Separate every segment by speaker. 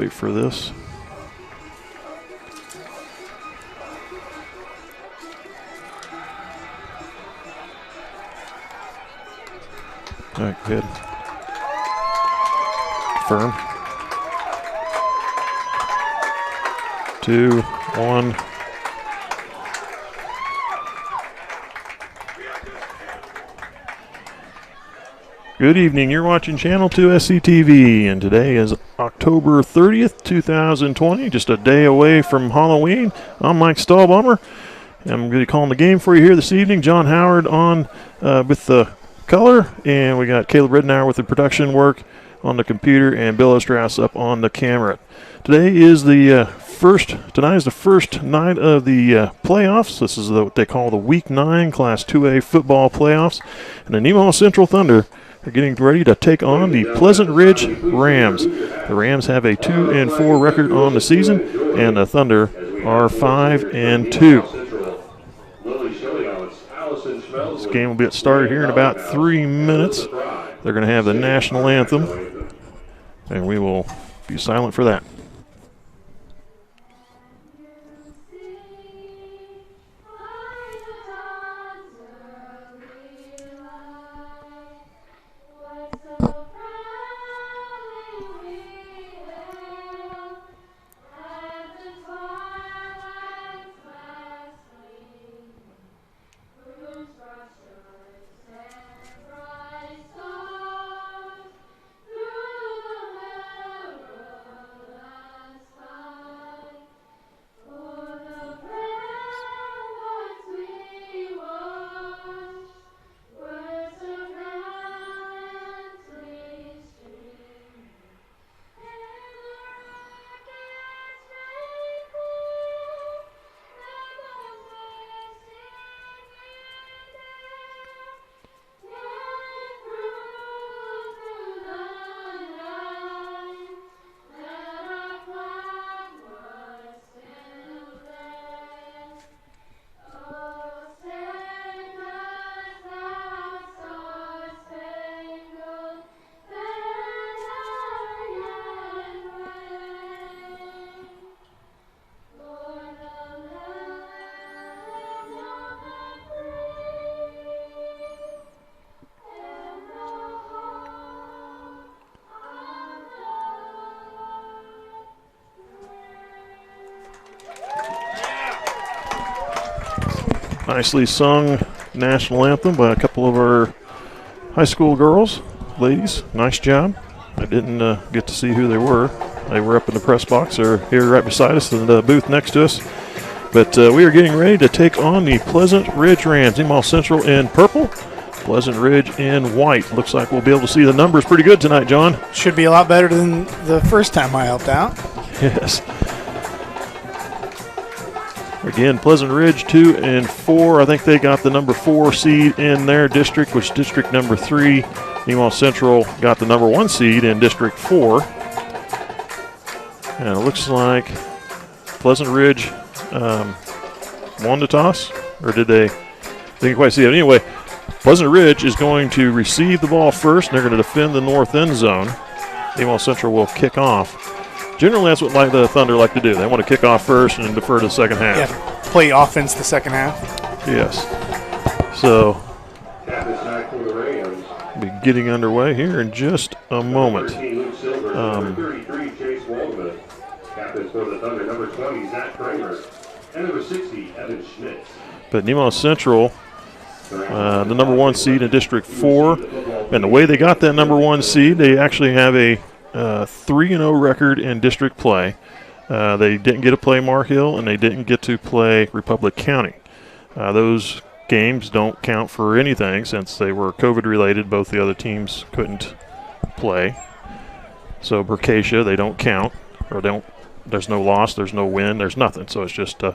Speaker 1: wait for this. All right, good. Confirm. 2, 1. Good evening. You're watching Channel 2 SCTV, and today is October 30th, 2020, just a day away from Halloween. I'm Mike Stahlbommer. I'm going to be calling the game for you here this evening. John Howard on with the color, and we got Caleb Ridenour with the production work on the computer, and Bill Ostrauss up on the camera. Tonight is the first night of the playoffs. This is what they call the Week 9 Class 2A football playoffs, and the Nemaha Central Thunder are getting ready to take on the Pleasant Ridge Rams. The Rams have a 2-4 record on the season, and the Thunder are 5-2. This game will get started here in about 3 minutes. They're going to have the national anthem, and we will be silent for that. Nicely sung national anthem by a couple of our high school girls, ladies. Nice job. I didn't get to see who they were. They were up in the press box or here right beside us in the booth next to us. But we are getting ready to take on the Pleasant Ridge Rams. Nemaha Central in purple, Pleasant Ridge in white. Looks like we'll be able to see the numbers pretty good tonight, John.
Speaker 2: Should be a lot better than the first time I helped out.
Speaker 1: Yes. Again, Pleasant Ridge 2-4. I think they got the number 4 seed in their district, which district number 3. Nemaha Central got the number 1 seed in district 4. And it looks like Pleasant Ridge won the toss, or did they? Didn't quite see it. Anyway, Pleasant Ridge is going to receive the ball first, and they're going to defend the north end zone. Nemaha Central will kick off. Generally, that's what the Thunder like to do. They want to kick off first and defer to the second half.
Speaker 2: Yeah, play offense the second half.
Speaker 1: Yes. So, we'll be getting underway here in just a moment. But Nemaha Central, the number 1 seed in District 4, and the way they got that number 1 seed, they actually have a 3-0 record in district play. They didn't get to play Mar Hill, and they didn't get to play Republic County. Those games don't count for anything since they were COVID-related. Both the other teams couldn't play. So Berkacia, they don't count, or there's no loss, there's no win, there's nothing. So it's just a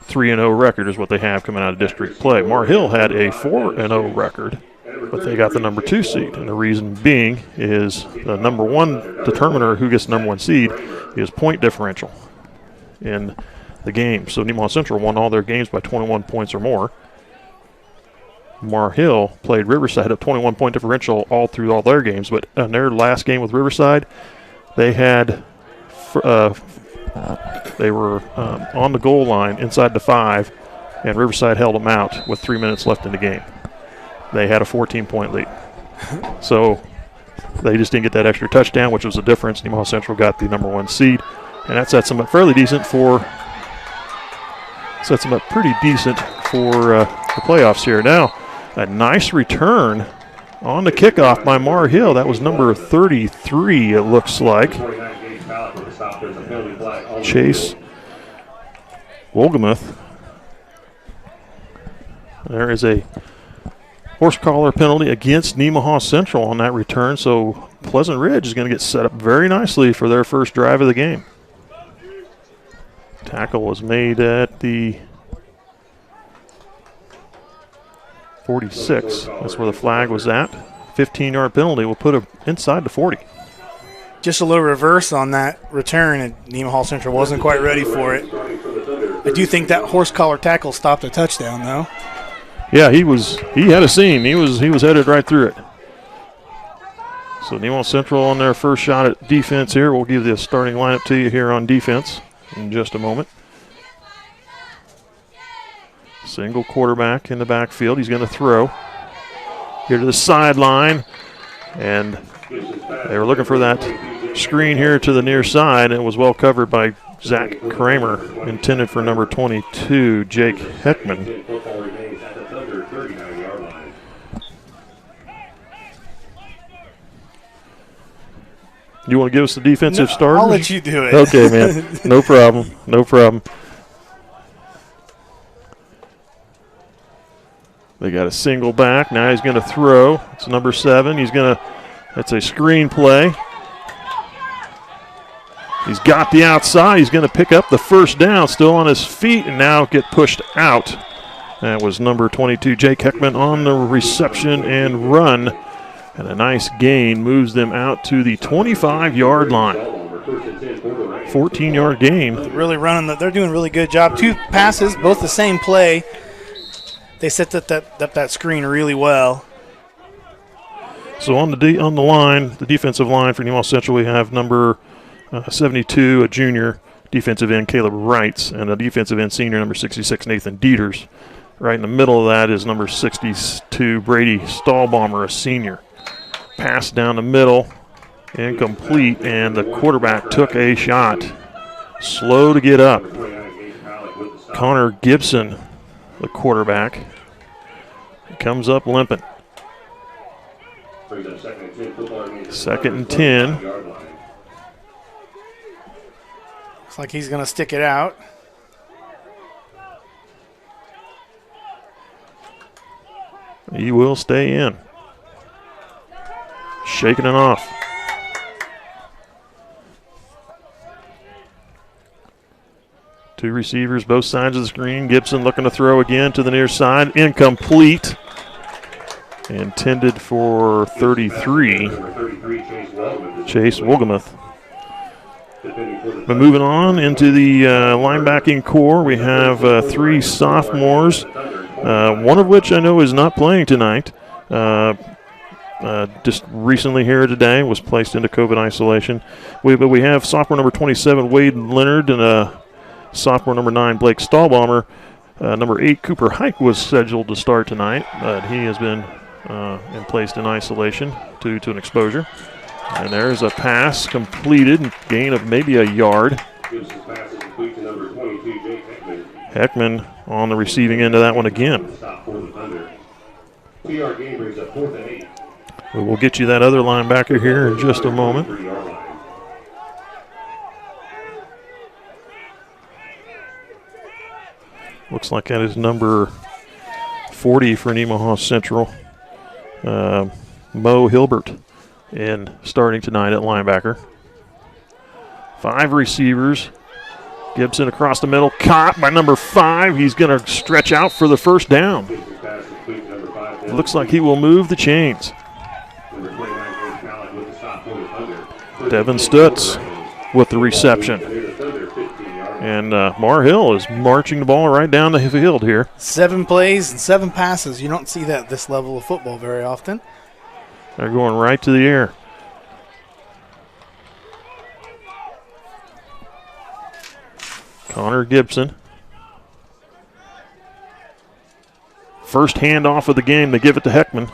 Speaker 1: 3-0 record is what they have coming out of district play. Mar Hill had a 4-0 record, but they got the number 2 seed, and the reason being is the number 1 determiner who gets the number 1 seed is point differential in the game. So Nemaha Central won all their games by 21 points or more. Mar Hill played Riverside at 21-point differential all through all their games, but in their last game with Riverside, they had They were on the goal line inside the 5, and Riverside held them out with 3 minutes left in the game. They had a 14-point lead. So they just didn't get that extra touchdown, which was the difference. Nemaha Central got the number 1 seed, and that sets them up fairly decent for pretty decent for the playoffs here. Now, a nice return on the kickoff by Mar Hill. That was number 33, it looks like. Chase Wolgamuth. There is a horse collar penalty against Nemaha Central on that return, so Pleasant Ridge is going to get set up very nicely for their first drive of the game. Tackle was made at the 46. That's where the flag was at. 15-yard penalty will put him inside the 40.
Speaker 2: Just a little reverse on that return, and Nemaha Central wasn't quite ready for it. I do think that horse collar tackle stopped a touchdown, though.
Speaker 1: Yeah, he had a seam. He was headed right through it. So Nemaha Central on their first shot at defense here. We'll give the starting lineup to you here on defense in just a moment. Single quarterback in the backfield. He's going to throw here to the sideline, and they were looking for that screen here to the near side. It was well covered by Zach Kramer, intended for number 22, Jake Heckman. You want to give us the defensive start?
Speaker 2: I'll let you do it.
Speaker 1: Okay, man. No problem. No problem. They got a single back. Now he's going to throw. It's number 7. That's a screen play. He's got the outside. He's going to pick up the first down, still on his feet, and now get pushed out. That was number 22, Jake Heckman, on the reception and run. And a nice gain moves them out to the 25-yard line. 14-yard gain.
Speaker 2: Really running. They're doing a really good job. 2 passes, both the same play. They set that screen really well.
Speaker 1: So on the line, the defensive line for Nemaha Central, we have number 72, a junior defensive end, Caleb Wrights, and a defensive end senior, number 66, Nathan Dieters. Right in the middle of that is number 62, Brady Stahlbaumer, a senior. Pass down the middle, incomplete, and the quarterback took a shot. Slow to get up. Connor Gibson, the quarterback, comes up limping. 2nd and 10.
Speaker 2: Looks like he's going to stick it out.
Speaker 1: He will stay in. Shaking it off. Two receivers, both sides of the screen. Gibson looking to throw again to the near side. Incomplete. Intended for 33. Chase Wolgamuth. But moving on into the linebacking core, we have 3 sophomores, one of which I know is not playing tonight. Just recently here today, was placed into COVID isolation. But we have sophomore number 27, Wade Leonard, and sophomore number 9, Blake Stahlbaumer. Number 8, Cooper Hike, was scheduled to start tonight, but he has been placed in isolation due to an exposure. And there's a pass completed, gain of maybe a yard. Heckman on the receiving end of that one again. We will get you that other linebacker here in just a moment. Looks like that is number 40 for Nemaha Central, Mo Hilbert, in starting tonight at linebacker. 5 receivers. Gibson across the middle, caught by number 5. He's going to stretch out for the first down. Looks like he will move the chains. Devin Stutz with the reception. And Mar Hill is marching the ball right down the field here.
Speaker 2: 7 plays and 7 passes. You don't see that at this level of football very often.
Speaker 1: They're going right to the air. Connor Gibson. First handoff of the game, they give it to Heckman.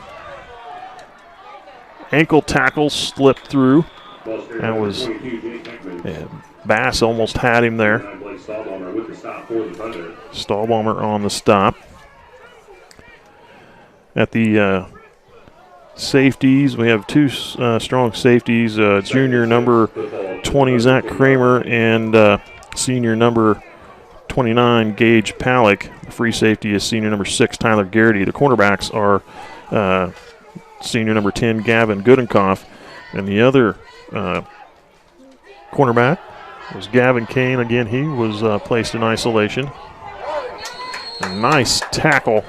Speaker 1: Ankle tackle slipped through. That was, Bass almost had him there. Stahlbomber on the stop. At the safeties, we have two strong safeties, junior number 20, Zach Kramer, and senior number 29, Gage Palick. The free safety is senior number 6, Tyler Garrity. The cornerbacks are senior number 10, Gavin Goodenkoff. And the other cornerback was Gavin Kane. Again, he was placed in isolation. A nice tackle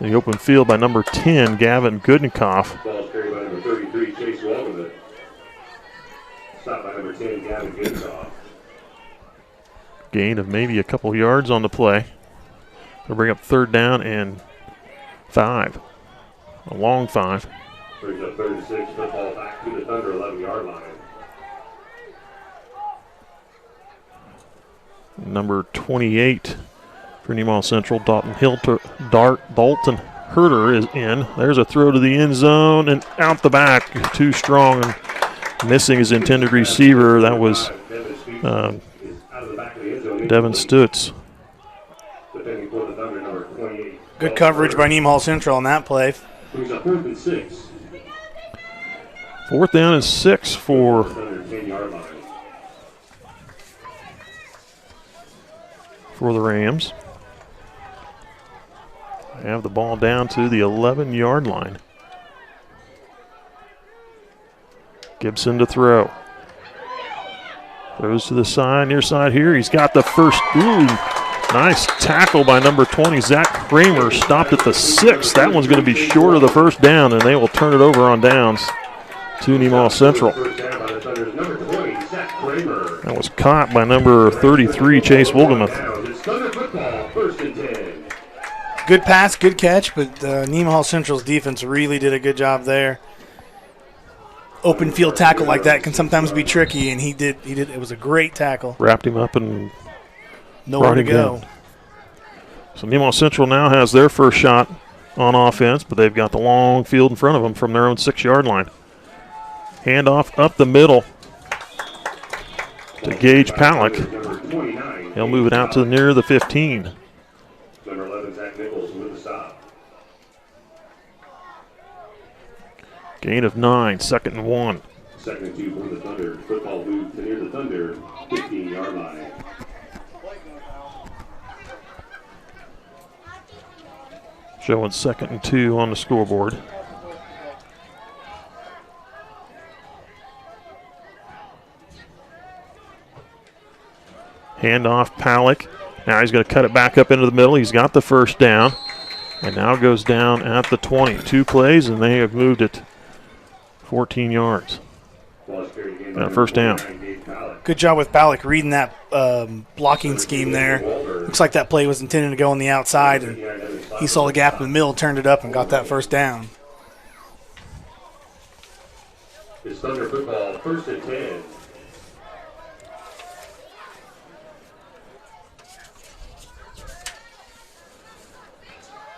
Speaker 1: in the open field by number 10, Gavin Goodenkoff.
Speaker 3: Ball carried by number 33, Chase Walden. Stopped by number 10, Gavin Goodenkoff.
Speaker 1: Gain of maybe a couple yards on the play. They'll bring up 3rd down and 5. A long 5.
Speaker 3: Brings up 3rd and 6, football back to the Thunder 11-yard line.
Speaker 1: Number 28 for Nemaha Central, Dalton Herter is in. There's a throw to the end zone and out the back. Too strong and missing his intended receiver. That was Devin Stutz.
Speaker 2: Good coverage by Nemaha Central on that play.
Speaker 3: Brings up 4th and 6.
Speaker 1: 4th down and 6 for the Rams. They have the ball down to the 11-yard line. Gibson to throw. Throws to the side, near side here. He's got the first. Ooh, nice tackle by number 20, Zach Kramer. Stopped at the 6. That one's going to be short of the first down, and they will turn it over on downs to Nemaha Central. That was caught by number 33, Chase Wolgemuth.
Speaker 2: Good pass, good catch, but Nemaha Central's defense really did a good job there. Open field tackle like that can sometimes be tricky, and he did. It was a great tackle.
Speaker 1: Wrapped him up and
Speaker 2: nowhere to go.
Speaker 1: Down. So Nemaha Central now has their first shot on offense, but they've got the long field in front of them from their own 6-yard line. Handoff up the middle to Gage Palick. He'll move it out to near the 15.
Speaker 3: Number 11, Zach Nichols with the stop.
Speaker 1: Gain of 9, 2nd and 1.
Speaker 3: 2nd and 2 for the Thunder. Football moved to near the Thunder 15-yard line.
Speaker 1: Showing 2nd and 2 on the scoreboard. Handoff, Palick. Now he's going to cut it back up into the middle. He's got the first down. And now goes down at the 20. 2 plays, and they have moved it 14 yards. First down.
Speaker 2: Good job with Palick reading that blocking scheme there. Looks like that play was intended to go on the outside, and he saw the gap in the middle, turned it up, and got that first down.
Speaker 3: It's Thunder football, 1st and 10.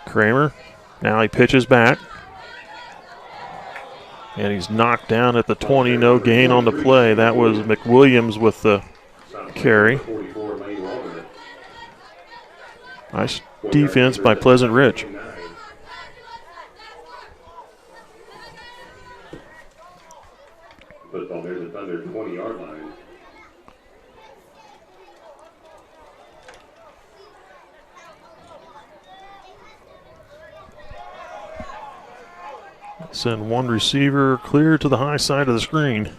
Speaker 1: Kramer, now he pitches back. And he's knocked down at the 20, no gain on the play. That was McWilliams with the carry. Nice defense by Pleasant Ridge.
Speaker 3: Football near the Thunder 20-yard line.
Speaker 1: Send one receiver clear to the high side of the screen.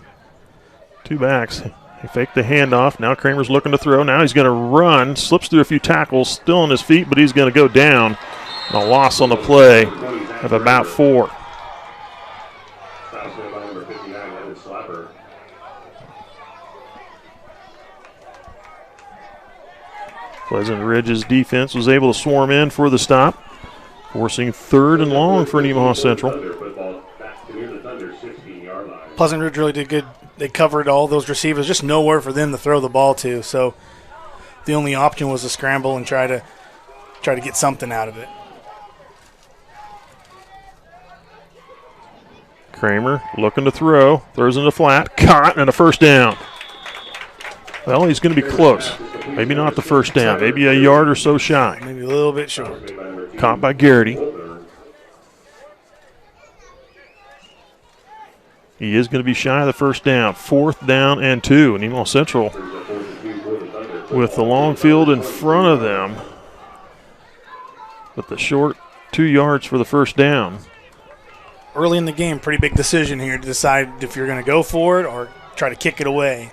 Speaker 1: 2 backs. He faked the handoff. Now Kramer's looking to throw. Now he's going to run. Slips through a few tackles. Still on his feet, but he's going to go down. A loss on the play of about 4. Pleasant Ridge's defense was able to swarm in for the stop, forcing 3rd and long for Nemaha Central.
Speaker 2: Pleasant Ridge really did good. They covered all those receivers, just nowhere for them to throw the ball to. So the only option was to scramble and try to get something out of it.
Speaker 1: Kramer looking to throw, throws into flat, caught, and a first down. Well, he's going to be close. Maybe not the first down, maybe a yard or so shy.
Speaker 2: Maybe a little bit short.
Speaker 1: Caught by Garrity. He is going to be shy of the first down. 4th down and 2. Nemaha Central with the long field in front of them, with the short 2 yards for the first down.
Speaker 2: Early in the game, pretty big decision here to decide if you're going to go for it or try to kick it away.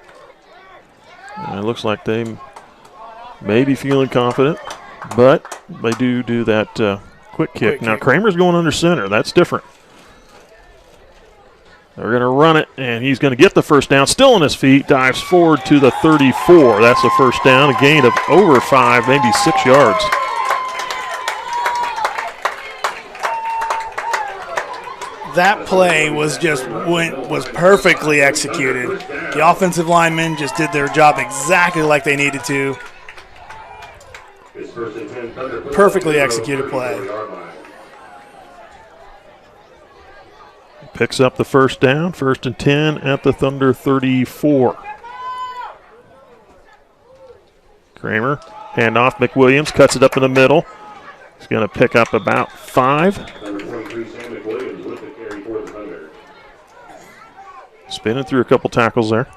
Speaker 1: And it looks like they may be feeling confident, but they do that quick kick. Now Kramer's going under center. That's different. They're going to run it, and he's going to get the first down. Still on his feet, dives forward to the 34. That's the first down, a gain of over 5, maybe 6 yards.
Speaker 2: That play was perfectly executed. The offensive linemen just did their job exactly like they needed to. Perfectly executed play.
Speaker 1: Picks up the first down, 1st and 10 at the Thunder 34. Kramer, handoff, McWilliams cuts it up in the middle. He's going to pick up about 5. Spinning through a couple tackles there.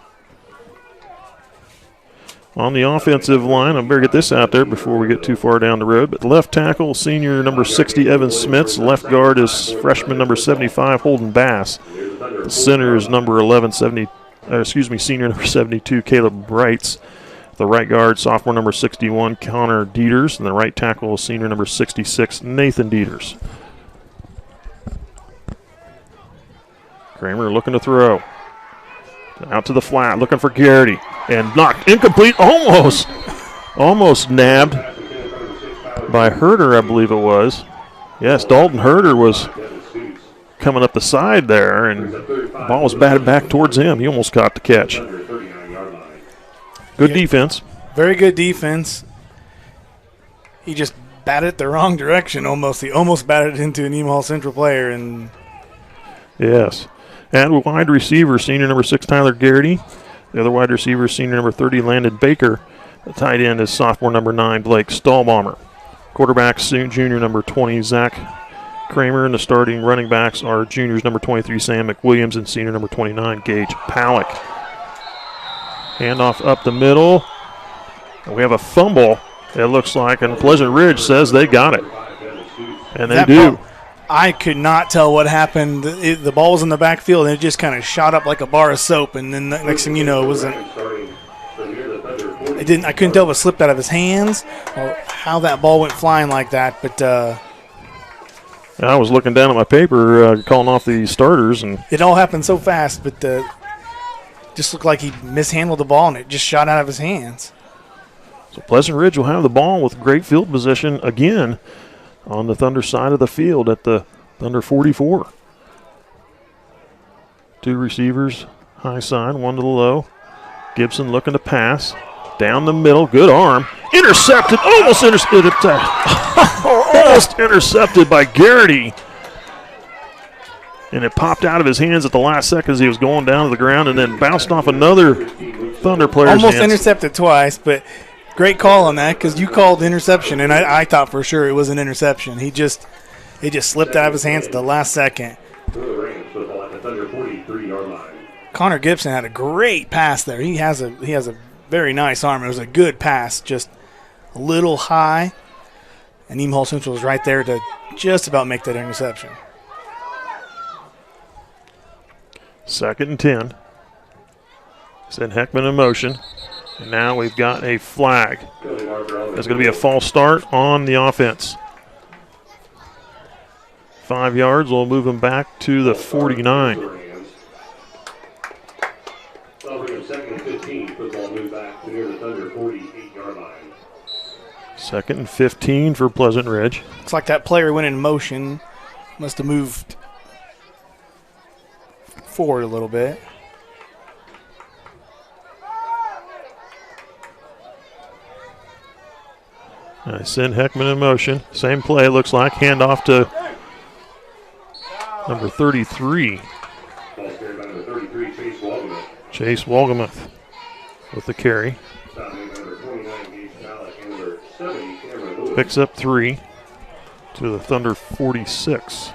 Speaker 1: On the offensive line, I better get this out there before we get too far down the road. But left tackle, senior number 60, Evan Smits. Left guard is freshman number 75, Holden Bass. The center is number 11, senior number 72, Caleb Brights. The right guard, sophomore number 61, Connor Dieters. And the right tackle is senior number 66, Nathan Dieters. Kramer looking to throw. Out to the flat, looking for Garrity. And knocked incomplete, almost nabbed by Herder, I believe it was. Yes, Dalton Herder was coming up the side there, and the ball was batted back towards him. He almost caught the catch. Good defense.
Speaker 2: Very good defense. He just batted it the wrong direction almost. He almost batted it into a Nemaha Central player. And
Speaker 1: yes. And wide receiver, senior number 6, Tyler Garrity. The other wide receiver, senior number 30, Landon Baker. The tight end is sophomore number 9, Blake Stahlbaumer. Quarterback, junior number 20, Zach Kramer. And the starting running backs are juniors number 23, Sam McWilliams, and senior number 29, Gage Palak. Handoff up the middle. And we have a fumble, it looks like, and Pleasant Ridge says they got it. And they do.
Speaker 2: I could not tell what happened. The ball was in the backfield, and it just kind of shot up like a bar of soap. And then the next thing you know, it wasn't. I couldn't tell if it slipped out of his hands or how that ball went flying like that. But
Speaker 1: I was looking down at my paper, calling off the starters, and
Speaker 2: it all happened so fast. But just looked like he mishandled the ball, and it just shot out of his hands.
Speaker 1: So Pleasant Ridge will have the ball with great field position again on the Thunder side of the field at the Thunder 44. 2 receivers, high side, 1 to the low. Gibson looking to pass. Down the middle, good arm. Intercepted, almost intercepted by Garrity. And it popped out of his hands at the last second as he was going down to the ground, and then bounced off another Thunder player's
Speaker 2: almost
Speaker 1: hands.
Speaker 2: Intercepted twice, but great call on that, because you called interception, and I thought for sure it was an interception. It just slipped out of his hands at the last second. Connor Gibson had a great pass there. He has a very nice arm. It was a good pass, just a little high, and Nemaha Central was right there to just about make that interception.
Speaker 1: 2nd and 10. Send Heckman in motion. And now we've got a flag. There's going to be a false start on the offense. 5 yards. We'll move him back to the 49. 2nd and 15 for Pleasant Ridge.
Speaker 2: Looks like that player went in motion. Must have moved forward a little bit.
Speaker 1: Send Heckman in motion. Same play, looks like. Handoff to number 33.
Speaker 3: Ball carried by number 33, Chase Waldemuth.
Speaker 1: Chase Waldemuth with the carry.
Speaker 3: Stop made by number 29, Gage Malik, and number 70, Cameron Lewis.
Speaker 1: Picks up 3 to the Thunder 46.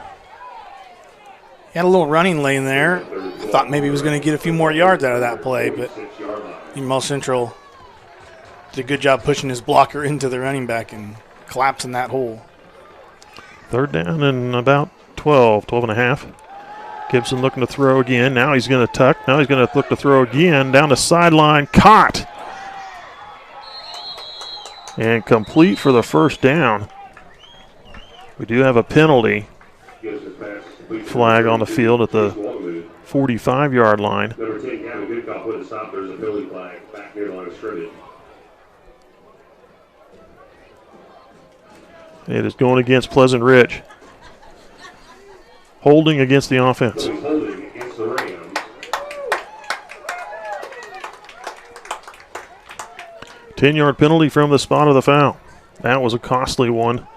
Speaker 2: He had a little running lane there. I thought maybe he was going to get a few more yards out of that play, but Nemaha Central did a good job pushing his blocker into the running back and collapsing that hole.
Speaker 1: 3rd down and about 12 and a half. Gibson looking to throw again. Now he's going to tuck. Now he's going to look to throw again. Down the sideline. Caught. And complete for the 1st down. We do have a penalty flag on the field at the 45-yard line.
Speaker 3: Number 10, Gavin Goodcock put a stop. There's a penalty flag back near the line of scrimmage.
Speaker 1: It is going against Pleasant Ridge. Holding against the offense.
Speaker 3: So he's holding against the Rams.
Speaker 1: 10-yard penalty from the spot of the foul. That was a costly one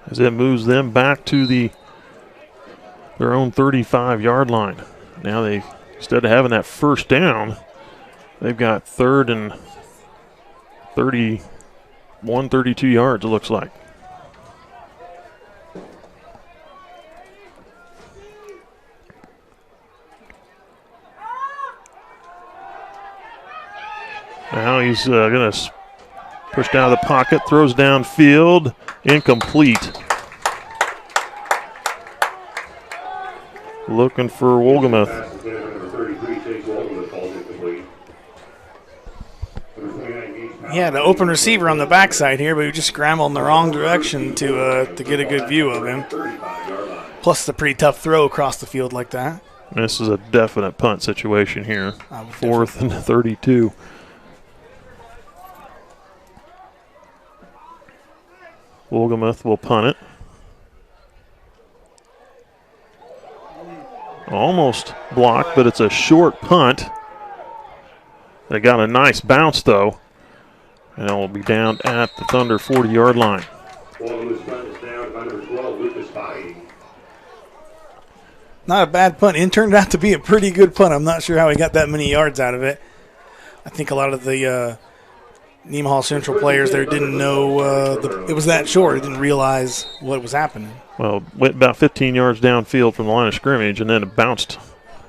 Speaker 1: as it moves them back to their own 35-yard line. Now they, instead of having that 1st down, they've got 3rd and 31, 32 yards, it looks like. Now he's going to push down the pocket, throws downfield, incomplete. Looking for Wolgamuth.
Speaker 2: He had an open receiver on the backside here, but he just scrambled in the wrong direction to get a good view of him. Plus, it's a pretty tough throw across the field like that.
Speaker 1: This is a definite punt situation here. 4th and 32. Wolgamuth will punt it. Almost blocked, but it's a short punt. They got a nice bounce, though. And it will be down at the Thunder 40-yard line.
Speaker 2: Not a bad punt. It turned out to be a pretty good punt. I'm not sure how he got that many yards out of it. I think a lot of the Nemaha Central players there didn't know it was that short. They didn't realize what was happening.
Speaker 1: Well, went about 15 yards downfield from the line of scrimmage, and then it bounced,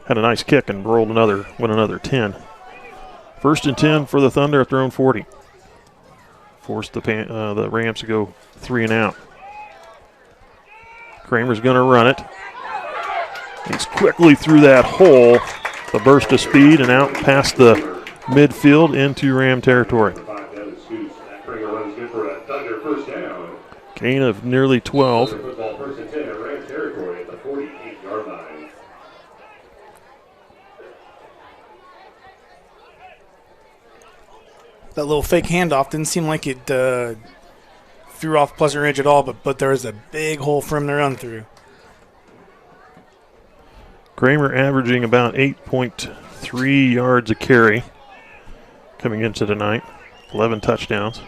Speaker 1: had a nice kick, and went another 10. 1st and 10 for the Thunder at their own 40. Forced the Rams to go 3 and out. Kramer's going to run it. He's quickly through that hole, the burst of speed, and out past the midfield into Ram territory. Gain of nearly 12.
Speaker 2: That little fake handoff didn't seem like it threw off Pleasant Ridge at all, but there was a big hole for him to run through.
Speaker 1: Kramer averaging about 8.3 yards a carry coming into tonight. 11 touchdowns.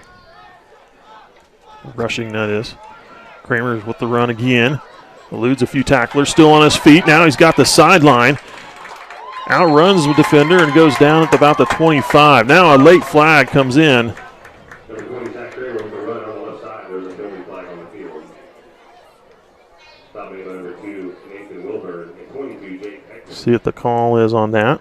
Speaker 1: Rushing, that is. Kramer's with the run again. Eludes a few tacklers, still on his feet. Now he's got the sideline. Outruns the defender and goes down at about the 25. Now a late flag comes in. See what the call is on that.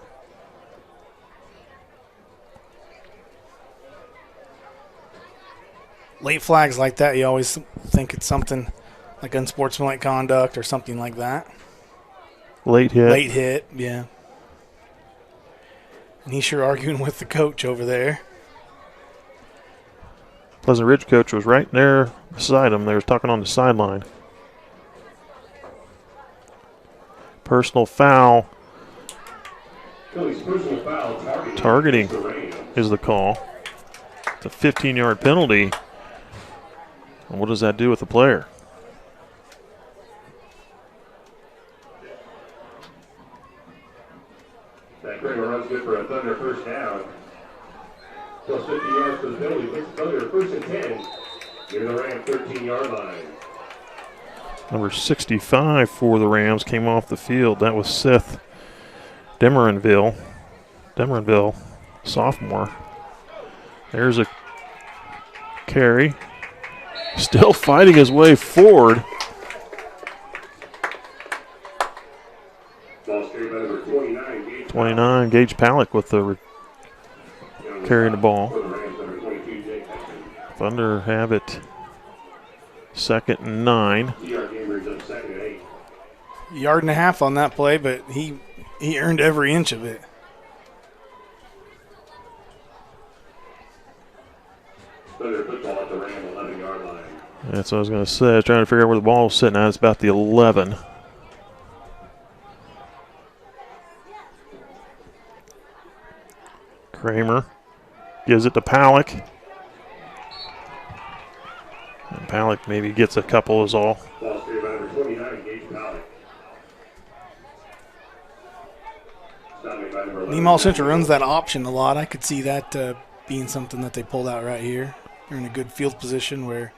Speaker 2: Late flags like that, you always think it's something like unsportsmanlike conduct or something like that.
Speaker 1: Late hit.
Speaker 2: Late hit, yeah. And he's sure arguing with the coach over there.
Speaker 1: Pleasant Ridge coach was right there beside him. They were talking on the sideline. Personal foul. Targeting is the call. It's a 15-yard penalty. And what does that do with the player?
Speaker 3: That Kramer runs good for a Thunder 1st down. Plus 50 yards for the penalty. Makes Thunder 1st and 10. Near the Ram 13-yard line.
Speaker 1: Number 65 for the Rams came off the field. That was Seth Demerenville, sophomore. There's a carry. Still fighting his way forward.
Speaker 3: Ball carried by number 29, Gage
Speaker 1: 29, Gage Palick with the carrying the ball.
Speaker 3: for the Rams, number 22, Jake Heckman.
Speaker 1: Thunder have it 2nd and 9.
Speaker 3: TR Gamers up 2nd and 8.
Speaker 2: Yard and a half on that play, but he earned every inch of it.
Speaker 3: Thunder football at the Ram 11-yard line.
Speaker 1: That's what I was going to say. I was trying to figure out where the ball was sitting at. It's about the 11. Kramer gives it to Palick. And Palick maybe gets a couple is all.
Speaker 3: Ball carried by number 29, Gage Palick. Stopping by number 11.
Speaker 2: Nemaha Central runs that option a lot. I could see that being something that they pulled out right here. They're in a good field position where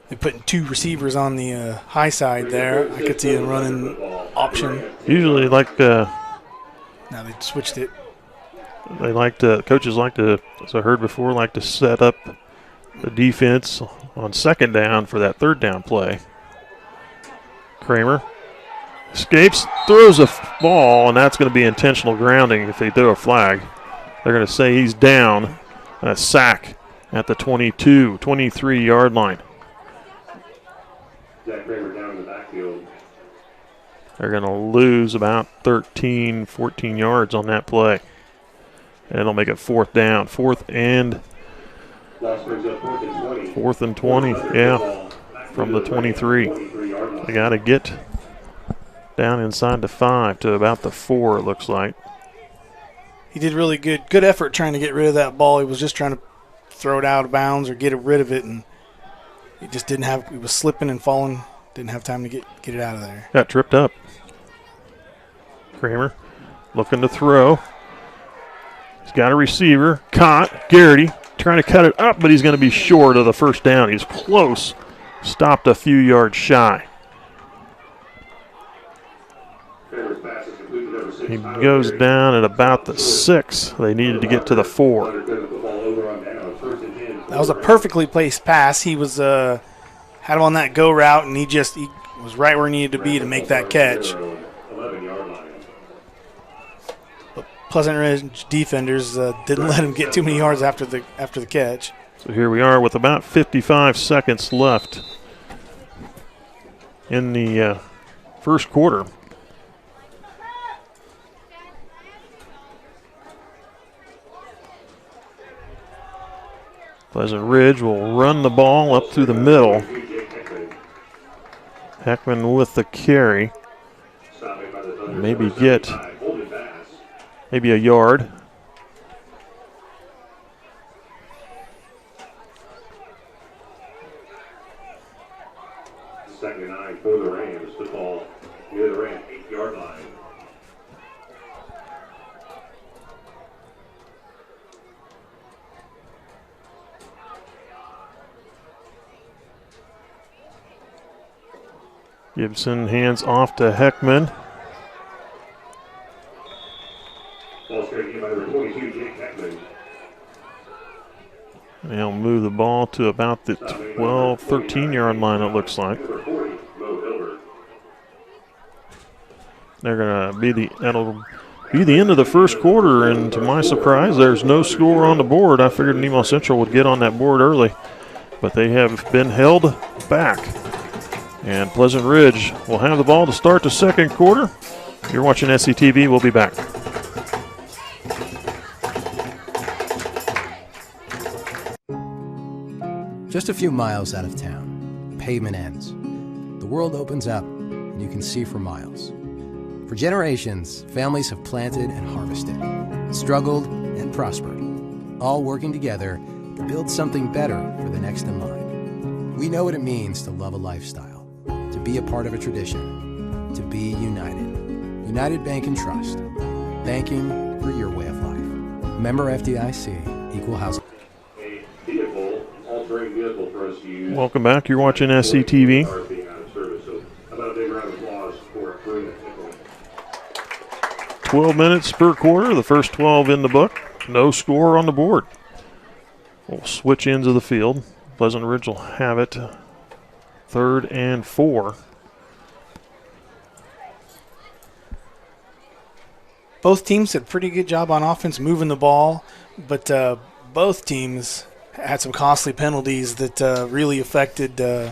Speaker 2: they're putting 2 receivers on the high side there. I could see them running option.
Speaker 1: Usually
Speaker 2: Now they switched it.
Speaker 1: coaches like to, as I heard before, like to set up the defense on 2nd down for that 3rd down play. Kramer escapes, throws a ball, and that's going to be intentional grounding if they throw a flag. They're going to say he's down, a sack at the 22, 23-yard line.
Speaker 3: Jack Kramer down in the backfield.
Speaker 1: They're going to lose about 13, 14 yards on that play. And it'll make it 4th down. 4th and
Speaker 3: Loss brings up 4th and 20.
Speaker 1: 4th and 20, yeah, from the 23. They got to get down inside the 5 to about the 4, it looks like.
Speaker 2: He did really good effort trying to get rid of that ball. He was just trying to throw it out of bounds or get rid of it, and he just didn't have. He was slipping and falling. Didn't have time to get it out of there.
Speaker 1: Got tripped up. Kramer looking to throw. He's got a receiver. Caught. Garrity trying to cut it up, but he's going to be short of the 1st down. He's close. Stopped a few yards shy.
Speaker 3: Kramer's pass is complete to number 6.
Speaker 1: He goes down at about the 6. They needed to get to the 4.
Speaker 3: Thunder turn the football over on down. 1st and 10.
Speaker 2: That was a perfectly placed pass. He was had him on that go route, and he was right where he needed to be to make that catch.
Speaker 3: 11-yard line.
Speaker 2: But Pleasant Ridge defenders didn't let him get too many yards after the catch.
Speaker 1: So here we are with about 55 seconds left in the 1st quarter. Pleasant Ridge will run the ball up through the middle. Heckman with the carry. Maybe get maybe a yard.
Speaker 3: Second and 9 for the Rams. Football near the Ram 8-yard line.
Speaker 1: Gibson hands off to Heckman.
Speaker 3: Ball's carried by number 22, Jake Heckman.
Speaker 1: And he'll move the ball to about the 12, 13-yard line, it looks like.
Speaker 3: Number 40, Mo Hilbert.
Speaker 1: They're going to that'll be the end of the 1st quarter, and to my surprise, there's no score on the board. I figured Nemaha Central would get on that board early, but they have been held back. And Pleasant Ridge will have the ball to start the 2nd quarter. You're watching SCTV. We'll be back.
Speaker 4: Just a few miles out of town, pavement ends. The world opens up, and you can see for miles. For generations, families have planted and harvested, struggled and prospered, all working together to build something better for the next in line. We know what it means to love a lifestyle, to be a part of a tradition, to be united. United Bank and Trust. Banking for your way of life. Member FDIC, Equal Housing.
Speaker 3: all-terrain vehicle for us to use.
Speaker 1: Welcome back. You're watching SCTV.
Speaker 3: Cars being out of service. So how about a big round of applause for Karina?
Speaker 1: 12 minutes per quarter. The first 12 in the book. No score on the board. We'll switch ends of the field. Pleasant Ridge will have it 3rd and 4.
Speaker 2: Both teams did a pretty good job on offense moving the ball, but both teams had some costly penalties that really affected their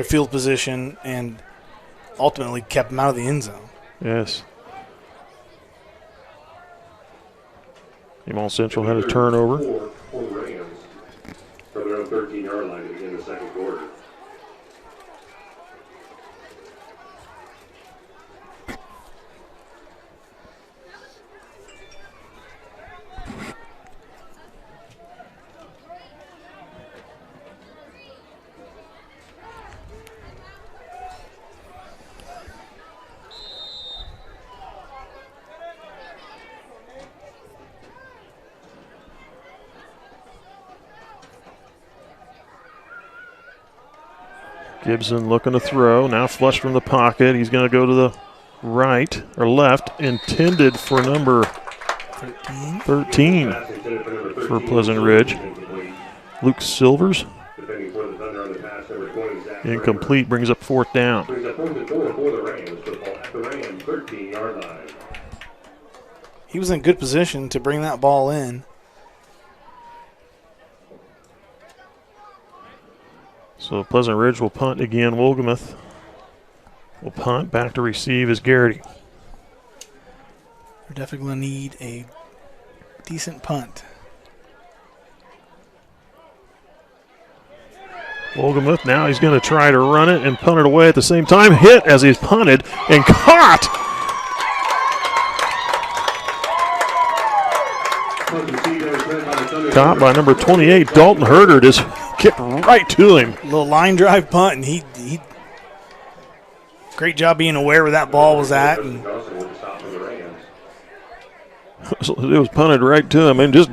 Speaker 2: field position and ultimately kept them out of the end zone.
Speaker 1: Yes. Nemaha Central had a turnover.
Speaker 3: Four Rams from their own 13-yard line to begin the second quarter.
Speaker 1: Gibson looking to throw. Now flush from the pocket. He's going to go to the right or left. Intended for number 13 for Pleasant Ridge. Luke Silvers. Incomplete. Brings up 4th down.
Speaker 3: Brings up 4th and 4 for the Rams. Football at the Ram 13-yard line.
Speaker 2: He was in good position to bring that ball in.
Speaker 1: So Pleasant Ridge will punt again. Wolgemuth will punt. Back to receive is Garrity.
Speaker 2: They're definitely going to need a decent punt.
Speaker 1: Wolgemuth now he's going to try to run it and punt it away at the same time. Hit as he's punted and caught. Caught by number 28, Dalton Herder. Just kicked right to him.
Speaker 2: Little line drive punt, and he great job being aware where that ball was at. And
Speaker 1: it was punted right to him, and just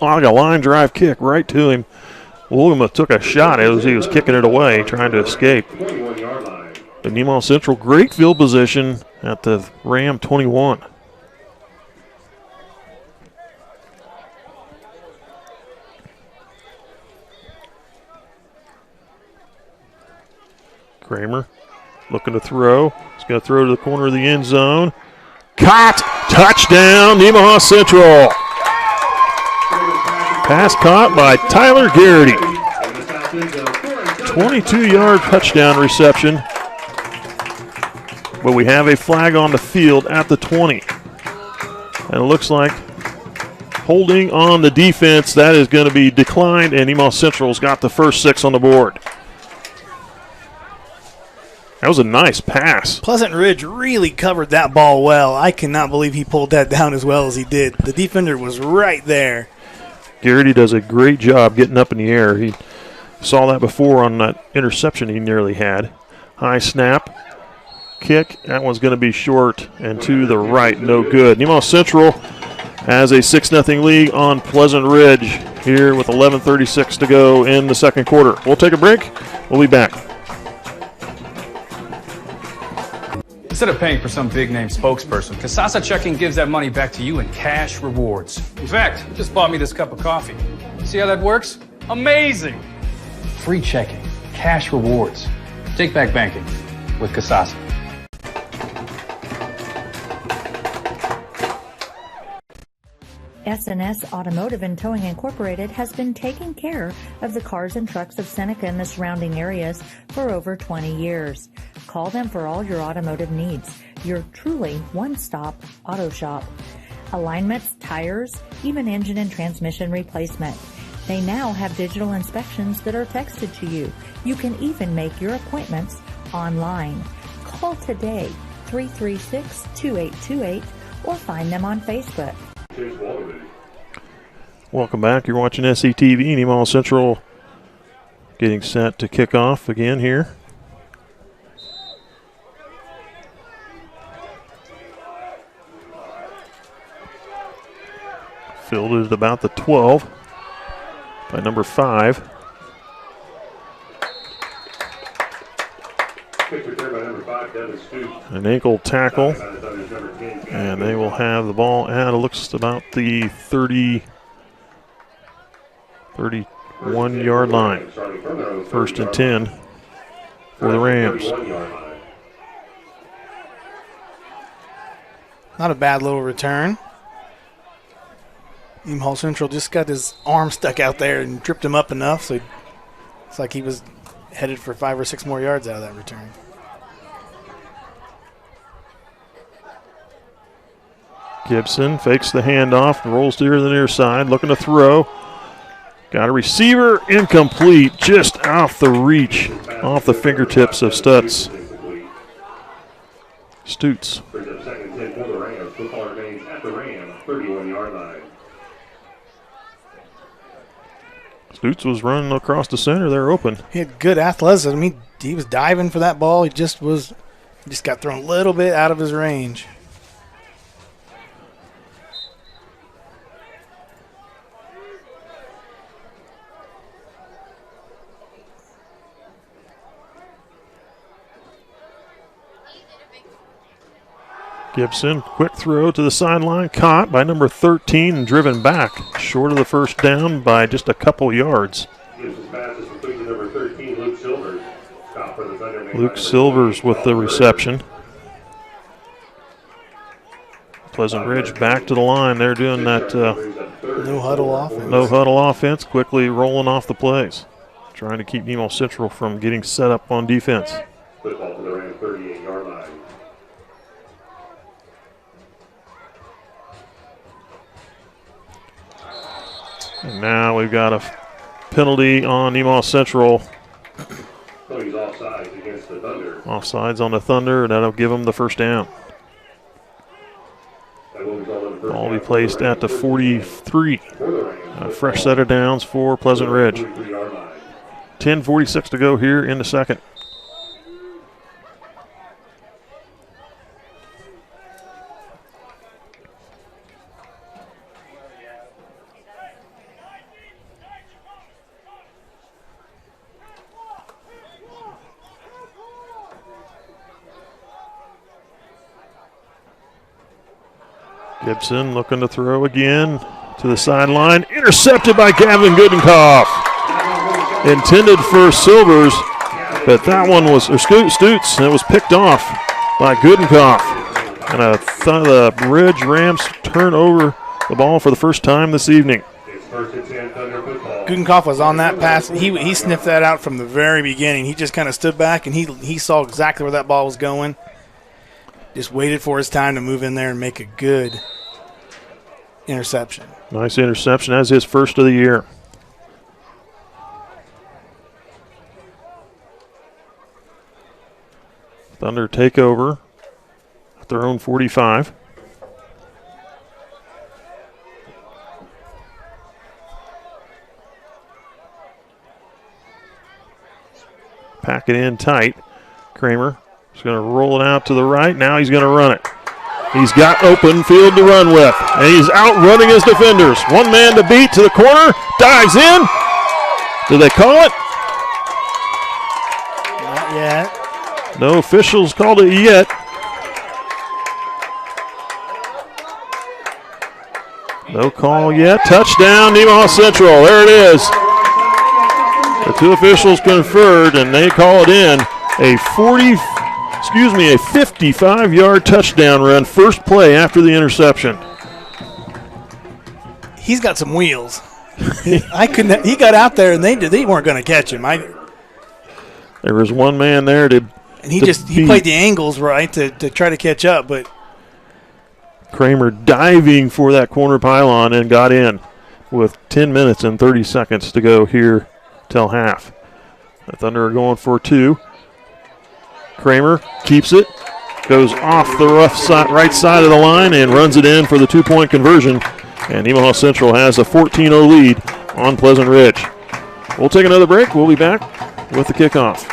Speaker 1: like a line drive kick right to him. Wolgemuth took a shot as he was kicking it away, trying to escape. But Nemaha Central, great field position at the Ram 21. Kramer looking to throw. He's going to throw to the corner of the end zone. Caught! Touchdown, Nemaha Central. Pass caught by Tyler Garrity. 22-yard touchdown reception. But we have a flag on the field at the 20. And it looks like holding on the defense, that is going to be declined, and Nemaha Central's got the first 6 on the board. That was a nice pass.
Speaker 2: Pleasant Ridge really covered that ball well. I cannot believe he pulled that down as well as he did. The defender was right there.
Speaker 1: Garrity does a great job getting up in the air. He saw that before on that interception he nearly had. High snap. Kick. That one's going to be short and to the right. No good. Nemaha Central has a 6-0 lead on Pleasant Ridge here with 11:36 to go in the second quarter. We'll take a break. We'll be back.
Speaker 5: Instead of paying for some big-name spokesperson, Kasasa Checking gives that money back to you in cash rewards. In fact, it just bought me this cup of coffee. See how that works? Amazing! Free checking, cash rewards. Take back banking with Kasasa.
Speaker 6: S&S Automotive and Towing Incorporated has been taking care of the cars and trucks of Seneca and the surrounding areas for over 20 years. Call them for all your automotive needs. Your truly one-stop auto shop. Alignments, tires, even engine and transmission replacement. They now have digital inspections that are texted to you. You can even make your appointments online. Call today, 336-2828, or find them on Facebook.
Speaker 1: Welcome back. You're watching SCTV. Nemaha Central getting set to kick off again here. Fielded at about the 12 by number 5. An ankle tackle. And they will have the ball at, it looks about the 31-yard line. 1st and 10 for the Rams.
Speaker 2: Not a bad little return. Nemaha Central just got his arm stuck out there and tripped him up enough, so it's like he was headed for 5 or 6 more yards out of that return.
Speaker 1: Gibson fakes the handoff, rolls to the near side, looking to throw. Got a receiver, incomplete, just off the reach, off the fingertips of Stutz. Stutz.
Speaker 3: Brings up 2nd and 10 for the Rams. Football remains at the Ram, 31-yard line.
Speaker 1: Stutz was running across the center there open.
Speaker 2: He had good athleticism. He was diving for that ball. He just got thrown a little bit out of his range.
Speaker 1: Gibson, quick throw to the sideline, caught by number 13 and driven back, short of the first down by just a couple yards.
Speaker 3: Gibson's pass is complete to number 13, Luke Silvers. Stop for the Thunder.
Speaker 1: Luke Silvers with the reception. Pleasant Ridge back to the line. They're doing that
Speaker 2: No huddle offense.
Speaker 1: no huddle offense, quickly rolling off the plays, trying to keep Nemaha Central from getting set up on defense.
Speaker 3: Football to the Ram, 38-yard line.
Speaker 1: And now we've got a penalty on Nemaha Central.
Speaker 3: So he's offsides against the Thunder.
Speaker 1: Offsides on the Thunder, and that'll give them the first down. Ball will be placed at the 43. A fresh set of downs for Pleasant Ridge. 10:46 to go here in the second. Gibson looking to throw again to the sideline. Intercepted by Gavin Goodenkoff. Intended for Silvers, but that one was Stutz, and it was picked off by Goodenkoff. And the Ridge Rams turn over the ball for the first time this evening.
Speaker 2: Goodenkoff was on that pass. He sniffed that out from the very beginning. He just kind of stood back, and he saw exactly where that ball was going. Just waited for his time to move in there and make a good interception.
Speaker 1: Nice interception as his first of the year. Thunder take over at their own 45. Pack it in tight. Kramer is going to roll it out to the right. Now he's going to run it. He's got open field to run with, and he's outrunning his defenders. One man to beat to the corner, dives in. Do they call it?
Speaker 2: Not yet.
Speaker 1: No officials called it yet. No call yet. Touchdown, Nemaha Central. There it is. The two officials conferred, and they call it in. A 55-yard touchdown run, first play after the interception.
Speaker 2: He's got some wheels. He got out there, and they weren't going to catch him.
Speaker 1: There was one man there he
Speaker 2: played the angles right to try to catch up, but
Speaker 1: Kramer diving for that corner pylon and got in with 10 minutes and 30 seconds to go here till half. The Thunder are going for 2. Kramer keeps it, goes off the right side of the line and runs it in for the 2-point conversion. And Nemaha Central has a 14-0 lead on Pleasant Ridge. We'll take another break. We'll be back with the kickoff.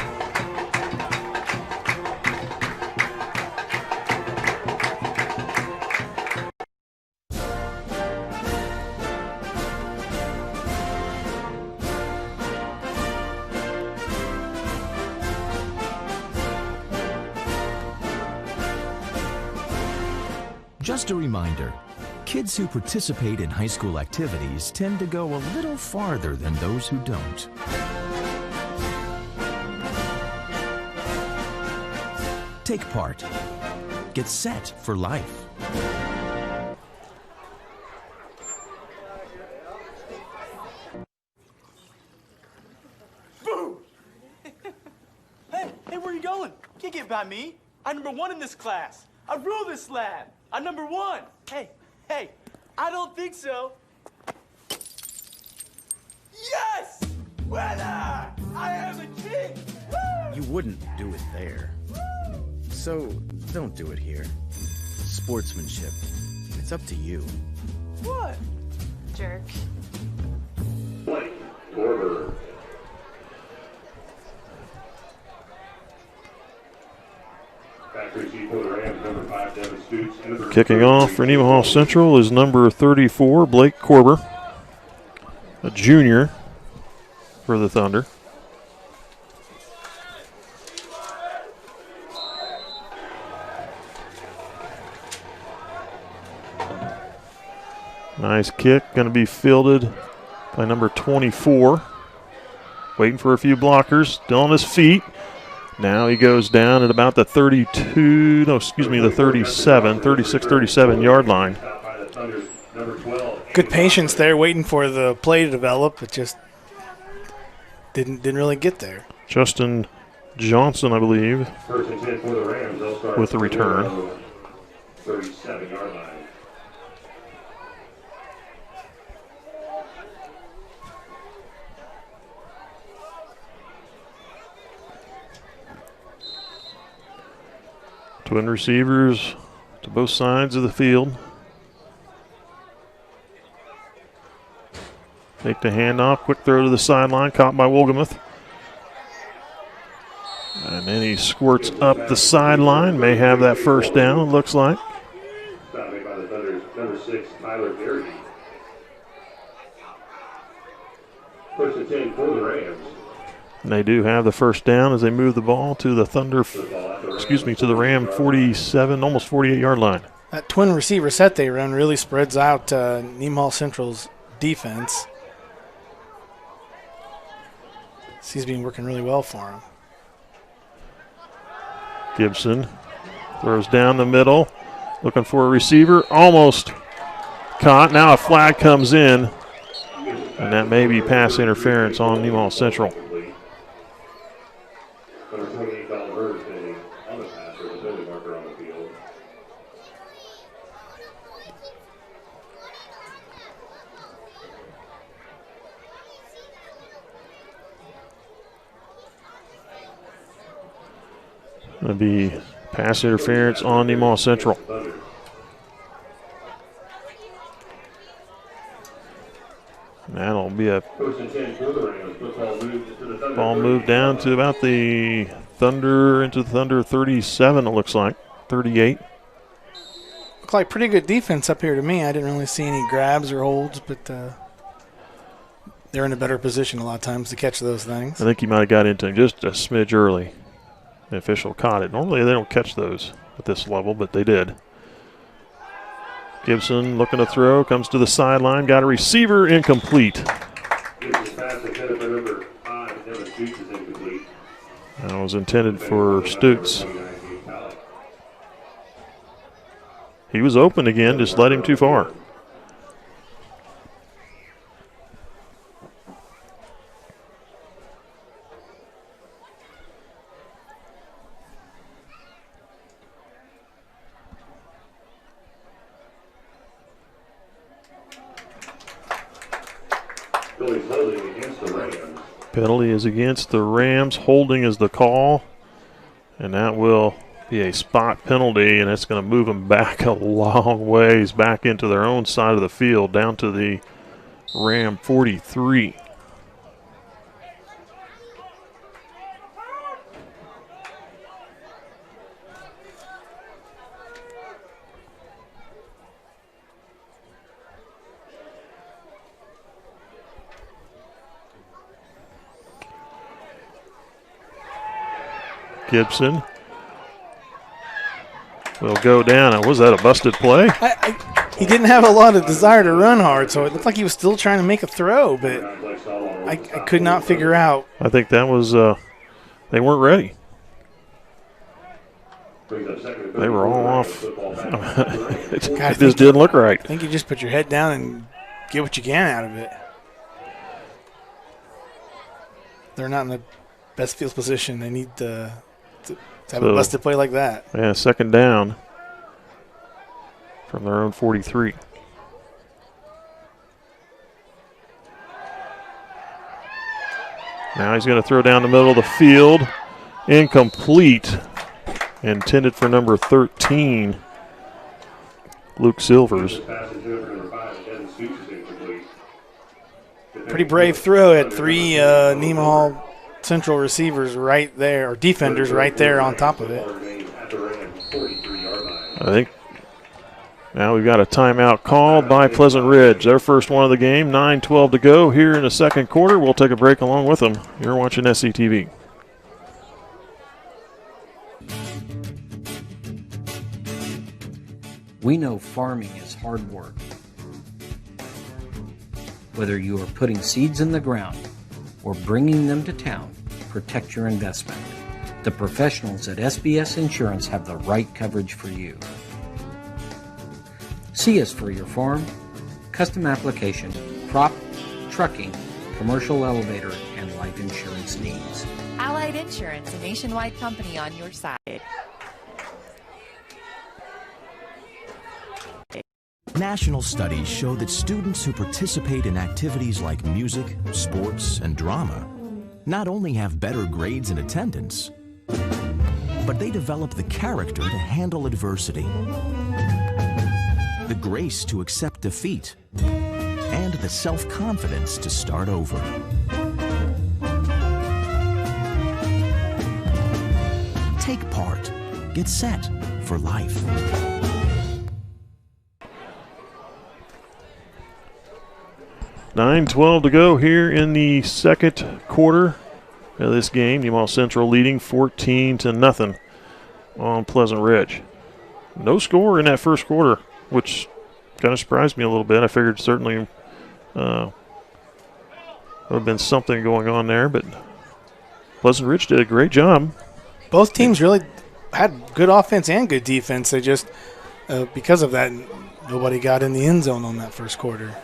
Speaker 7: Just a reminder, kids who participate in high school activities tend to go a little farther than those who don't. Take part. Get set for life.
Speaker 8: Hey, where you going? Can't get by me. I'm #1 in this class. I rule this lab. I'm #1. Hey, I don't think so. Yes! Winner! I am a king! Woo!
Speaker 9: You wouldn't do it there. So, don't do it here. Sportsmanship. It's up to you.
Speaker 8: What?
Speaker 10: Jerk.
Speaker 3: Blake Torber. Factory chief for the Rams, number 5, Devin Stutes. And number
Speaker 1: Kicking off for Nemaha Central is number 34, Blake Korber, a junior for the Thunder. Nice kick, going to be fielded by number 24. Waiting for a few blockers, still on his feet. Now he goes down at about the 32, no, excuse me, the 36-37 yard line.
Speaker 2: Good patience there, waiting for the play to develop. It just didn't really get there.
Speaker 1: Justin Johnson, I believe,
Speaker 3: First and 10 for the Rams. They'll start
Speaker 1: with the return.
Speaker 3: 37-yard line.
Speaker 1: Twin receivers to both sides of the field. Take the handoff, quick throw to the sideline, caught by Wolgemuth. And then he squirts up the sideline, may have that first down, it looks like.
Speaker 3: Stop made by the Thunder's number 6, Tyler Garrity. First and 10 for the Rams.
Speaker 1: And they do have the first down as they move the ball to the Thunder, to the Ram 47, almost 48-yard line.
Speaker 2: That twin receiver set they run really spreads out Nemaha Central's defense. He's been working really well for him.
Speaker 1: Gibson throws down the middle, looking for a receiver, almost caught. Now a flag comes in, and that may be pass interference on Nemaha Central.
Speaker 3: Number 28, Dalton Bird, standing on the pass with a penalty marker on the field.
Speaker 1: That'll be pass interference on Nemaha Central. And that'll be a
Speaker 3: First and 10 for the Rams. Football moved to the Thunder.
Speaker 1: ball moved down to about the Thunder, into the Thunder 37, it looks like, 38.
Speaker 2: Looked like pretty good defense up here to me. I didn't really see any grabs or holds, but they're in a better position a lot of times to catch those things.
Speaker 1: I think he might have got into him just a smidge early. The official caught it. Normally they don't catch those at this level, but they did. Gibson looking to throw, comes to the sideline, got a receiver, incomplete.
Speaker 3: Gibson's pass intended for number 5, Devin Stutes, is incomplete.
Speaker 1: That was intended for Stutes. He was open again, just led him too far. Penalty is against the Rams. Holding is the call. And that will be a spot penalty, and it's going to move them back a long ways, back into their own side of the field, down to the Ram 43. Gibson will go down. Was that a busted play?
Speaker 2: He didn't have a lot of desire to run hard, so it looked like he was still trying to make a throw, but I could not figure out.
Speaker 1: I think that was they weren't ready. They were all off. It just didn't look right.
Speaker 2: I think you just put your head down and get what you can out of it. They're not in the best field position. They need to have a busted play like that.
Speaker 1: Yeah, second down from their own 43. Now he's going to throw down the middle of the field. Incomplete. Intended for number 13, Luke Silvers.
Speaker 2: Pretty brave throw at 3 Nemaha Central receivers right there, or defenders right there on top of it.
Speaker 1: I think now we've got a timeout called by Pleasant Ridge. Their first one of the game, 9:12 to go here in the second quarter. We'll take a break along with them. You're watching SCTV.
Speaker 10: We know farming is hard work. Whether you are putting seeds in the ground or bringing them to town, protect your investment. The professionals at SBS Insurance have the right coverage for you. See us for your farm, custom application, crop, trucking, commercial elevator, and life insurance needs.
Speaker 11: Allied Insurance, a nationwide company on your side.
Speaker 7: National studies show that students who participate in activities like music, sports, and drama not only have better grades and attendance, but they develop the character to handle adversity, the grace to accept defeat, and the self-confidence to start over. Take part. Get set for life.
Speaker 1: $9:12 to go here in the second quarter of this game. Nemaha Central leading 14-0 on Pleasant Ridge. No score in that first quarter, which kind of surprised me a little bit. I figured certainly would have been something going on there, but Pleasant Ridge did a great job.
Speaker 2: Both teams really had good offense and good defense. They just, because of that, nobody got in the end zone on that first quarter.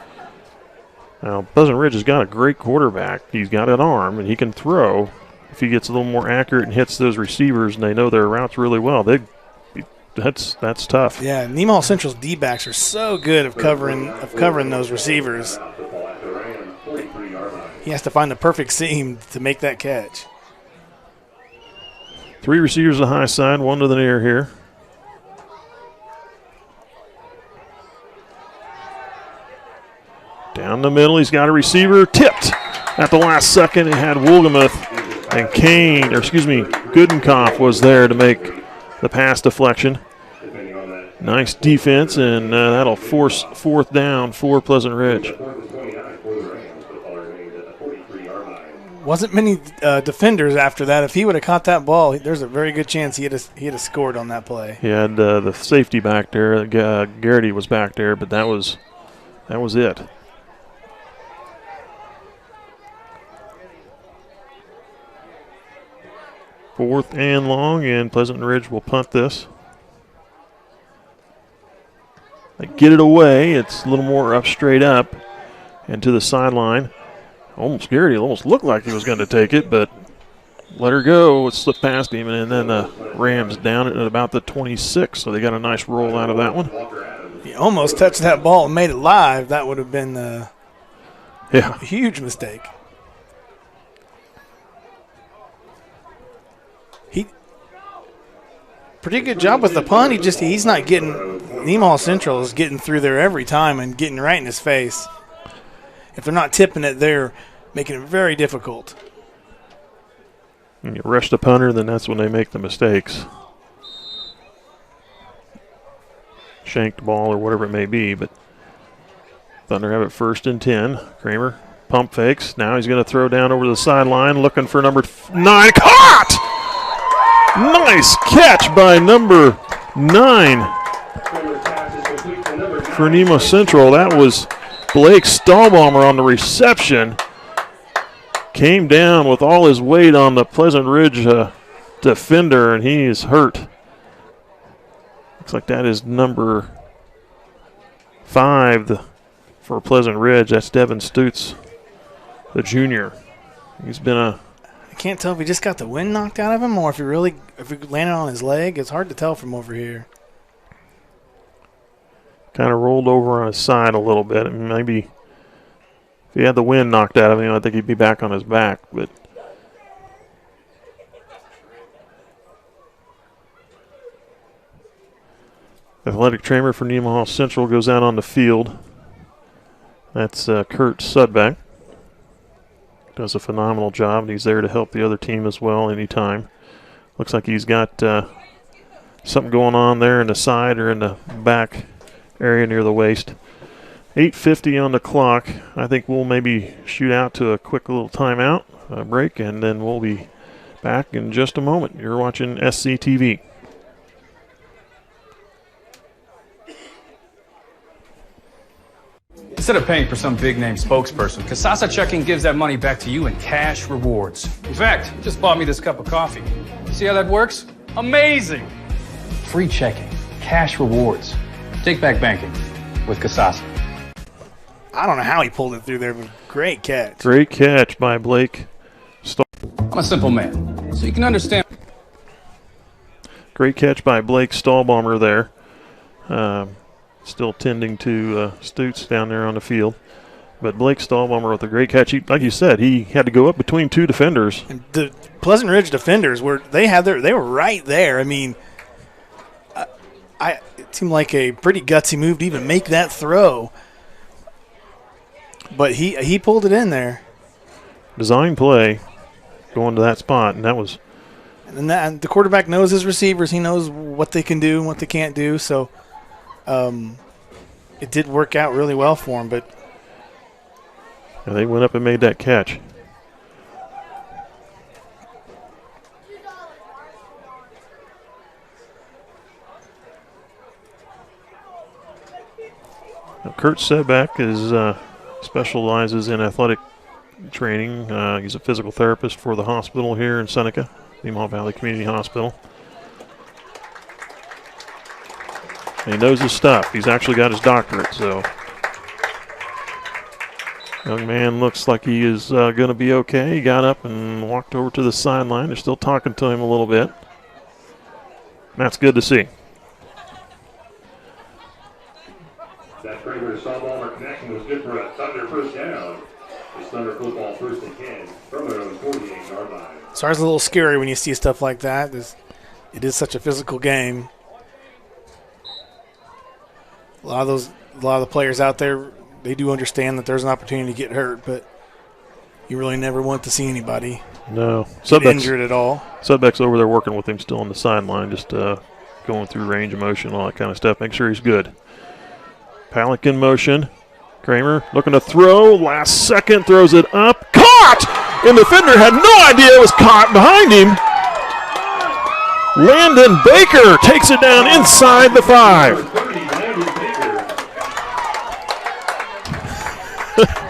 Speaker 1: Now, Pleasant Ridge has got a great quarterback. He's got an arm, and he can throw. If he gets a little more accurate and hits those receivers, and they know their routes really well, that's tough.
Speaker 2: Yeah, Nemaha Central's D-backs are so good of covering those receivers. He has to find the perfect seam to make that catch.
Speaker 1: 3 receivers to the high side, 1 to the near here. Down the middle, he's got a receiver tipped at the last second. It had Woolgamuth and Goodenkopf was there to make the pass deflection. Nice defense, and that'll force 4th down for Pleasant Ridge.
Speaker 2: Wasn't many defenders after that. If he would have caught that ball, there's a very good chance he'd have scored on that play.
Speaker 1: He had the safety back there. Garrity was back there, but that was it. Fourth and long, and Pleasant Ridge will punt this. They get it away. It's a little more up, straight up, and to the sideline. Garrity almost looked like he was going to take it, but let her go. It slipped past him, and then the Rams down at about the 26, so they got a nice roll out of that one.
Speaker 2: He almost touched that ball and made it live. That would have been a huge mistake. Pretty good job with the punt. He's not getting, Nemaha Central is getting through there every time and getting right in his face. If they're not tipping it, they're making it very difficult.
Speaker 1: And you rush the punter, then that's when they make the mistakes. Shanked ball or whatever it may be, but Thunder have it 1st and 10. Kramer pump fakes. Now he's going to throw down over the sideline, looking for number 9. Caught! Nice catch by number 9 for Nemaha Central. That was Blake Stahlbaumer on the reception. Came down with all his weight on the Pleasant Ridge defender, and he is hurt. Looks like that is number 5 for Pleasant Ridge. That's Devin Stutz, the junior. He's been a...
Speaker 2: I can't tell if he just got the wind knocked out of him or if he landed on his leg. It's hard to tell from over here.
Speaker 1: Kind of rolled over on his side a little bit. Maybe if he had the wind knocked out of him, I think he'd be back on his back. But athletic trainer for Nemaha Central goes out on the field. That's Kurt Sudbeck. Does a phenomenal job, and he's there to help the other team as well anytime. Looks like he's got something going on there in the side or in the back area near the waist. 8:50 on the clock. I think we'll maybe shoot out to a quick little timeout break, and then we'll be back in just a moment. You're watching SCTV.
Speaker 5: Instead of paying for some big-name spokesperson, Kasasa Checking gives that money back to you in cash rewards. In fact, you just bought me this cup of coffee. See how that works? Amazing! Free checking, cash rewards. Take back banking with Kasasa.
Speaker 2: I don't know how he pulled it through there, but great catch.
Speaker 1: Great catch by Blake.
Speaker 5: I'm a simple man, so you can understand.
Speaker 1: Great catch by Blake Stahlbaumer there. Still tending to Stutz down there on the field. But Blake Stahlbaumer with a great catch. Like you said, he had to go up between 2 defenders.
Speaker 2: And the Pleasant Ridge defenders were they were right there. I mean, it seemed like a pretty gutsy move to even make that throw. But he pulled it in there.
Speaker 1: Design play going to that spot, and that was.
Speaker 2: And the quarterback knows his receivers. He knows what they can do and what they can't do. So. It did work out really well for him, but
Speaker 1: they went up and made that catch. Now, Kurt Sedback specializes in athletic training. He's a physical therapist for the hospital here in Seneca, Nemaha Valley Community Hospital. And he knows his stuff. He's actually got his doctorate, so young man looks like he is going to be okay. He got up and walked over to the sideline. They're still talking to him a little bit. That's good to see.
Speaker 3: That Kramer to Stahlbaumer connection was good for a Thunder first down. It's Thunder football 1st and 10 from their own 48-yard line.
Speaker 2: It's always a little scary when you see stuff like that. It is such a physical game. A lot of the players out there, they do understand that there's an opportunity to get hurt, but you really never want to see anybody get injured at all.
Speaker 1: Sudbeck's over there working with him still on the sideline, just going through range of motion, all that kind of stuff. Make sure he's good. Palick in motion. Kramer looking to throw. Last second, throws it up. Caught! And the defender had no idea it was caught behind him. Landon Baker takes it down inside the 5.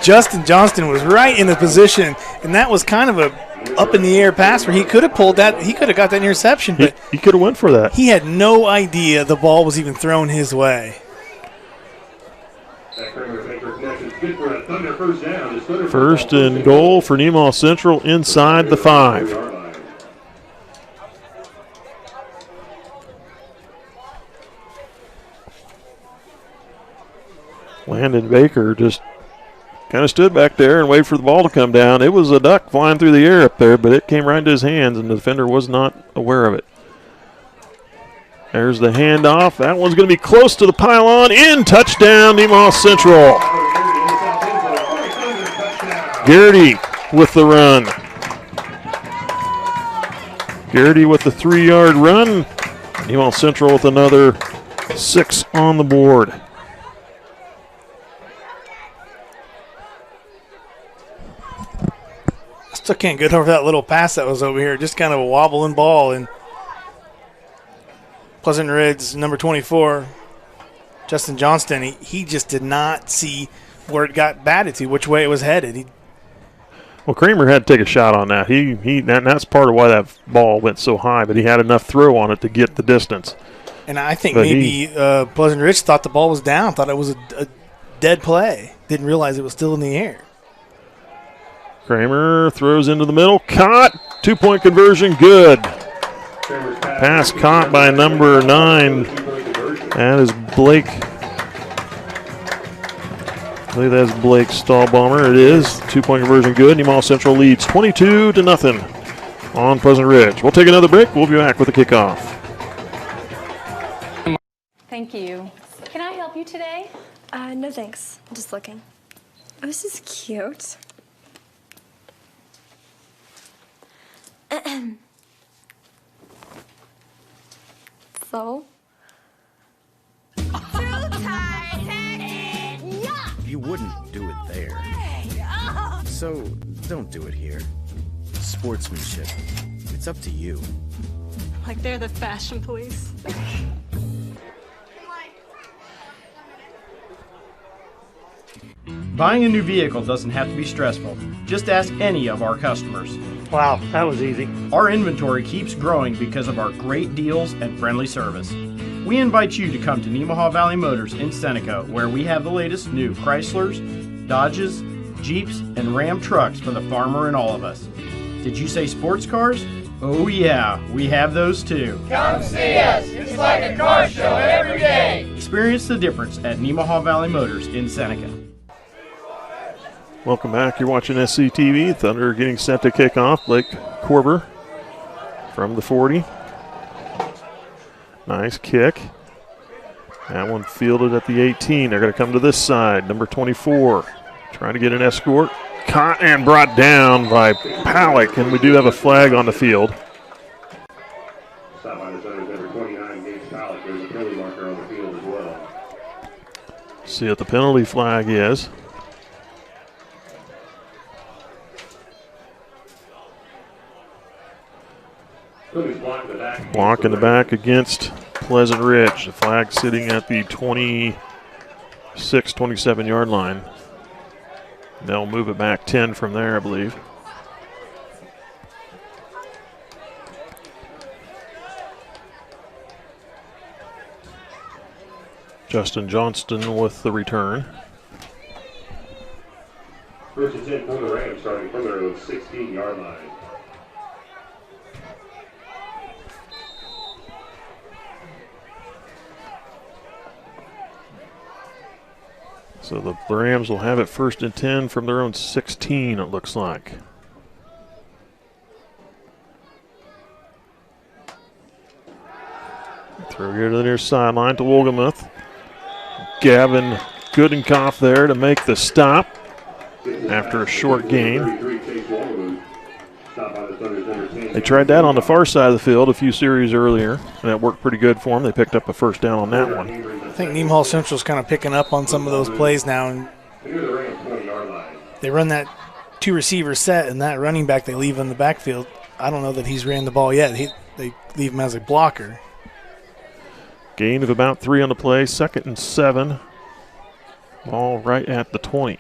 Speaker 2: Justin Johnston was right in the position, and that was kind of a up-in-the-air pass where he could have pulled that. He could have got that interception, but
Speaker 1: he could have went for that.
Speaker 2: He had no idea the ball was even thrown his way.
Speaker 1: First and goal for Nemaha Central inside the 5. Landon Baker just kind of stood back there and waited for the ball to come down. It was a duck flying through the air up there, but it came right into his hands, and the defender was not aware of it. There's the handoff. That one's going to be close to the pylon. In, touchdown, Nemaha Central. Garrity with the run. Garrity with the 3-yard run. Nemaha Central with another 6 on the board.
Speaker 2: Still can't get over that little pass that was over here. Just kind of a wobbling ball. And Pleasant Ridge, number 24, Justin Johnston, he just did not see where it got batted to, which way it was headed.
Speaker 1: Well, Kramer had to take a shot on that. And that's part of why that ball went so high, but he had enough throw on it to get the distance.
Speaker 2: And I think maybe Pleasant Ridge thought the ball was down, thought it was a dead play, didn't realize it was still in the air.
Speaker 1: Kramer throws into the middle, caught, 2-point conversion, good. Pass caught by number 9. That is Blake. I believe that's Blake Stahlbaumer. It is. 2-point conversion good. Nemaha Central leads 22-0 on Pleasant Ridge. We'll take another break. We'll be back with the kickoff.
Speaker 12: Thank you. Can I help you today?
Speaker 13: No thanks. I'm just looking. Oh, this is cute. So?
Speaker 9: You wouldn't do it there. So, don't do it here. Sportsmanship. It's up to you.
Speaker 13: Like they're the fashion police.
Speaker 14: Buying a new vehicle doesn't have to be stressful. Just ask any of our customers.
Speaker 15: Wow, that was easy.
Speaker 14: Our inventory keeps growing because of our great deals and friendly service. We invite you to come to Nemaha Valley Motors in Seneca, where we have the latest new Chryslers, Dodges, Jeeps, and Ram trucks for the farmer and all of us. Did you say sports cars? Oh yeah, we have those too.
Speaker 16: Come see us. It's like a car show every day.
Speaker 14: Experience the difference at Nemaha Valley Motors in Seneca.
Speaker 1: Welcome back. You're watching SCTV. Thunder getting set to kick off. Blake Korver from the 40. Nice kick. That one fielded at the 18. They're going to come to this side. Number 24 trying to get an escort. Caught and brought down by Palak, and we do have a flag on the field.
Speaker 3: Stop by the center, number 29, Gage Palak. There's a penalty marker on the field as well.
Speaker 1: See what the penalty flag is. Block in the back against Pleasant Ridge. The flag sitting at the 26, 27-yard line. They'll move it back 10 from there, I believe. Justin Johnston with the return.
Speaker 3: First and 10 for the Rams, starting from their 16-yard line.
Speaker 1: So the Rams will have it first and 10 from their own 16, it looks like. Throw here to the near sideline to Wolgemuth. Gavin Goodenkoff there to make the stop after a short gain. They tried that on the far side of the field a few series earlier, and that worked pretty good for them. They picked up a first down on that one.
Speaker 2: I think Nemaha Central's kind of picking up on some of those plays now, and they run that two-receiver set, and that running back they leave in the backfield, I don't know that he's ran the ball yet. They leave him as a blocker.
Speaker 1: Gain of about 3 on the play, 2nd and 7. Ball right at the 20.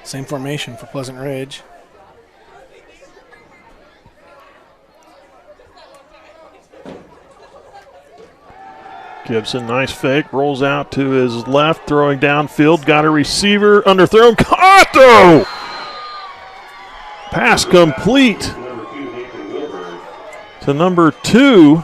Speaker 2: Same formation for Pleasant Ridge.
Speaker 1: Gibson, nice fake, rolls out to his left, throwing downfield, got a receiver, underthrown, caught though! Pass complete to number 2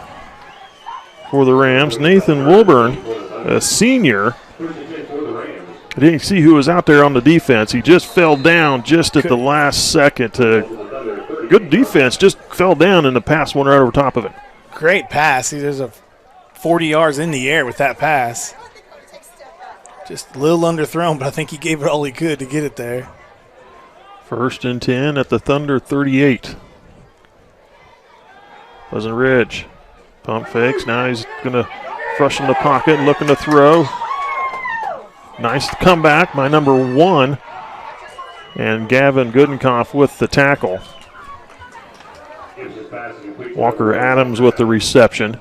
Speaker 1: for the Rams, Nathan Wilburn, a senior. I didn't see who was out there on the defense. He just fell down just at the last second. Good defense, just fell down and the pass went right over top of it.
Speaker 2: Great pass. There's a 40 yards in the air with that pass. Just a little underthrown, but I think he gave it all he could to get it there.
Speaker 1: First and 10 at the Thunder 38. Pleasant Ridge. Pump fakes. Now he's going to rush in the pocket, looking to throw. Nice comeback by number 1. And Gavin Goodenkoff with the tackle. Walker Adams with the reception.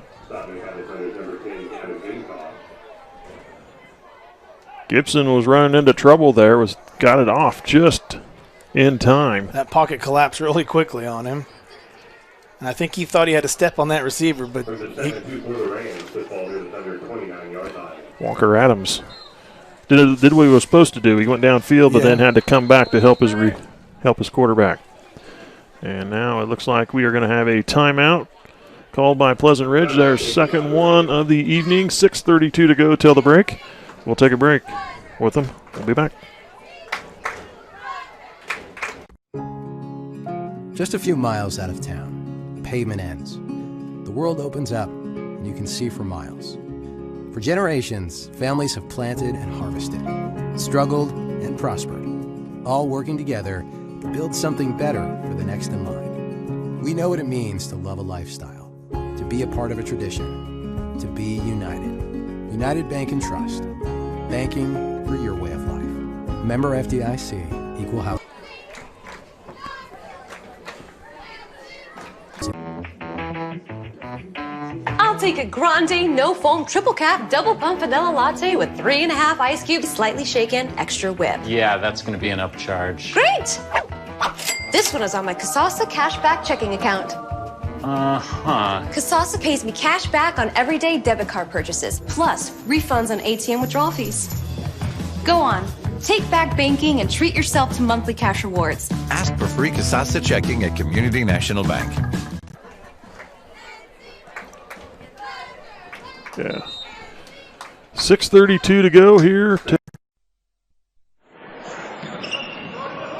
Speaker 1: Gibson was running into trouble there, got it off just in time.
Speaker 2: That pocket collapsed really quickly on him. And I think he thought he had to step on that receiver, but
Speaker 1: Walker Adams did what he was supposed to do. He went downfield, but then had to come back to help his quarterback. And now it looks like we are going to have a timeout called by Pleasant Ridge. Their second one of the evening. 6:32 to go till the break. We'll take a break with them. We'll be back.
Speaker 4: Just a few miles out of town, pavement ends. The world opens up, and you can see for miles. For generations, families have planted and harvested, struggled and prospered, all working together to build something better for the next in line. We know what it means to love a lifestyle, to be a part of a tradition, to be united. United Bank and Trust. Banking for your way of life. Member FDIC, Equal Housing.
Speaker 15: I'll take a grande, no foam, triple cap, double pump vanilla latte with 3.5 ice cubes, slightly shaken, extra whip.
Speaker 17: Yeah, that's going to be an upcharge.
Speaker 15: Great! This one is on my Kasasa cashback checking account. Kasasa pays me cash back on everyday debit card purchases, plus refunds on ATM withdrawal fees. Go on, take back banking and treat yourself to monthly cash rewards.
Speaker 18: Ask for free Kasasa checking at Community National Bank.
Speaker 1: Yeah. 6:32 to go here.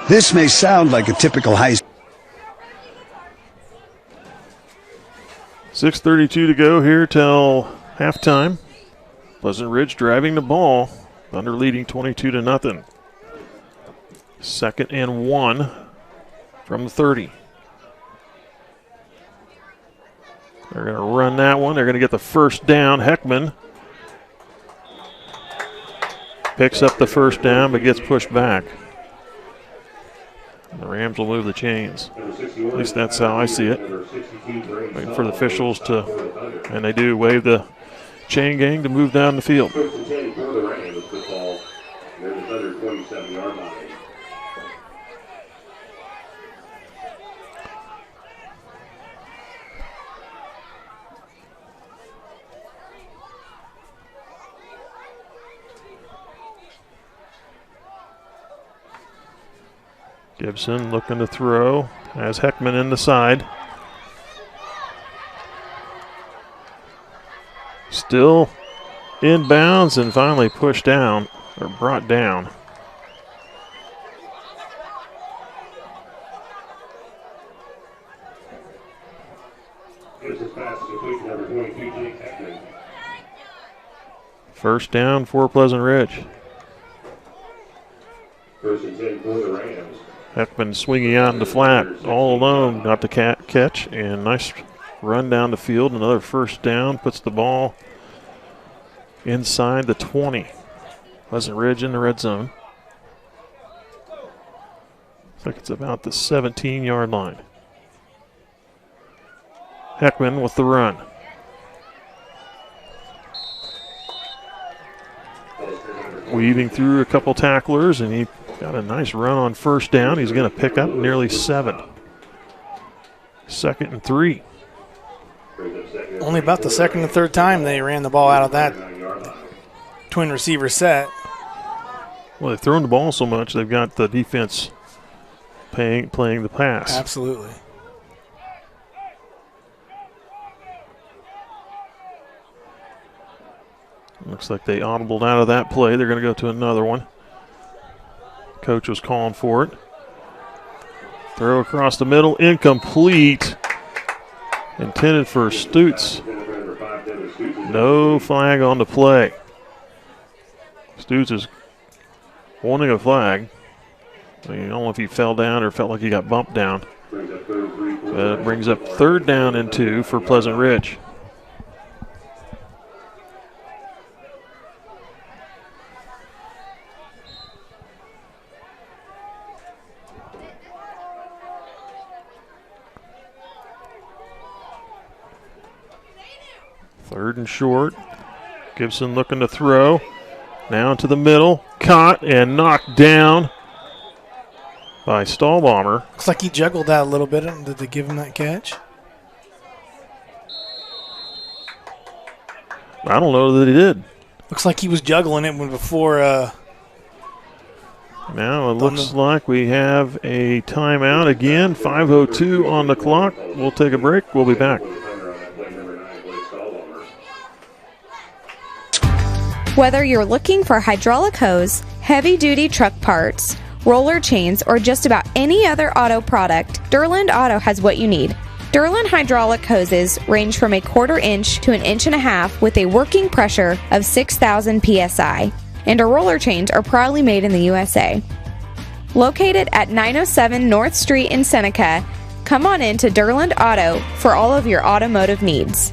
Speaker 19: This may sound like a typical high school.
Speaker 1: 6:32 to go here till halftime. Pleasant Ridge driving the ball, Thunder leading 22-0. 2nd and 1 from the 30. They're going to run that one. They're going to get the first down. Heckman picks up the first down but gets pushed back. The Rams will move the chains. At least that's how I see it. Waiting for the officials to, and they do, wave the chain gang to move down the field. Gibson looking to throw, has Heckman in the side. Still in bounds and finally pushed down, or brought down. First down for Pleasant Ridge.
Speaker 3: First and 10 for the Rams.
Speaker 1: Heckman swinging out in the flat, all alone, got the catch, and nice run down the field. Another first down, puts the ball inside the 20. Pleasant Ridge in the red zone. Looks like it's about the 17-yard line. Heckman with the run. Weaving through a couple tacklers, and he got a nice run on first down. He's going to pick up nearly 7. 2nd and 3.
Speaker 2: Only about the second and third time they ran the ball out of that twin receiver set.
Speaker 1: Well, they've thrown the ball so much, they've got the defense playing the pass.
Speaker 2: Absolutely.
Speaker 1: Looks like they audibled out of that play. They're going to go to another one. Coach was calling for it. Throw across the middle, incomplete. Intended for Stutz. No flag on the play. Stutz is wanting a flag. I don't know if he fell down or felt like he got bumped down. It brings up 3rd down and 2 for Pleasant Ridge. 3rd and short. Gibson looking to throw. Now into the middle. Caught and knocked down by Stahlbomber.
Speaker 2: Looks like he juggled that a little bit. Did they give him that catch?
Speaker 1: I don't know that he did.
Speaker 2: Looks like he was juggling it when before.
Speaker 1: Now it looks like we have a timeout again. 5:02 on the clock. We'll take a break. We'll be back.
Speaker 20: Whether you're looking for hydraulic hose, heavy-duty truck parts, roller chains, or just about any other auto product, Durland Auto has what you need. Durland hydraulic hoses range from 1/4 inch to 1.5 inches with a working pressure of 6,000 psi, and our roller chains are proudly made in the USA. Located at 907 North Street in Seneca, come on in to Durland Auto for all of your automotive needs.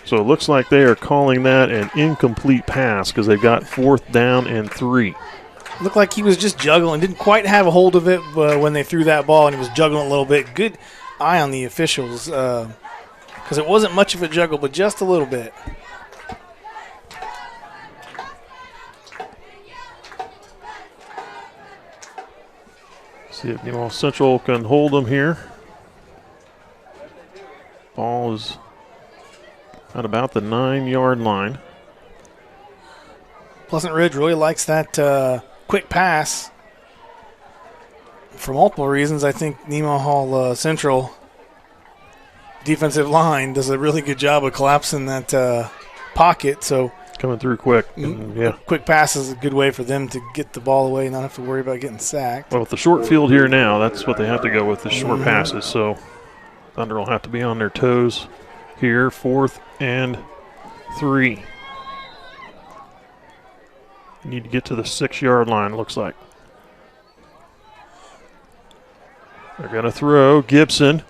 Speaker 1: So it looks like they are calling that an incomplete pass because they've got 4th down and 3.
Speaker 2: Looked like he was just juggling. Didn't quite have a hold of it when they threw that ball, and he was juggling a little bit. Good eye on the officials because it wasn't much of a juggle, but just a little bit.
Speaker 1: See if Nemaha Central can hold them here. Ball is at about the 9-yard line.
Speaker 2: Pleasant Ridge really likes that quick pass for multiple reasons. I think Nemaha Central defensive line does a really good job of collapsing that pocket. So
Speaker 1: coming through quick. Yeah.
Speaker 2: Quick pass is a good way for them to get the ball away and not have to worry about getting sacked.
Speaker 1: Well, with the short field here now, that's what they have to go with, the short passes. So Thunder will have to be on their toes here. 4th and 3. Need to get to the 6-yard line, looks like. They're going to throw. Gibson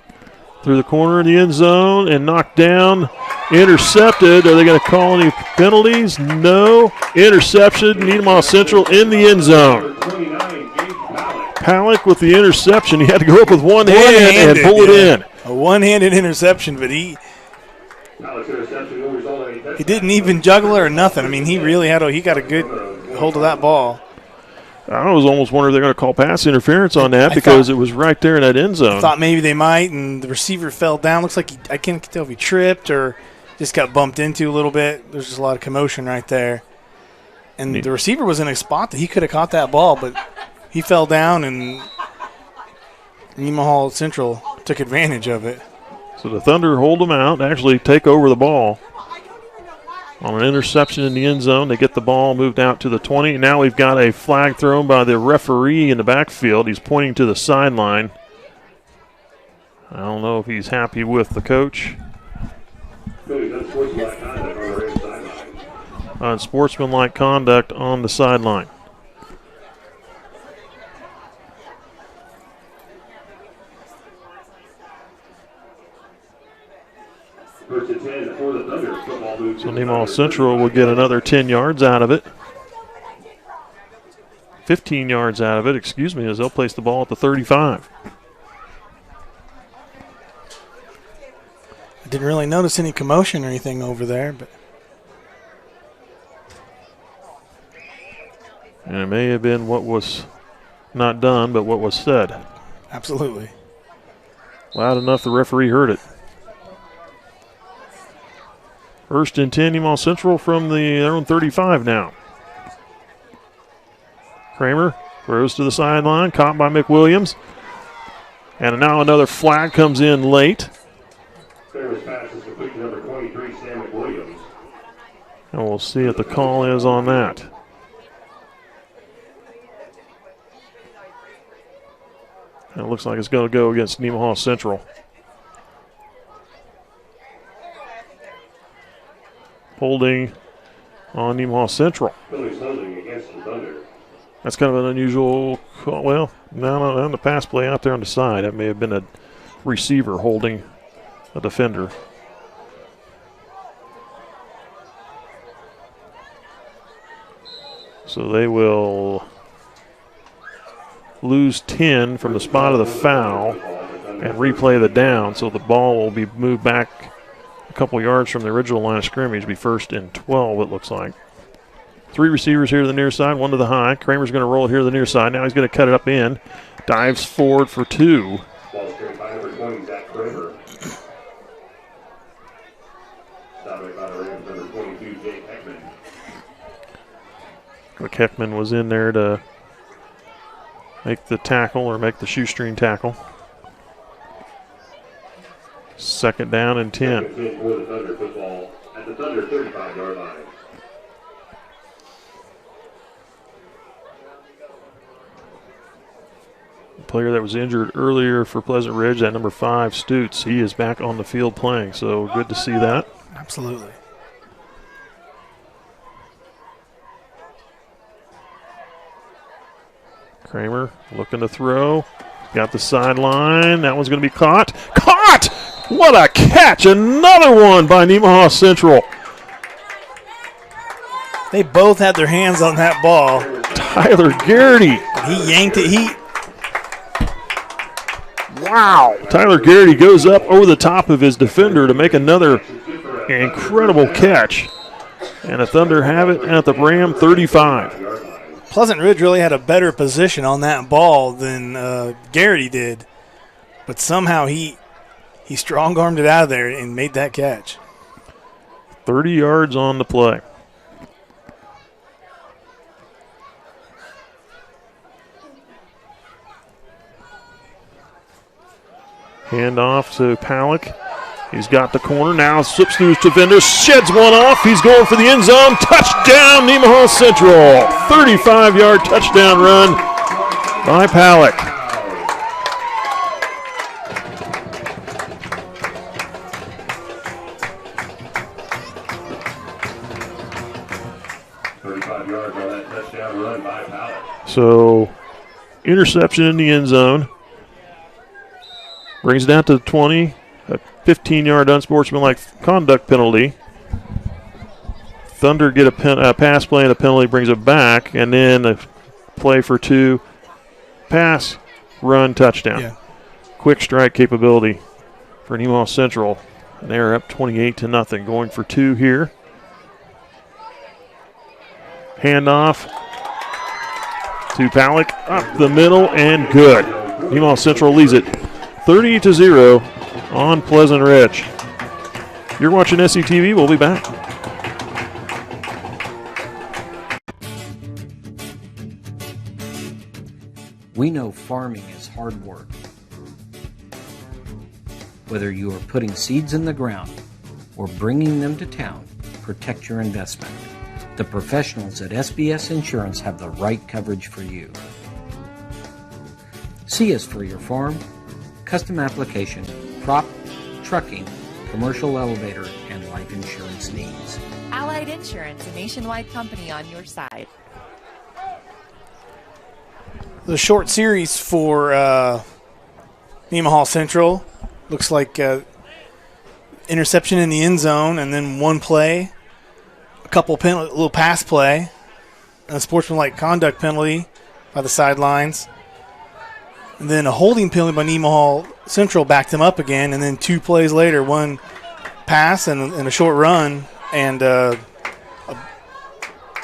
Speaker 1: through the corner in the end zone and knocked down. Intercepted. Are they going to call any penalties? No. Interception. Nemaha Central in the end zone. Palick with the interception. He had to go up with one hand and pull it in.
Speaker 2: A one-handed interception, but he didn't even juggle or nothing. I mean, he really he got a good hold of that ball.
Speaker 1: I was almost wondering if they're going to call pass interference on that because it was right there in that end zone.
Speaker 2: I thought maybe they might, and the receiver fell down. Looks like I can't tell if he tripped or just got bumped into a little bit. There's just a lot of commotion right there. And the receiver was in a spot that he could have caught that ball, but he fell down, and Nemaha Central took advantage of it.
Speaker 1: So the Thunder hold them out, actually take over the ball. On an interception in the end zone, they get the ball moved out to the 20. Now we've got a flag thrown by the referee in the backfield. He's pointing to the sideline. I don't know if he's happy with the coach. Unsportsmanlike conduct on the sideline. So Nemaha Central will get another 10 yards out of it. 15 yards out of it, excuse me, as they'll place the ball at the 35.
Speaker 2: I didn't really notice any commotion or anything over there, but
Speaker 1: and it may have been what was not done, but what was said.
Speaker 2: Absolutely.
Speaker 1: Loud enough the referee heard it. 1st and 10, Nemaha Central from their own 35 now. Kramer throws to the sideline, caught by McWilliams. And now another flag comes in late.
Speaker 3: Kramer's pass is complete to number 23, Sam McWilliams.
Speaker 1: And we'll see what the call is on that. And it looks like it's going to go against Nemaha Central. Holding on Nemaha Central. That's kind of an unusual call. Well, no, on the pass play out there on the side, that may have been a receiver holding a defender. So they will lose 10 from the spot of the foul and replay the down. So the ball will be moved back a couple yards from the original line of scrimmage, be first and 12, it looks like. 3 receivers here to the near side, 1 to the high. Kramer's going to roll it here to the near side. Now he's going to cut it up in. Dives forward for 2.
Speaker 3: Ball carried by number 20, Zach Kramer. Stopped by the Rams, number 22, Jake Heckman.
Speaker 1: Heckman was in there to make the tackle or make the shoestring tackle. Second down and 10.
Speaker 3: Second 10 for the Thunder. Football at the Thunder 35-yard line.
Speaker 1: The player that was injured earlier for Pleasant Ridge, that number 5, Stutes, he is back on the field playing, so good to see that.
Speaker 2: Absolutely.
Speaker 1: Kramer looking to throw. Got the sideline. That one's going to be caught. Caught! What a catch! Another one by Nemaha Central.
Speaker 2: They both had their hands on that ball.
Speaker 1: Tyler Garrity.
Speaker 2: He yanked it.
Speaker 1: Wow. Tyler Garrity goes up over the top of his defender to make another incredible catch. And the Thunder have it at the Ram 35.
Speaker 2: Pleasant Ridge really had a better position on that ball than Garrity did. But somehow he strong-armed it out of there and made that catch.
Speaker 1: 30 yards on the play. Hand off to Palick. He's got the corner. Now slips through his defender. Sheds one off. He's going for the end zone. Touchdown, Nemaha Central. 35-yard touchdown run by Palick. So, interception in the end zone. Brings it down to the 20. A 15-yard unsportsmanlike conduct penalty. Thunder get a pass play and a penalty, brings it back, and then a play for 2. Pass, run, touchdown.
Speaker 2: Yeah.
Speaker 1: Quick strike capability for Nemaha Central. And they're up 28-0, going for 2 here. Handoff to Palick, up the middle, and good. Nemaha Central leads it 30-0 on Pleasant Ridge. You're watching SCTV. We'll be back.
Speaker 10: We know farming is hard work. Whether you are putting seeds in the ground or bringing them to town, protect your investment. The professionals at SBS Insurance have the right coverage for you. See us for your farm, custom application, crop, trucking, commercial elevator, and life insurance needs.
Speaker 11: Allied Insurance, a nationwide company on your side.
Speaker 2: The short series for Nemaha Central looks like interception in the end zone, and then one play, a couple little pass play, a sportsmanlike conduct penalty by the sidelines, and then a holding penalty by Nemaha Central backed them up again, and then 2 plays later, one pass and a short run, and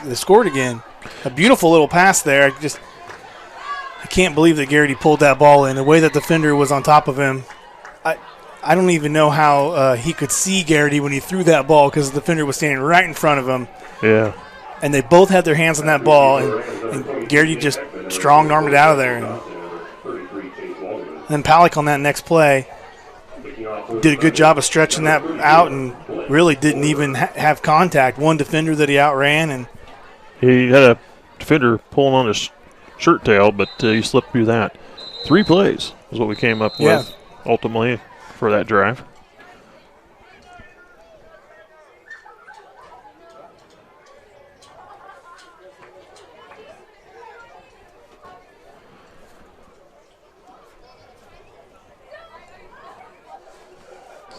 Speaker 2: they scored again. A beautiful little pass there. I can't believe that Garrity pulled that ball in. The way that the defender was on top of him, I don't even know how he could see Garrity when he threw that ball because the defender was standing right in front of him.
Speaker 1: Yeah.
Speaker 2: And they both had their hands on that ball, and Garrity just strong-armed it out of there. And then Palick on that next play did a good job of stretching that out and really didn't even have contact. One defender that he outran. And
Speaker 1: he had a defender pulling on his shirt tail, but he slipped through that. 3 plays is what we came up with ultimately for that drive.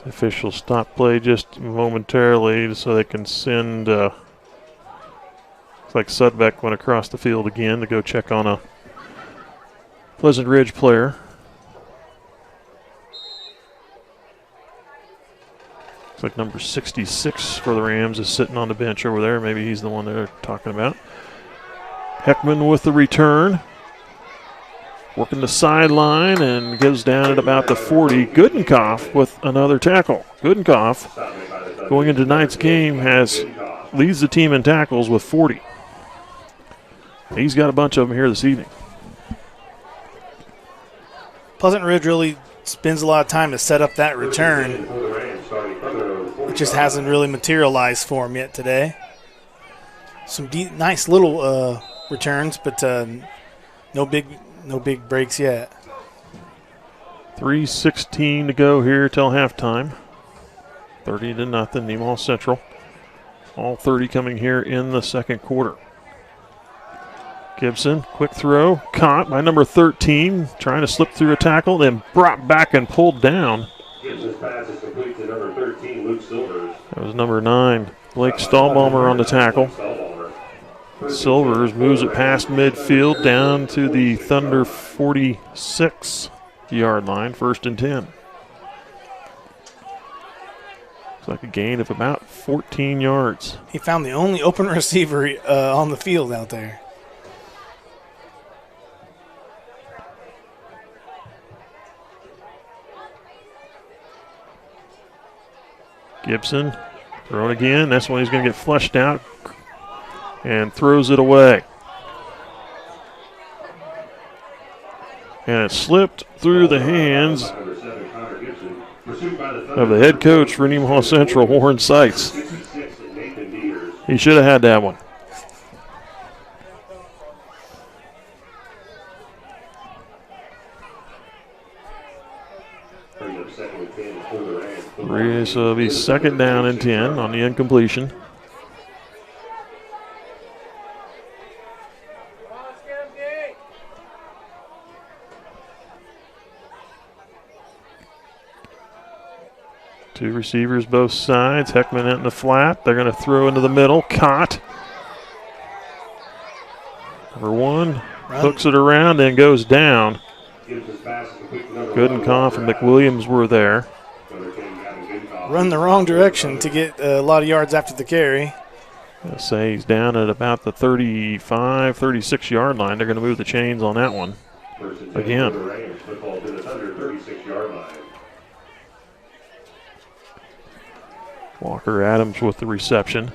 Speaker 1: The officials stop play just momentarily so they can send looks like Sudbeck went across the field again to go check on a Pleasant Ridge player. Looks like number 66 for the Rams is sitting on the bench over there. Maybe he's the one they're talking about. Heckman with the return. Working the sideline and goes down at about the 40. Goodenkoff with another tackle. Goodenkoff, going into tonight's game, leads the team in tackles with 40. He's got a bunch of them here this evening.
Speaker 2: Pleasant Ridge really spends a lot of time to set up that return. It just hasn't really materialized for him yet today. Some nice little returns, but no big breaks yet.
Speaker 1: 3:16 to go here till halftime. 30-0, Nemaha Central. All 30 coming here in the second quarter. Gibson, quick throw, caught by number 13, trying to slip through a tackle, then brought back and pulled down.
Speaker 3: Gibson's pass is complete to number 13, Luke Silvers.
Speaker 1: That was number 9, Blake Stahlbaumer on the tackle. Silvers moves it past midfield down to the Thunder 46-yard line, 1st and 10. It's like a gain of about 14 yards.
Speaker 2: He found the only open receiver on the field out there.
Speaker 1: Gibson throwing again. That's when he's going to get flushed out and throws it away. And it slipped through the hands of the head coach for Nemaha Central, Warren Seitz. He should have had that one. So it'll be 2nd down and 10 on the incompletion. Two receivers both sides. Heckman out in the flat. They're going to throw into the middle. Caught. Number 1 hooks it around and goes down. Goodenkoff and McWilliams were there.
Speaker 2: Run the wrong direction to get a lot of yards after the carry.
Speaker 1: I'll say he's down at about the 35, 36-yard line. They're going to move the chains on that one again. Walker Adams with the reception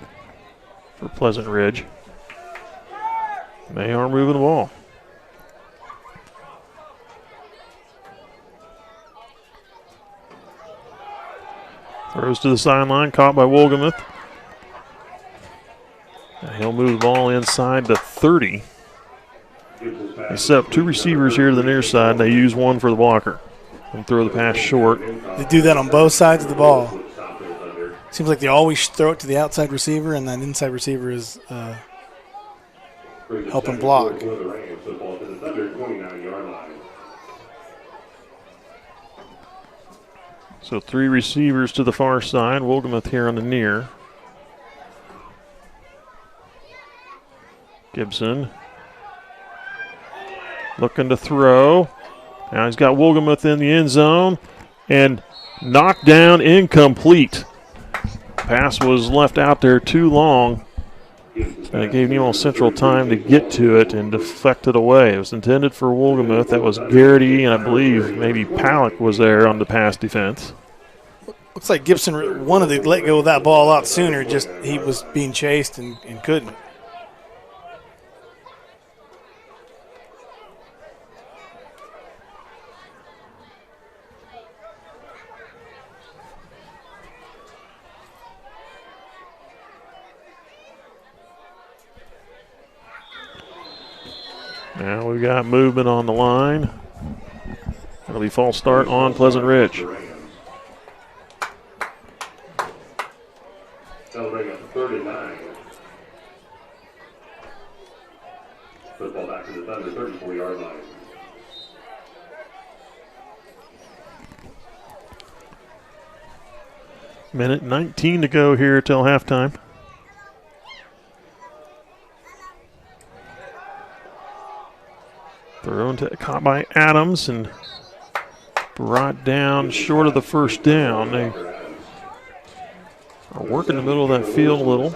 Speaker 1: for Pleasant Ridge. They are moving the ball. Throws to the sideline, caught by Wolgamuth. He'll move the ball inside the 30. They set up 2 receivers here to the near side, and they use 1 for the blocker. And throw the pass short.
Speaker 2: They do that on both sides of the ball. Seems like they always throw it to the outside receiver, and that inside receiver is helping block.
Speaker 1: So 3 receivers to the far side. Wolgamuth here on the near. Gibson looking to throw. Now he's got Wolgamuth in the end zone and knocked down, incomplete. Pass was left out there too long. And it gave Nemaha Central time to get to it and deflect it away. It was intended for Wolgamuth. That was Garrity, and I believe maybe Palak was there on the pass defense.
Speaker 2: Looks like Gibson wanted to let go of that ball a lot sooner, just he was being chased and couldn't.
Speaker 1: Now we've got movement on the line. It'll be false start on Pleasant Ridge.
Speaker 3: Celebrating at the 39. Football back to the Thunder 34-yard line.
Speaker 1: Minute 19 to go here till halftime. Caught by Adams and brought down short of the first down. They are working the middle of that field a little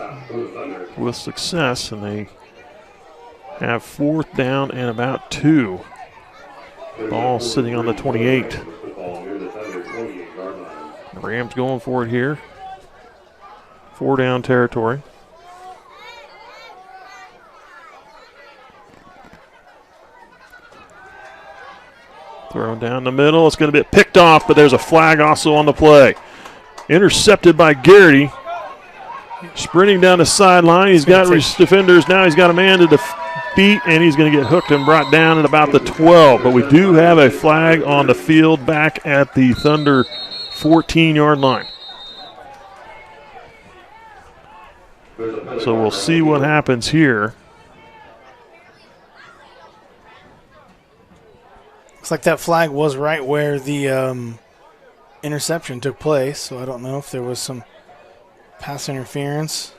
Speaker 1: with success, and they have 4th down and about 2. Ball sitting on the 28. The Rams going for it here. 4 down territory. Thrown down the middle. It's going to be picked off, but there's a flag also on the play. Intercepted by Garrity. Sprinting down the sideline. He's got his defenders. Now he's got a man to beat, and he's going to get hooked and brought down at about the 12. But we do have a flag on the field back at the Thunder 14-yard line. So we'll see what happens here.
Speaker 2: Looks like that flag was right where the interception took place, so I don't know if there was some pass interference.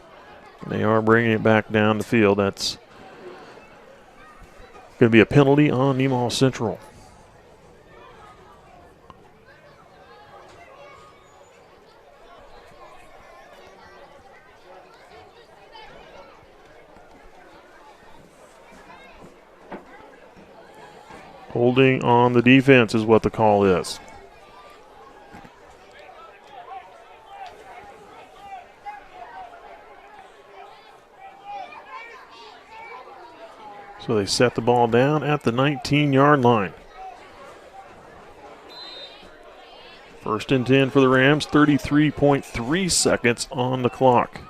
Speaker 1: They are bringing it back down the field. That's going to be a penalty on Nemaha Central. Holding on the defense is what the call is. So they set the ball down at the 19-yard line. 1st and 10 for the Rams, 33.3 seconds on the clock.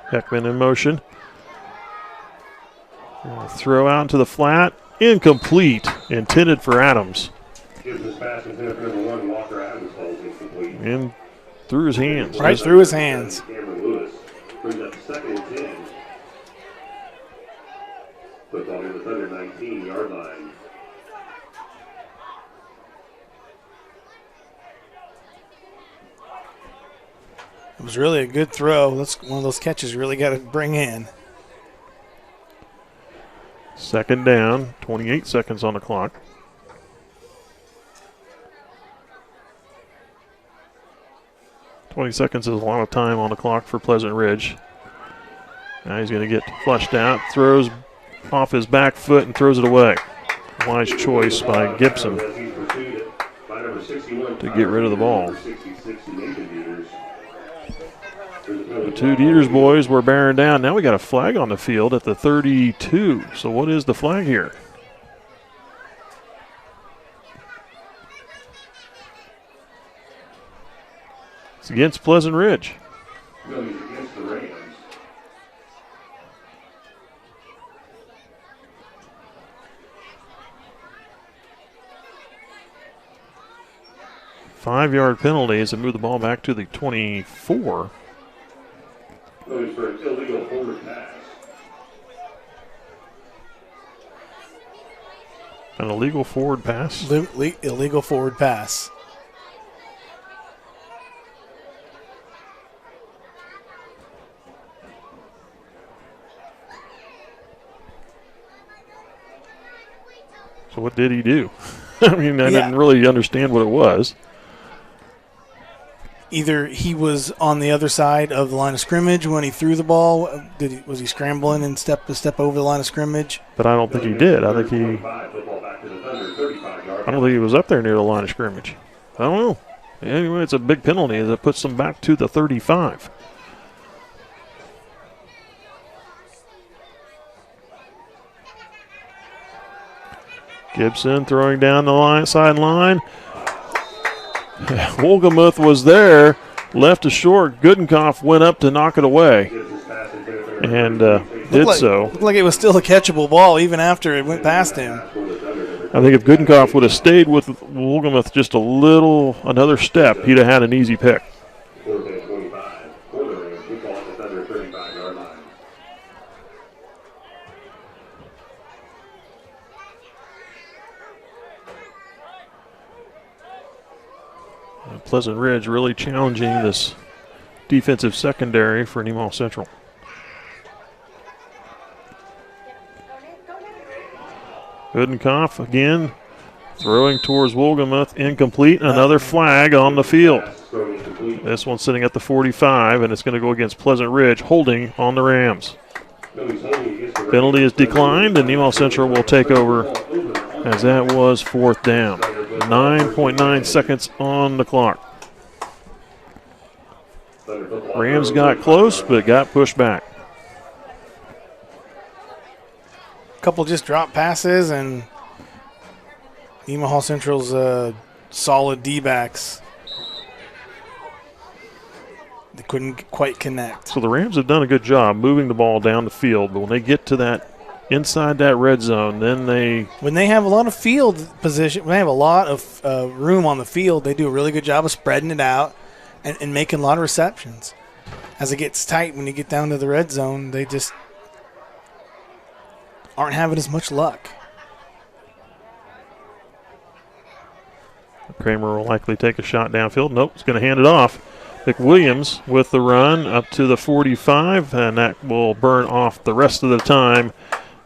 Speaker 1: Heckman in motion. Throw out to the flat. Incomplete. Intended for Adams. In through his hands.
Speaker 2: Right through his hands.
Speaker 3: Football in the Thunder 19-yard line.
Speaker 2: It was really a good throw. That's one of those catches you really got to bring in.
Speaker 1: 2nd down, 28 seconds on the clock. .20 seconds is a lot of time on the clock for Pleasant Ridge. Now he's going to get flushed out, throws off his back foot and throws it away. Wise choice by Gibson to get rid of the ball. The 2 Dieters boys were bearing down. Now we got a flag on the field at the 32. So what is the flag here? It's against Pleasant Ridge.
Speaker 3: Against the Rams.
Speaker 1: Five-yard penalty as they move the ball back to the 24.
Speaker 3: Going for an illegal forward pass.
Speaker 1: An illegal forward pass?
Speaker 2: Illegal forward pass.
Speaker 1: So what did he do? I mean, I didn't really understand what it was.
Speaker 2: Either he was on the other side of the line of scrimmage when he threw the ball. Was he scrambling and step over the line of scrimmage?
Speaker 1: But I don't think he did. I don't think he was up there near the line of scrimmage. I don't know. Anyway, it's a big penalty as it puts them back to the 35. Gibson throwing down the sideline. Wolgemuth was there, left it short. Goodenkoff went up to knock it away, and did so.
Speaker 2: Looked like it was still a catchable ball even after it went past him.
Speaker 1: I think if Goodenkoff would have stayed with Wolgemuth just another step, he'd have had an easy pick. Pleasant Ridge really challenging this defensive secondary for Nemaha Central. Goodenkoff again throwing towards Wolgemuth, incomplete. Another flag on the field. This one's sitting at the 45, and it's going to go against Pleasant Ridge, holding on the Rams. Penalty is declined, and Nemaha Central will take over as that was 4th down. 9.9 seconds on the clock. Rams got close, but got pushed back.
Speaker 2: Couple just drop passes, and Nemaha Central's solid D-backs. They couldn't quite connect.
Speaker 1: So the Rams have done a good job moving the ball down the field, but when they get to that inside that red zone, then
Speaker 2: when they have a lot of field position, when they have a lot of room on the field, they do a really good job of spreading it out and making a lot of receptions. As it gets tight, when you get down to the red zone, they just aren't having as much luck.
Speaker 1: Kramer will likely take a shot downfield. Nope, he's going to hand it off. McWilliams with the run up to the 45, and that will burn off the rest of the time.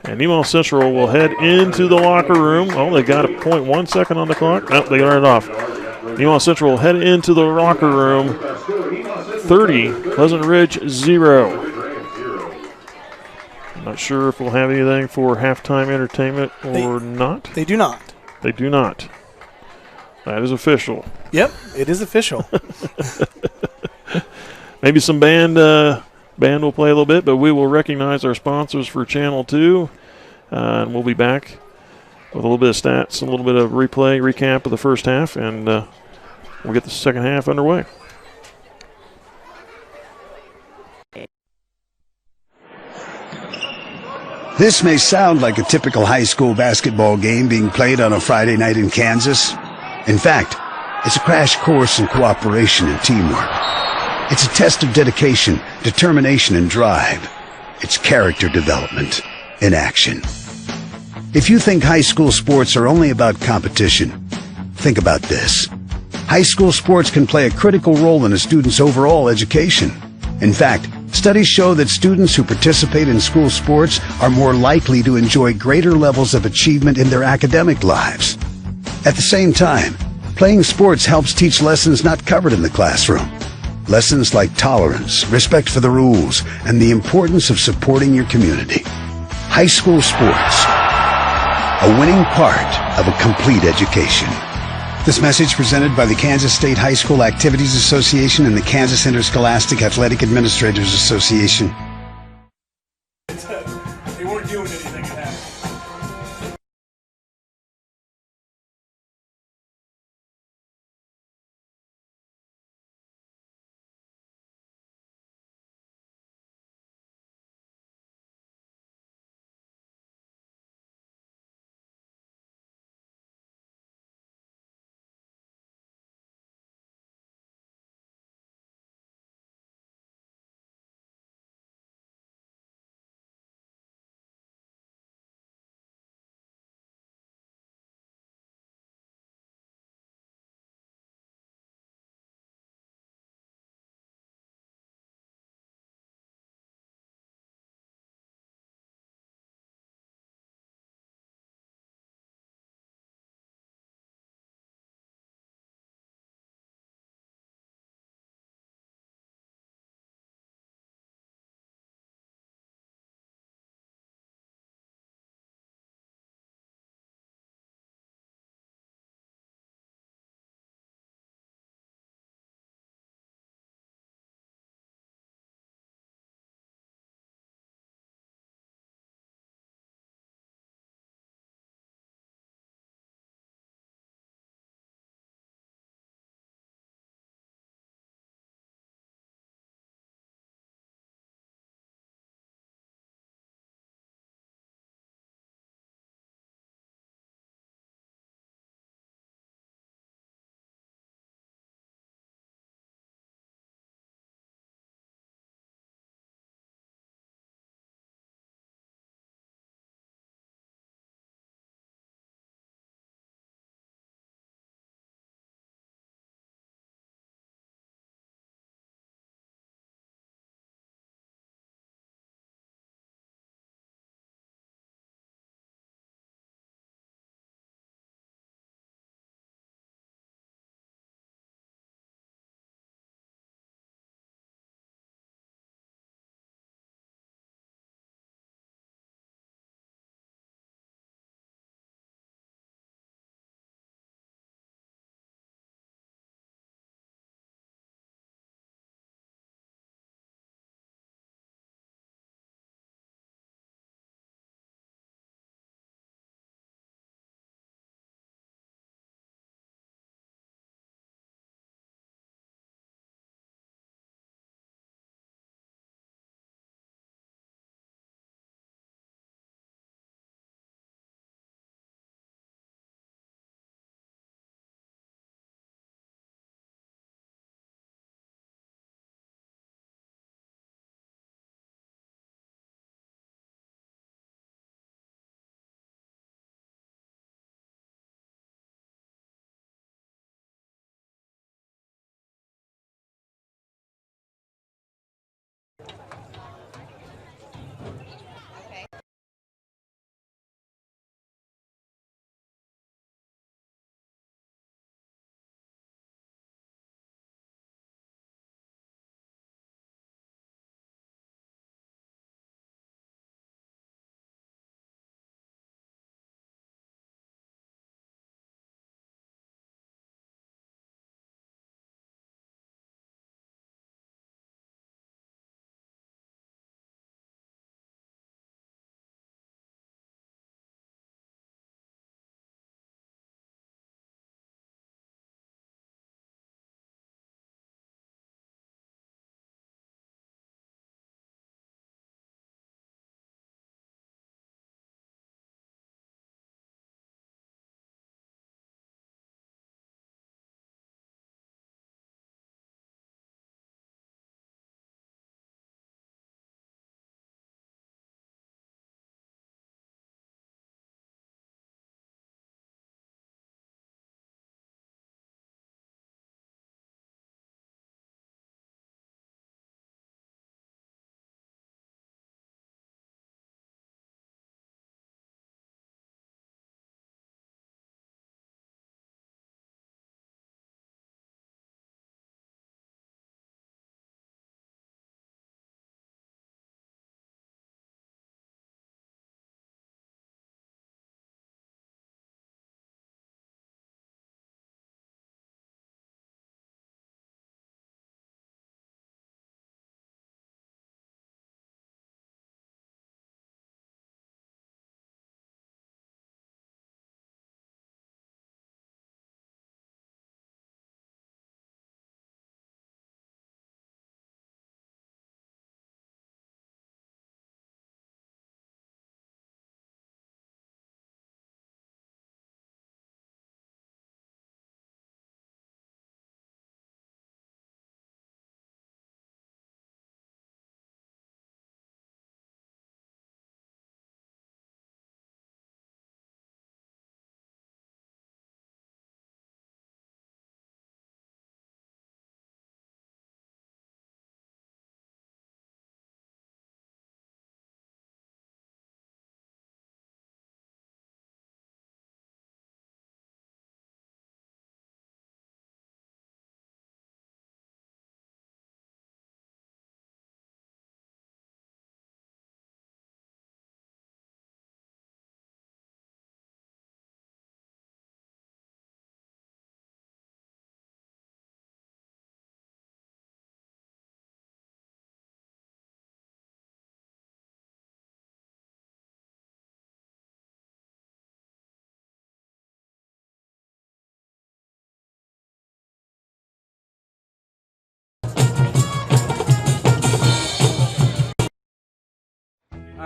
Speaker 1: And Nemaha Central will head into the locker room. Oh, they got a 0.1 second on the clock. Nope, they got it off. Nemaha Central will head into the locker room. 30, Pleasant Ridge 0. Not sure if we'll have anything for halftime entertainment or not.
Speaker 2: They do not.
Speaker 1: They do not. That is official.
Speaker 2: Yep, it is official.
Speaker 1: Maybe some band will play a little bit, but we will recognize our sponsors for Channel 2. And we'll be back with a little bit of stats, a little bit of recap of the first half, and we'll get the second half underway.
Speaker 19: This may sound like a typical high school basketball game being played on a Friday night in Kansas. In fact, it's a crash course in cooperation and teamwork. It's a test of dedication, determination, and drive. It's character development in action. If you think high school sports are only about competition, think about this. High school sports can play a critical role in a student's overall education. In fact, studies show that students who participate in school sports are more likely to enjoy greater levels of achievement in their academic lives. At the same time, playing sports helps teach lessons not covered in the classroom. Lessons like tolerance, respect for the rules, and the importance of supporting your community. High school sports, a winning part of a complete education. This message presented by the Kansas State High School Activities Association and the Kansas Interscholastic Athletic Administrators Association.
Speaker 2: They weren't doing anything at that.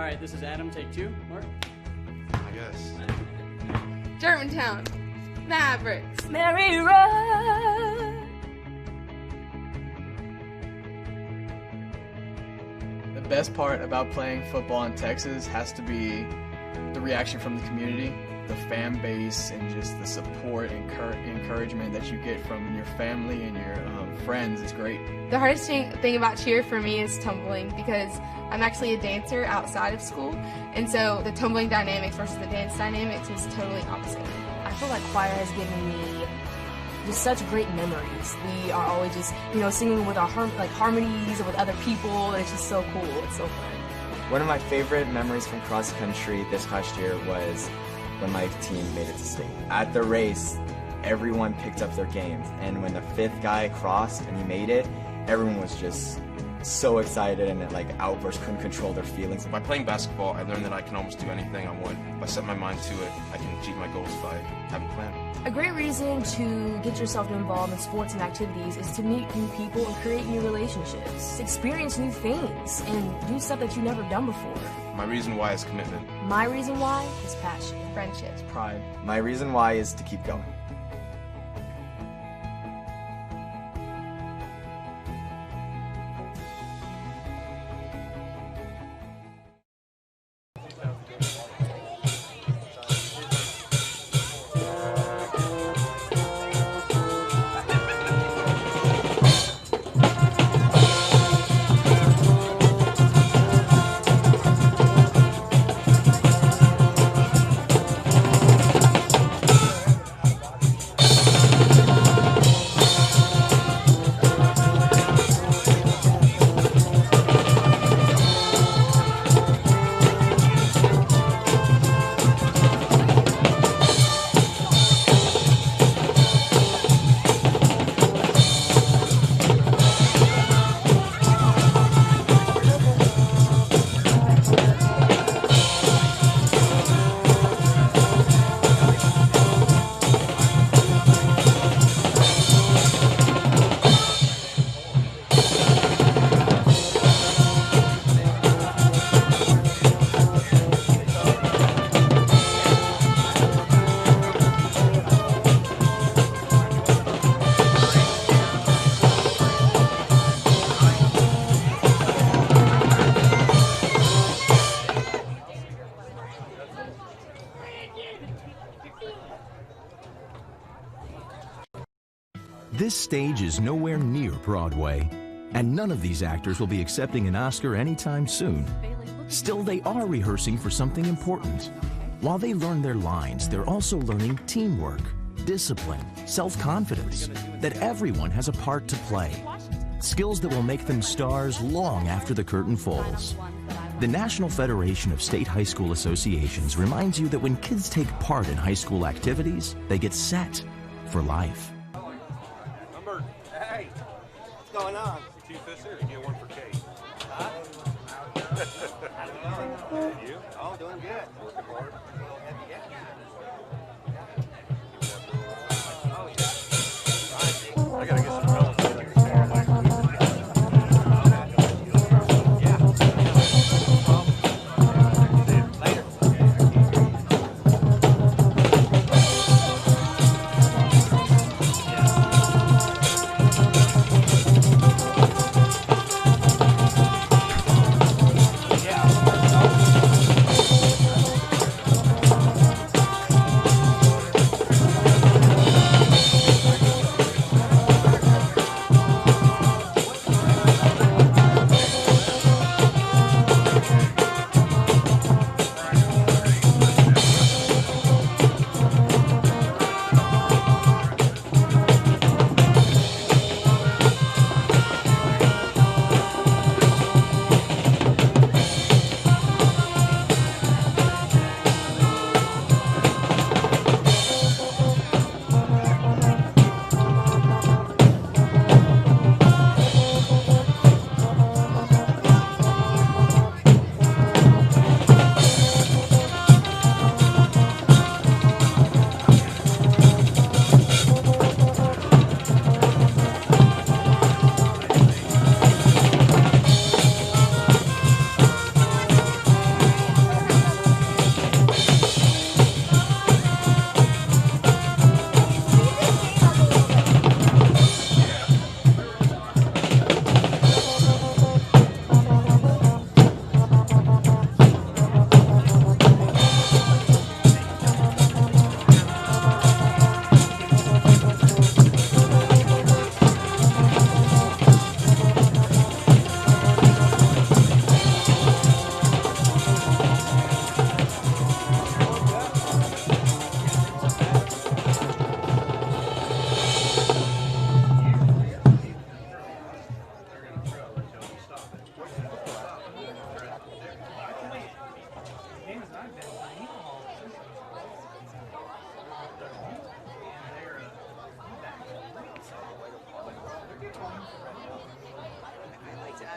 Speaker 21: All right, this is Adam. Take 2. Mark.
Speaker 22: I guess.
Speaker 23: Germantown. Mavericks.
Speaker 24: Mary Run.
Speaker 25: The best part about playing football in Texas has to be the reaction from the community, the fan base, and just the support and encouragement that you get from your family and your friends is great.
Speaker 23: The hardest thing about cheer for me is tumbling, because I'm actually a dancer outside of school, and so the tumbling dynamics versus the dance dynamics is totally opposite.
Speaker 24: I feel like choir has given me just such great memories. We are always just, singing with our harmonies and with other people. It's just so cool. It's so fun.
Speaker 26: One of my favorite memories from cross country this past year was when my team made it to state. At the race, everyone picked up their game, and when the 5th guy crossed and he made it, everyone was just so excited and outbursts, couldn't control their feelings.
Speaker 27: By playing basketball, I learned that I can almost do anything I want. If I set my mind to it, I can achieve my goals if I have a plan.
Speaker 24: A great reason to get yourself involved in sports and activities is to meet new people and create new relationships, experience new things, and do stuff that you've never done before.
Speaker 27: My reason why is commitment.
Speaker 24: My reason why is passion.
Speaker 23: Friendships.
Speaker 26: Pride. My reason why is to keep going.
Speaker 7: This stage is nowhere near Broadway, and none of these actors will be accepting an Oscar anytime soon. Still, they are rehearsing for something important. While they learn their lines, they're also learning teamwork, discipline, self-confidence, that everyone has a part to play. Skills that will make them stars long after the curtain falls. The National Federation of State High School Associations reminds you that when kids take part in high school activities, they get set for life.
Speaker 28: Hey, what's going on? 2 sisters, you get 1 for Kate. Huh? I don't know. You? Oh, doing good. Working hard. I gotta get some fellas.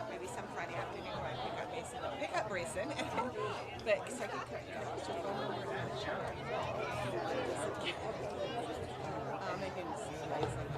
Speaker 5: Maybe some Friday afternoon where I pick up Grayson, but so I can cut your phone number and my goodness, it's amazing.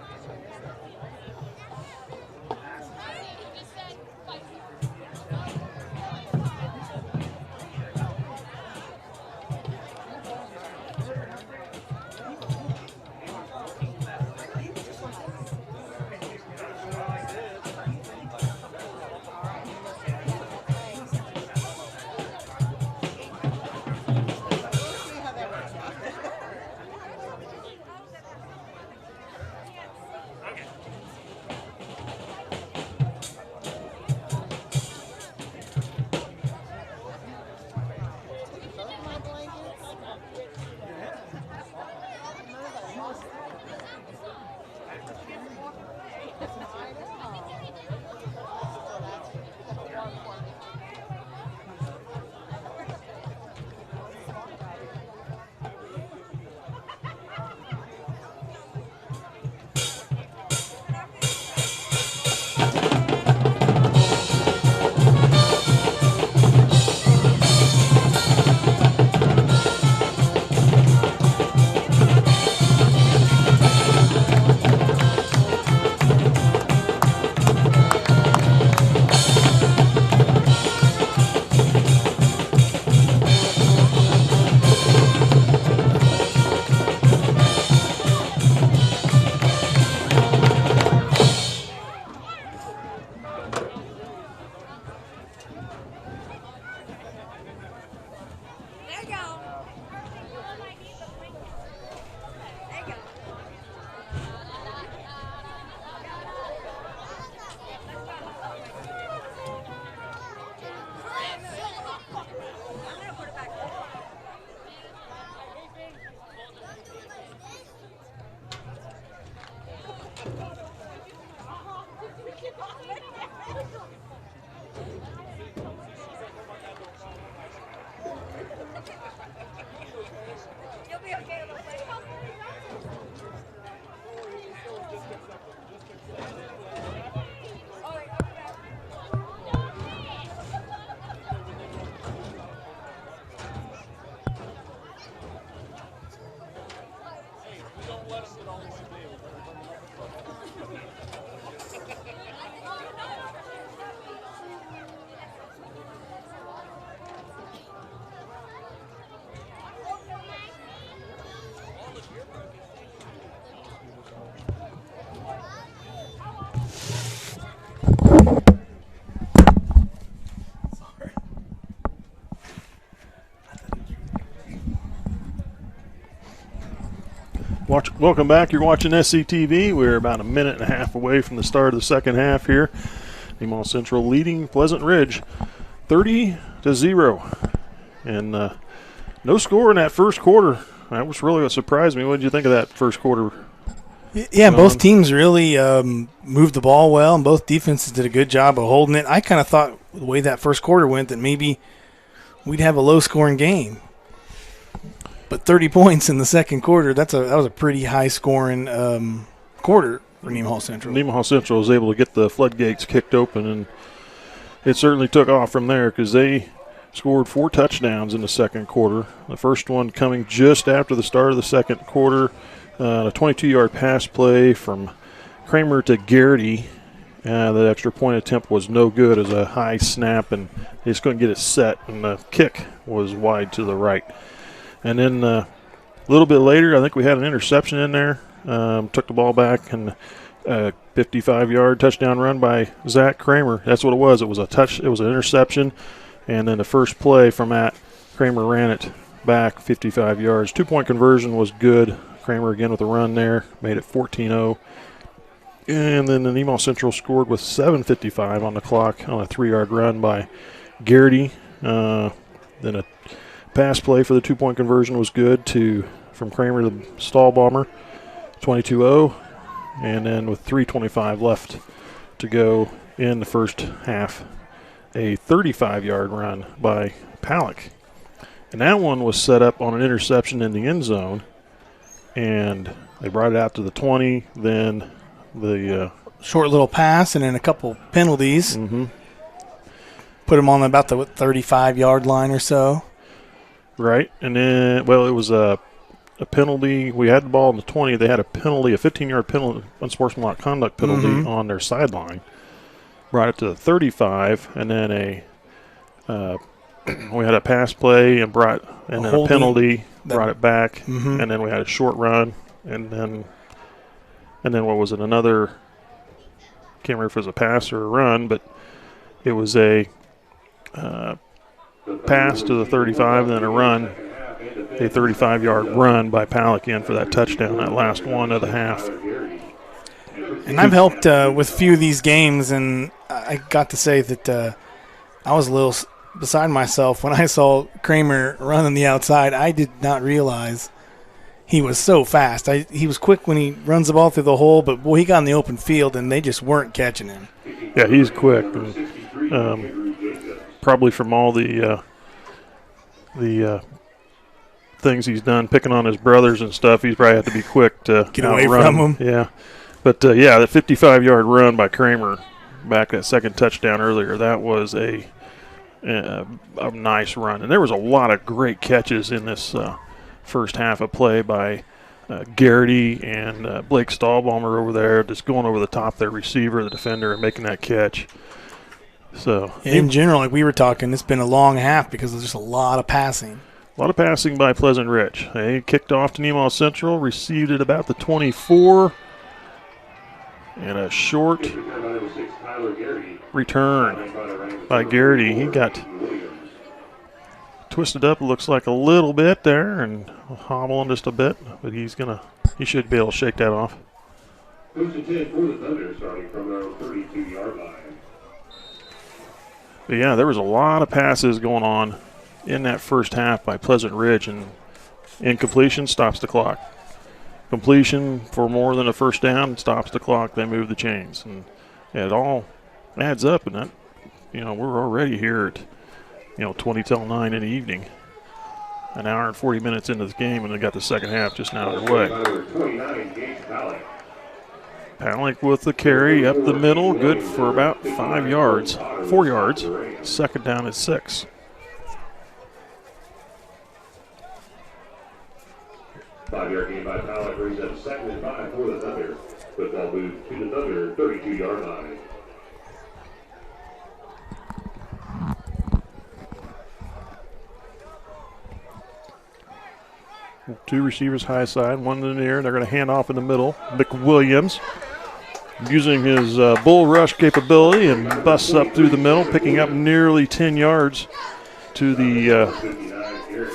Speaker 1: Welcome back. You're watching SCTV. We're about a minute and a half away from the start of the second half here. Nemaha Central leading Pleasant Ridge 30-0. And no score in that first quarter. That was really what surprised me. What did you think of that first quarter?
Speaker 2: Yeah, both teams really moved the ball well, and both defenses did a good job of holding it. I kind of thought the way that first quarter went that maybe we'd have a low-scoring game. But 30 points in the second quarter, that was a pretty high-scoring quarter for Nemaha Central.
Speaker 1: Nemaha Central was able to get the floodgates kicked open, and it certainly took off from there because they scored 4 touchdowns in the second quarter. The first one coming just after the start of the second quarter, a 22-yard pass play from Kramer to Garrity. That extra point attempt was no good as a high snap, and they just couldn't get it set, and the kick was wide to the right. And then a little bit later, I think we had an interception in there. Took the ball back, and a 55-yard touchdown run by Zach Kramer. That's what it was. It was It was an interception, and then the first play from that, Kramer ran it back 55 yards. 2-point conversion was good. Kramer again with a run there, made it 14-0. And then the Nemaha Central scored with 7:55 on the clock on a 3-yard run by Garrity. Then a pass play for the 2-point conversion was good from Kramer to the stall bomber, 22-0. And then with 3:25 left to go in the first half, a 35-yard run by Palak. And that one was set up on an interception in the end zone. And they brought it out to the 20. Then the
Speaker 2: short little pass and then a couple penalties.
Speaker 1: Mm-hmm.
Speaker 2: Put them on about the 35-yard line or so.
Speaker 1: Right. And then, well, it was a penalty. We had the ball in the 20. They had a penalty, a 15-yard penalty, unsportsmanlike conduct penalty on their sideline. Brought it to the 35, and then we had a pass play and then a penalty, brought it back, and then we had a short run, and then what was it? Another, can't remember if it was a pass or a run, but it was a pass to the 35, and then a run, a 35-yard run by Palican for that touchdown, that last one of the half.
Speaker 2: And I've helped with a few of these games, and I got to say that I was a little beside myself when I saw Kramer running the outside. I did not realize he was so fast. He was quick when he runs the ball through the hole, but, boy, he got in the open field, and they just weren't catching him.
Speaker 1: Yeah, he's quick. And, probably from all the things he's done, picking on his brothers and stuff, he's probably had to be quick to
Speaker 2: get away from him.
Speaker 1: Yeah. But, the 55-yard run by Kramer back that second touchdown earlier, that was a nice run. And there was a lot of great catches in this first half of play by Garrity and Blake Stahlbaumer over there, just going over the top of their receiver, the defender, and making that catch. So
Speaker 2: in general, like we were talking, it's been a long half because there's just a lot of passing.
Speaker 1: A lot of passing by Pleasant Ridge. They kicked off to Nemaha Central, received it about the 24, and a short return by Garrity. He got twisted up, looks like a little bit there, and hobbling just a bit, but he should be able to shake that off.
Speaker 3: First and 10 for the Thunder, starting from their 32-yard line.
Speaker 1: But yeah, there was a lot of passes going on in that first half by Pleasant Ridge, and incompletion stops the clock. Completion for more than a first down stops the clock. They move the chains, and it all adds up. And that, we're already here at 20 till 9 in the evening, an hour and 40 minutes into the game, and they got the second half just now underway. Palick with the carry up the middle, good for about 4 yards. Second down at 6.
Speaker 3: Five-yard gain by Palick brings up 2nd and 5 for the Thunder. Football moved to the Thunder 32-yard line.
Speaker 1: Two receivers high side, one in the air. They're going to hand off in the middle. McWilliams using his bull rush capability and busts up through the middle, picking up nearly 10 yards to the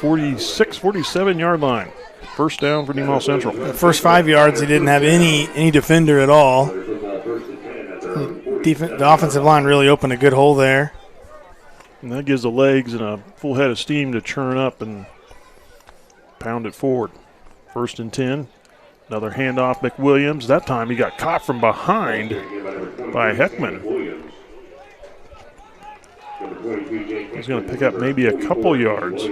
Speaker 1: 46, 47-yard line. First down for Nemaha Central.
Speaker 2: The first 5 yards, he didn't have any defender at all. The offensive line really opened a good hole there.
Speaker 1: And that gives the legs and a full head of steam to churn up and pound it forward. First and 10. Another handoff, McWilliams. That time he got caught from behind by Heckman. He's going to pick up maybe a couple yards.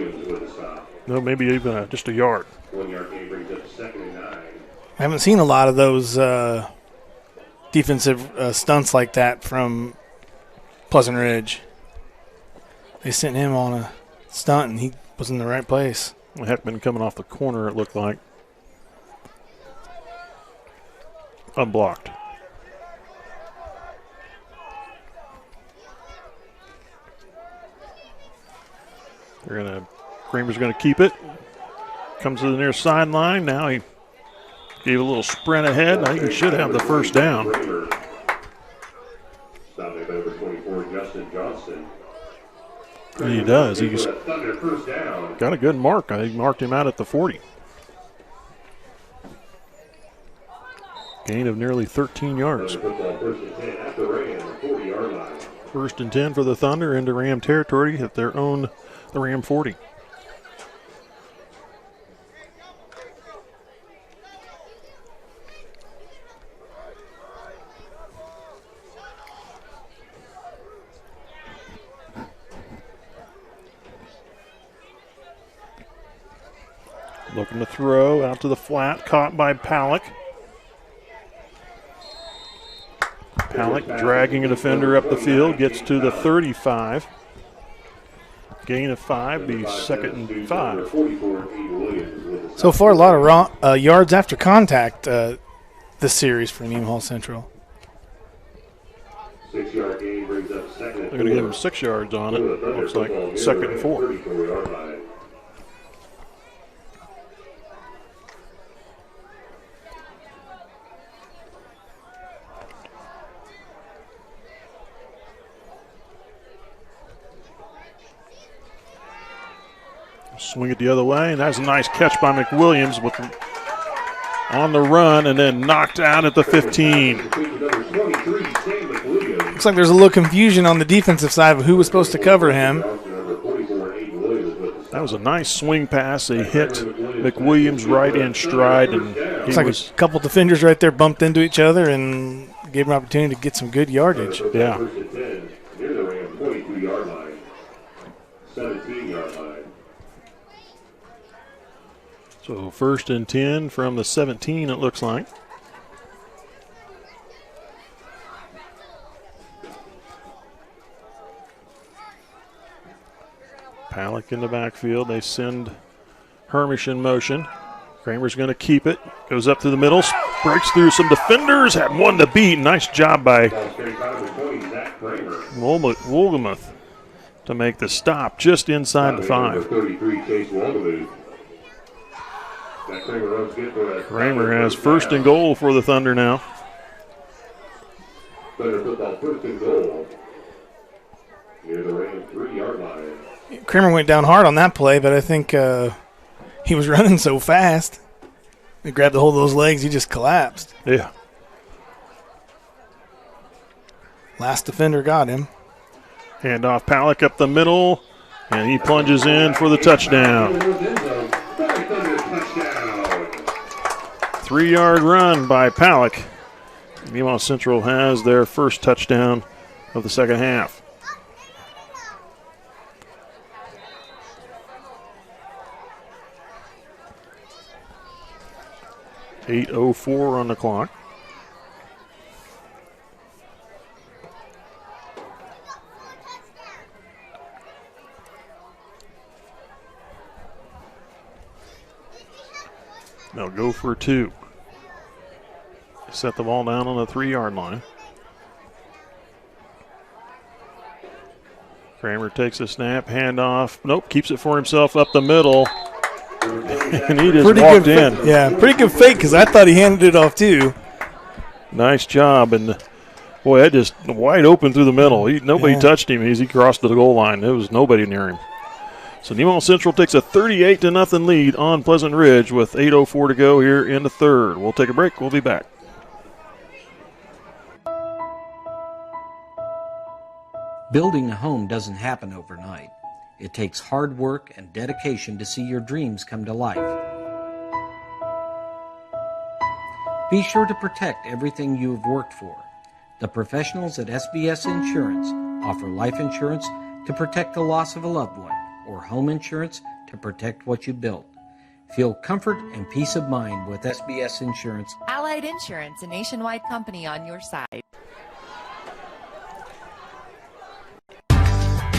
Speaker 1: No, maybe even just a yard.
Speaker 2: I haven't seen a lot of those defensive stunts like that from Pleasant Ridge. They sent him on a stunt, and he was in the right place.
Speaker 1: Heckman coming off the corner, it looked like. Unblocked. Kramer's going to keep it. Comes to the near sideline. Now he gave a little sprint ahead. I think he should have the first down. He does. He's got a good mark. I think marked him out at the 40. Gain of nearly 13 yards. First and 10 for the Thunder into Ram territory at their own, the Ram 40. Looking to throw out to the flat, caught by Palick. Palick dragging a defender up the field, gets to the 35. Gain of 5, be 2nd and 5.
Speaker 2: So far, a lot of yards after contact this series for Nemaha Central.
Speaker 3: 6-yard gain brings up 2nd.
Speaker 1: They're going to give him 6 yards on it. Looks like 2nd and 4. Swing it the other way, and that's a nice catch by McWilliams with on the run and then knocked out at the 15.
Speaker 2: Looks like there's a little confusion on the defensive side of who was supposed to cover him.
Speaker 1: That was a nice swing pass. They hit McWilliams right in stride. And
Speaker 2: looks like a couple defenders right there bumped into each other and gave him an opportunity to get some good yardage.
Speaker 1: Yeah.
Speaker 3: 17-yard line.
Speaker 1: So 1st and 10 from the 17, it looks like. Palick in the backfield. They send Hermish in motion. Kramer's going to keep it. Goes up to the middle. Breaks through some defenders. Had one to beat. Nice job by Wolgemuth to make the stop just inside the 5. Kramer has 1st and goal for the Thunder now.
Speaker 3: Thunder football 1st and goal. Near the Ram 3-yard line.
Speaker 2: Kramer went down hard on that play, but I think he was running so fast. He grabbed a hold of those legs, he just collapsed.
Speaker 1: Yeah.
Speaker 2: Last defender got him.
Speaker 1: Hand off Palick up the middle, and he plunges in for the touchdown. 3-yard run by Palick. Nemaha Central has their first touchdown of the second half. .804 on the clock. They'll go for 2. Set the ball down on the 3-yard line. Kramer takes a snap, handoff. Nope, keeps it for himself up the middle. And he just walked in.
Speaker 2: Yeah, pretty good fake because I thought he handed it off too.
Speaker 1: Nice job. And, boy, that just wide open through the middle. Nobody touched him as he crossed the goal line. There was nobody near him. So Nemaha Central takes a 38-0 lead on Pleasant Ridge with 8:04 to go here in the third. We'll take a break. We'll be back.
Speaker 10: Building a home doesn't happen overnight. It takes hard work and dedication to see your dreams come to life. Be sure to protect everything you have worked for. The professionals at SBS Insurance offer life insurance to protect the loss of a loved one, or home insurance to protect what you built. Feel comfort and peace of mind with SBS Insurance.
Speaker 11: Allied Insurance, a nationwide company on your side.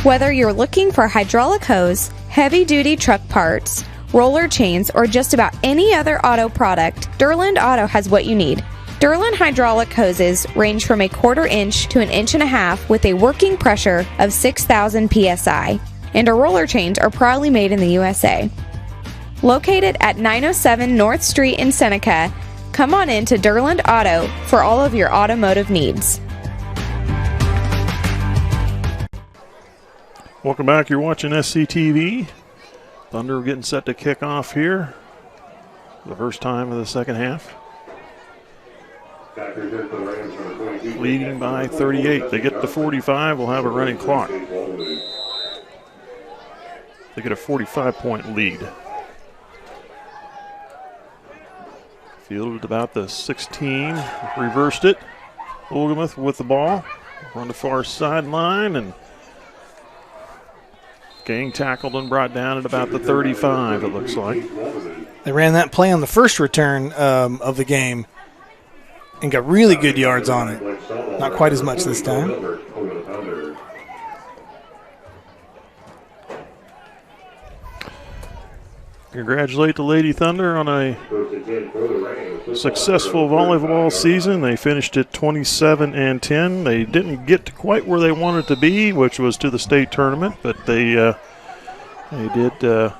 Speaker 20: Whether you're looking for hydraulic hose, heavy-duty truck parts, roller chains, or just about any other auto product, Durland Auto has what you need. Durland hydraulic hoses range from 1/4 inch to 1.5 inches with a working pressure of 6,000 psi, and our roller chains are proudly made in the USA. Located at 907 North Street in Seneca, come on in to Durland Auto for all of your automotive needs.
Speaker 1: Welcome back. You're watching SCTV. Thunder getting set to kick off here. The first time of the second half. Leading by 38. They get to 45. We'll have a running clock. They get a 45-point lead. Fielded about the 16. Reversed it. Wolgemuth with the ball on the far sideline, and Gang tackled and brought down at about the 35, it looks like.
Speaker 2: They ran that play on the first return of the game and got really good yards on it. Not quite as much this time.
Speaker 1: Congratulate the Lady Thunder on a successful volleyball season. They finished at 27-10. They didn't get to quite where they wanted to be, which was to the state tournament, but they did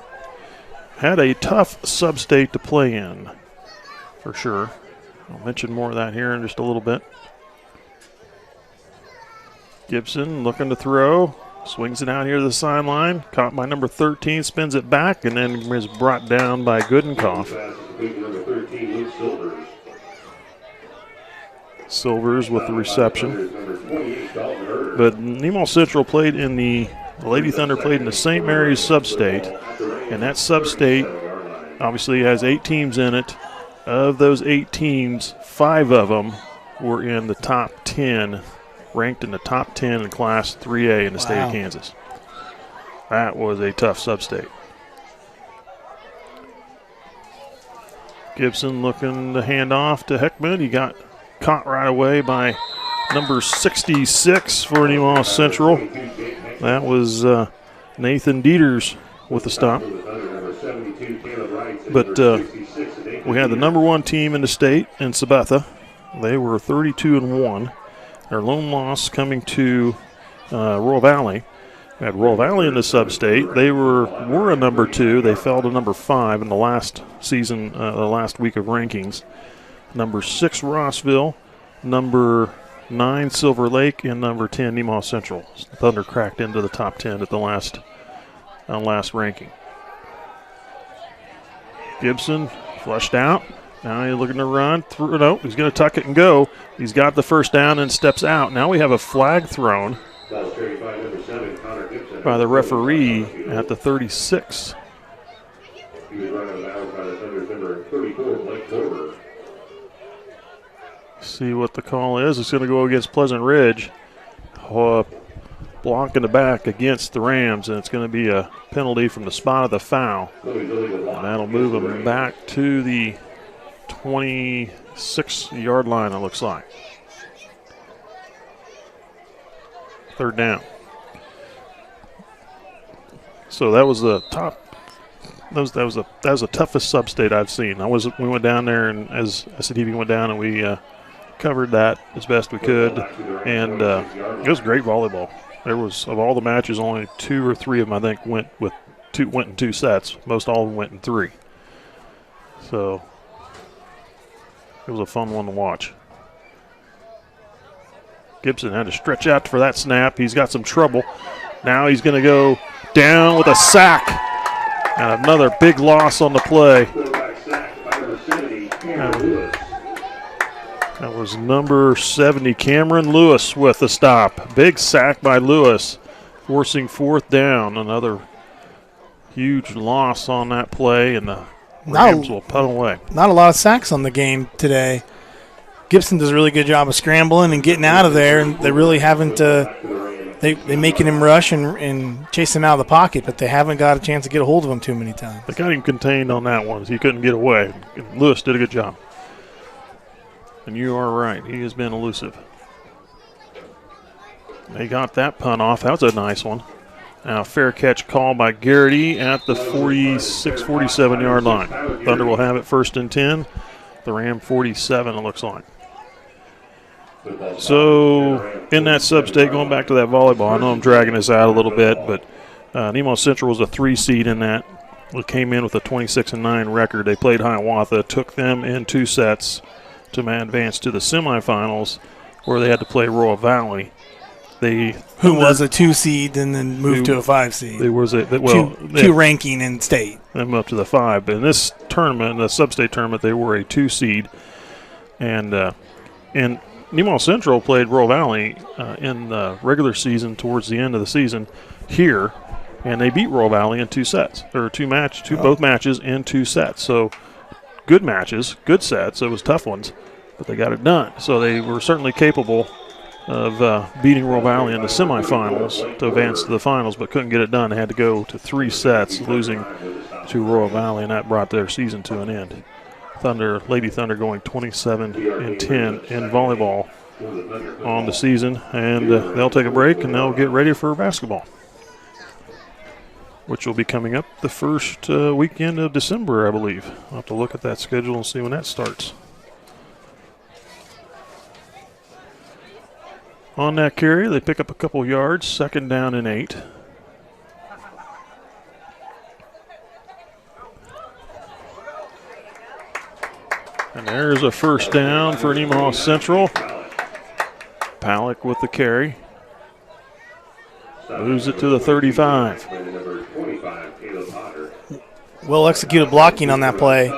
Speaker 1: had a tough sub-state to play in, for sure. I'll mention more of that here in just a little bit. Gibson looking to throw. Swings it out here to the sideline. Caught by number 13, spins it back, and then is brought down by Goodenkoff. Silvers with the reception. But Nemaha Central played in the Lady Thunder played in the St. Mary's sub-state, and that sub-state obviously has 8 teams in it. Of those 8 teams, 5 of them were in the top 10, ranked in the top 10 in Class 3A in the state of Kansas. That was a tough sub-state. Gibson looking to hand off to Heckman. He got caught right away by number 66 for Nemaha Central. That was Nathan Dieters with the stop. But we had the number 1 team in the state in Sabetha. They were 32-1. Their lone loss coming to Royal Valley. We had Royal Valley in the sub-state. They were a number 2. They fell to number 5 in the last season, the last week of rankings. Number 6 Rossville, number 9 Silver Lake, and number 10 Nemaha Central. Thunder cracked into the top 10 at the last ranking. Gibson flushed out. Now he's looking to run through. No, he's going to tuck it and go. He's got the first down and steps out. Now we have a flag thrown by the referee at the 36. See what the call is. It's going to go against Pleasant Ridge. Block in the back against the Rams, and it's going to be a penalty from the spot of the foul. And that'll move them back to the 26-yard line, it looks like. 3rd down. So that was the top. That was the toughest sub-state I've seen. We went down there, and as SCTV went down, and we covered that as best we could, and it was great volleyball. There was, of all the matches, only 2 or 3 of them I think went in 2 sets. Most all of them went in 3. So it was a fun one to watch. Gibson had to stretch out for that snap. He's got some trouble. Now he's going to go down with a sack. And another big loss on the play. That was number 70, Cameron Lewis with the stop. Big sack by Lewis, forcing 4th down. Another huge loss on that play, and the Rams will punt away.
Speaker 2: Not a lot of sacks on the game today. Gibson does a really good job of scrambling and getting out of there, and they really haven't they making him rush and chase him out of the pocket, but they haven't got a chance to get a hold of him too many times.
Speaker 1: They got him contained on that one. He couldn't get away. Lewis did a good job. And you are right. He has been elusive. They got that punt off. That was a nice one. Now, fair catch call by Garrity at the 46, 47-yard line. Thunder will have it 1st and 10. The Ram 47, it looks like. So, in that sub-state, going back to that volleyball, I know I'm dragging this out a little bit, but Nemaha Central was a 3 seed in that. It came in with a 26-9 record. They played Hiawatha, took them in 2 sets to advance to the semifinals, where they had to play Royal Valley.
Speaker 2: Who was a 2 seed and then moved to a 5 seed.
Speaker 1: There was
Speaker 2: two ranking in state.
Speaker 1: Them up to the 5. But in this tournament, the sub-state tournament, they were a 2 seed. And Nemaha Central played Royal Valley in the regular season towards the end of the season here, and they beat Royal Valley in 2 sets, or both matches in 2 sets. So good matches, good sets. It was tough ones, but they got it done. So they were certainly capable of beating Royal Valley in the semifinals to advance to the finals, but couldn't get it done. They had to go to 3 sets, losing to Royal Valley, and that brought their season to an end. Lady Thunder going 27-10 in volleyball on the season, and they'll take a break and they'll get ready for basketball, which will be coming up the first weekend of December, I believe. I'll have to look at that schedule and see when that starts. On that carry, they pick up a couple yards, 2nd down and 8. And there's a first down for Nemaha Central. Palick with the carry. Moves it to the 35.
Speaker 2: Well executed blocking on that play.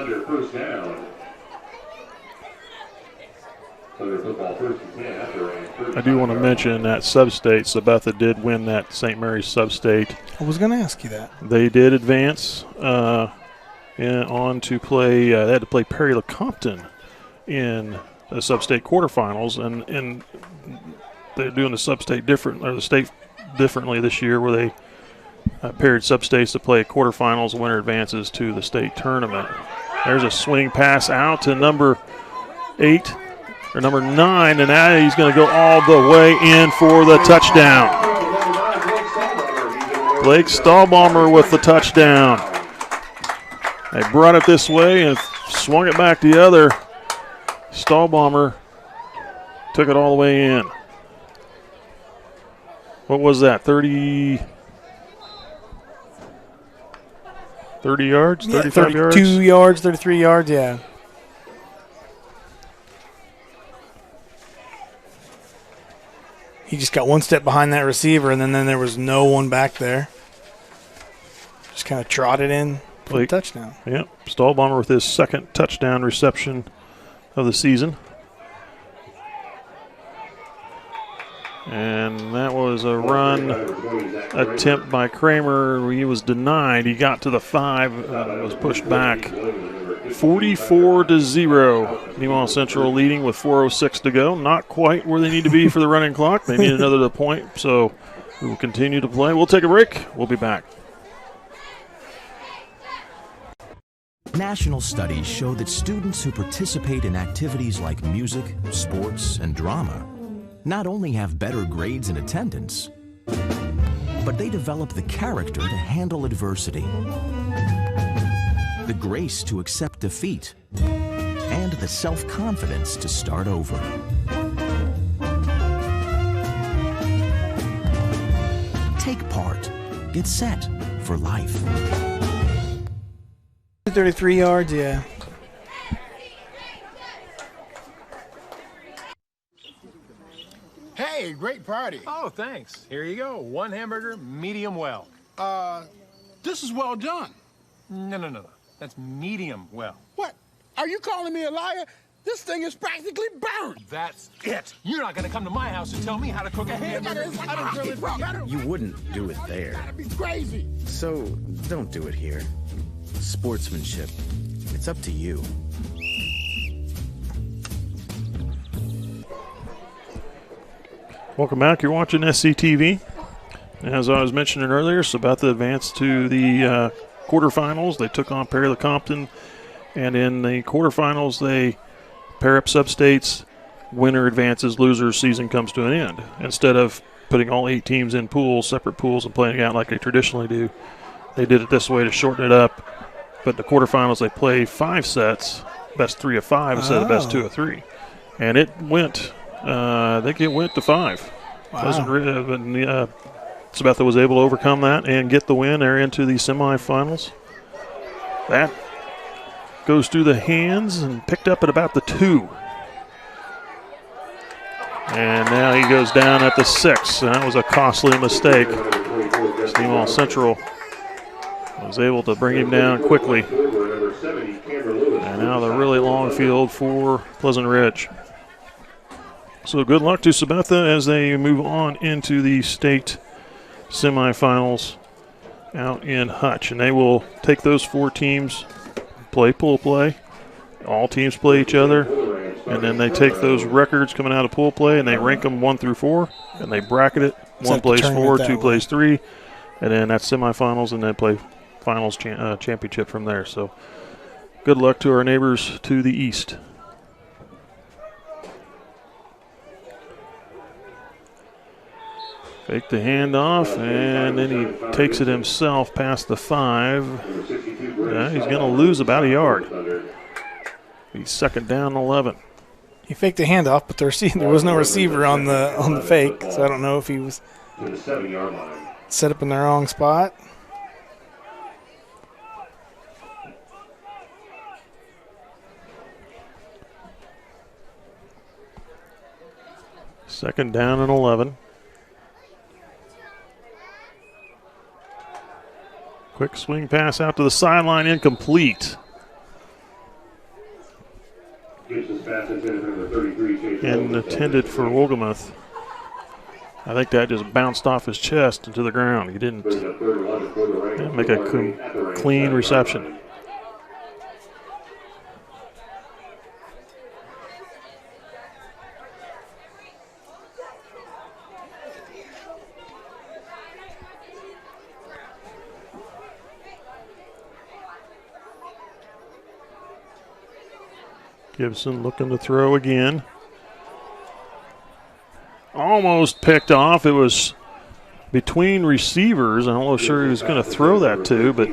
Speaker 1: I do want to mention that Sub-State, Sabetha did win that St. Mary's Sub-State.
Speaker 2: I was going to ask you that.
Speaker 1: They did advance on to play. They had to play Perry Lecompton in the Sub-State quarterfinals, and they're doing the Sub-State different, or the state differently this year, where they paired Sub-States to play quarterfinals. Winner advances to the state tournament. There's a swing pass out to number 8. Or number 9, and now he's going to go all the way in for the touchdown. Blake Stahlbaumer with the touchdown. They brought it this way and swung it back the other. Stahlbaumer took it all the way in. What was that, 30 yards, 35 yards?
Speaker 2: 32 yards, 33 yards, yeah. He just got one step behind that receiver, and then there was no one back there. Just kind of trotted in for the touchdown.
Speaker 1: Yep, Stahlbaumer with his 2nd touchdown reception of the season. And that was a run attempt by Kramer. He was denied. He got to the 5, was pushed back. 44-0. Nemaha Central leading with 4:06 to go. Not quite where they need to be for the running clock. They need another point, so we will continue to play. We'll take a break. We'll be back.
Speaker 7: National studies show that students who participate in activities like music, sports, and drama not only have better grades and attendance, but they develop the character to handle adversity, the grace to accept defeat, and the self-confidence to start over. Take part. Get set for life.
Speaker 2: 33 yards, yeah.
Speaker 4: Hey, great party.
Speaker 6: Oh, thanks. Here you go. 1 hamburger, medium well.
Speaker 4: This is well done.
Speaker 6: No. That's medium well.
Speaker 4: What? Are you calling me a liar? This thing is practically burned.
Speaker 6: That's it. You're not going to come to my house and tell me how to cook a hamburger.
Speaker 8: You wouldn't do it there.
Speaker 4: That'd be crazy.
Speaker 8: So don't do it here. Sportsmanship. It's up to you.
Speaker 1: Welcome back. You're watching SCTV. As I was mentioning earlier, Sabetha advanced to the quarterfinals. They took on Perry Lecompton, and in the quarterfinals, they pair up Sub-States. Winner advances, loser, season comes to an end. Instead of putting all 8 teams in pools, separate pools, and playing it out like they traditionally do, they did it this way to shorten it up. But the quarterfinals, they play 5 sets, best 3 of 5 instead of best 2 of 3. And it went, I think it went to 5.
Speaker 2: Wow.
Speaker 1: Sabetha was able to overcome that and get the win. They're into the semifinals. That goes through the hands and picked up at about the 2. And now he goes down at the 6. And that was a costly mistake. Nemaha Central was able to bring him down quickly. And now the really long field for Pleasant Ridge. So good luck to Sabetha as they move on into the state semifinals out in Hutch. And they will take those 4 teams, play pool play. All teams play each other. and then they take those records coming out of pool play and they rank them 1 through 4, and they bracket it. One plays 4, 2 plays 3, and then that's semifinals, and then play finals championship from there. So good luck to our neighbors to the east. Fake the handoff, and then he takes it himself past the 5. Yeah, he's going to lose about a yard. He's second down 11.
Speaker 2: He faked the handoff, but there was no receiver on the fake, so I don't know if he was set up in the wrong spot.
Speaker 1: Second down and 11. Quick swing pass out to the sideline, incomplete. And intended for Wolgemuth. I think that just bounced off his chest into the ground. He didn't make a clean reception. Gibson looking to throw again. Almost picked off. It was between receivers. I'm not sure he was going to throw that to, but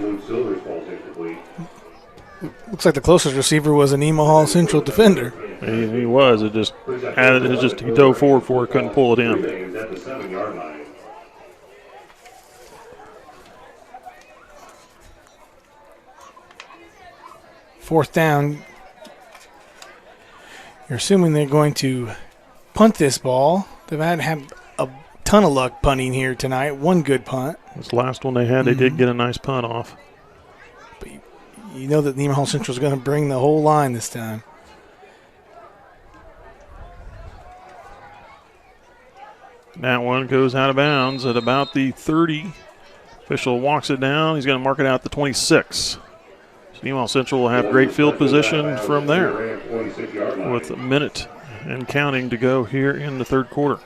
Speaker 2: looks like the closest receiver was an Nemaha Central defender.
Speaker 1: He was. It just he dove forward for it, couldn't pull it in.
Speaker 2: Fourth down. You're assuming they're going to punt this ball. They've had a ton of luck punting here tonight. One good punt.
Speaker 1: This last one they had, they did get a nice punt off.
Speaker 2: But you know that Nemaha Central is going to bring the whole line this time.
Speaker 1: That one goes out of bounds at about the 30. Official walks it down. He's going to mark it out the 26. Nemaha Central will have great field position from there with a minute and counting to go here in the third quarter.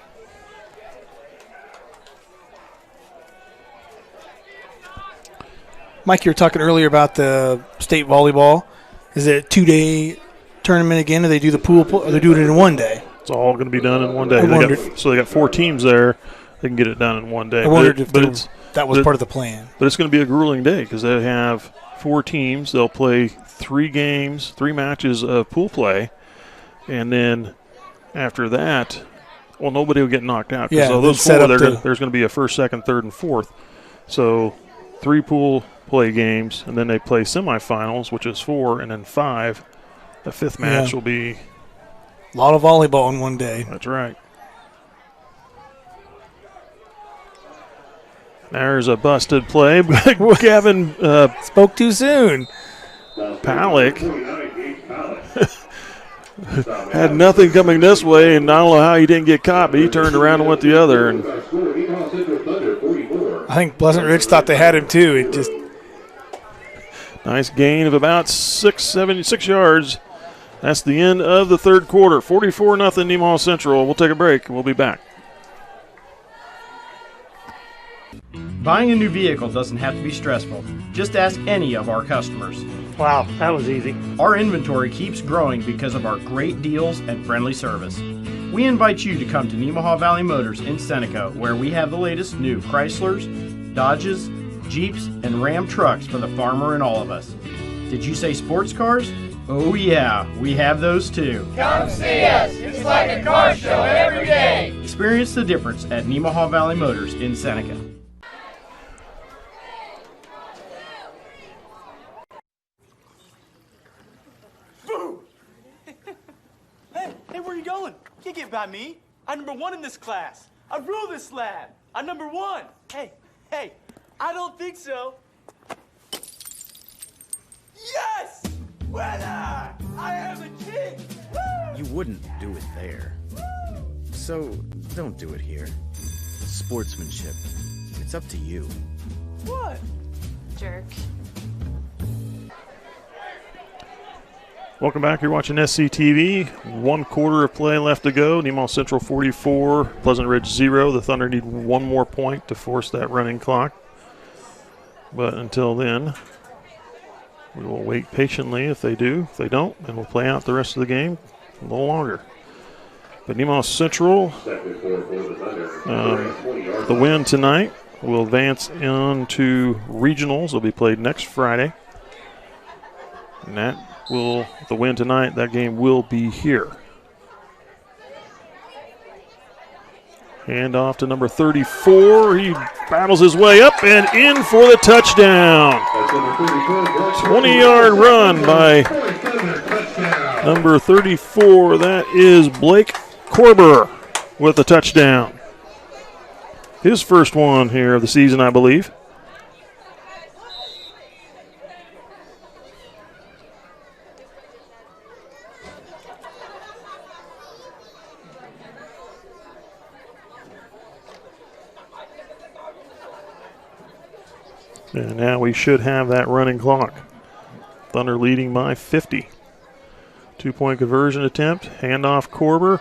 Speaker 2: Mike, you were talking earlier about the state volleyball. Is it a 2-day tournament again, or they do the pool, or they do it in 1 day?
Speaker 1: It's all going to be done in 1 day. They got 4 teams there. They can get it done in 1 day.
Speaker 2: I wondered if that was part of the plan.
Speaker 1: But it's going to be a grueling day because they have 4 teams. They'll play 3 games, 3 matches of pool play, and then after that, well, nobody will get knocked out because those 4, there's going to be a first, second, third, and fourth. So 3 pool play games, and then they play semifinals, which is 4, and then 5. The 5th match will be
Speaker 2: a lot of volleyball in 1 day.
Speaker 1: That's right. There's a busted play. Gavin
Speaker 2: spoke too soon.
Speaker 1: Palick had nothing coming this way, and I don't know how he didn't get caught, but he turned around and went the other. And
Speaker 2: I think Pleasant Ridge thought they had him too. It just
Speaker 1: nice gain of about 6 yards. That's the end of the third quarter. 44-0 Nemaha Central. We'll take a break. We'll be back.
Speaker 9: Buying a new vehicle doesn't have to be stressful. Just ask any of our customers.
Speaker 12: Wow, that was easy.
Speaker 9: Our inventory keeps growing because of our great deals and friendly service. We invite you to come to Nemaha Valley Motors in Seneca, where we have the latest new Chryslers, Dodges, Jeeps, and Ram trucks for the farmer and all of us. Did you say sports cars? Oh yeah, we have those too.
Speaker 13: Come see us. It's like a car show every day.
Speaker 9: Experience the difference at Nemaha Valley Motors in Seneca.
Speaker 21: Hey, where are you going? You can't get by me. I'm #1 in this class. I rule this lab. I'm #1. Hey, I don't think so. Yes! Winner! I am the king! Woo!
Speaker 8: You wouldn't do it there. So, don't do it here. Sportsmanship. It's up to you.
Speaker 21: What?
Speaker 24: Jerk.
Speaker 1: Welcome back. You're watching SCTV. 1 quarter of play left to go. Nemaha Central 44, Pleasant Ridge 0. The Thunder need 1 more point to force that running clock. But until then, we will wait patiently if they do. If they don't, then we'll play out the rest of the game a little longer. But Nemaha Central, the win tonight will advance into regionals. They'll be played next Friday. And the win tonight, that game will be here. Hand off to number 34. He battles his way up and in for the touchdown. 20-yard run by number 34. That is Blake Korber with a touchdown. His first one here of the season, I believe. And now we should have that running clock. Thunder leading by 50. 2-point conversion attempt. Handoff Korber.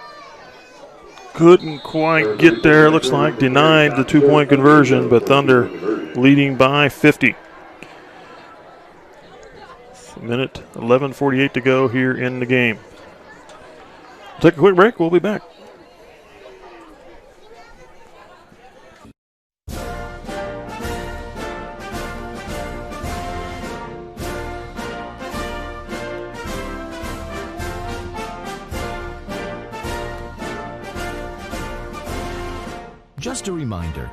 Speaker 1: Couldn't quite get there. Looks like denied the 2-point conversion, but Thunder leading by 50. Minute 11:48 to go here in the game. We'll take a quick break. We'll be back.
Speaker 7: Just a reminder,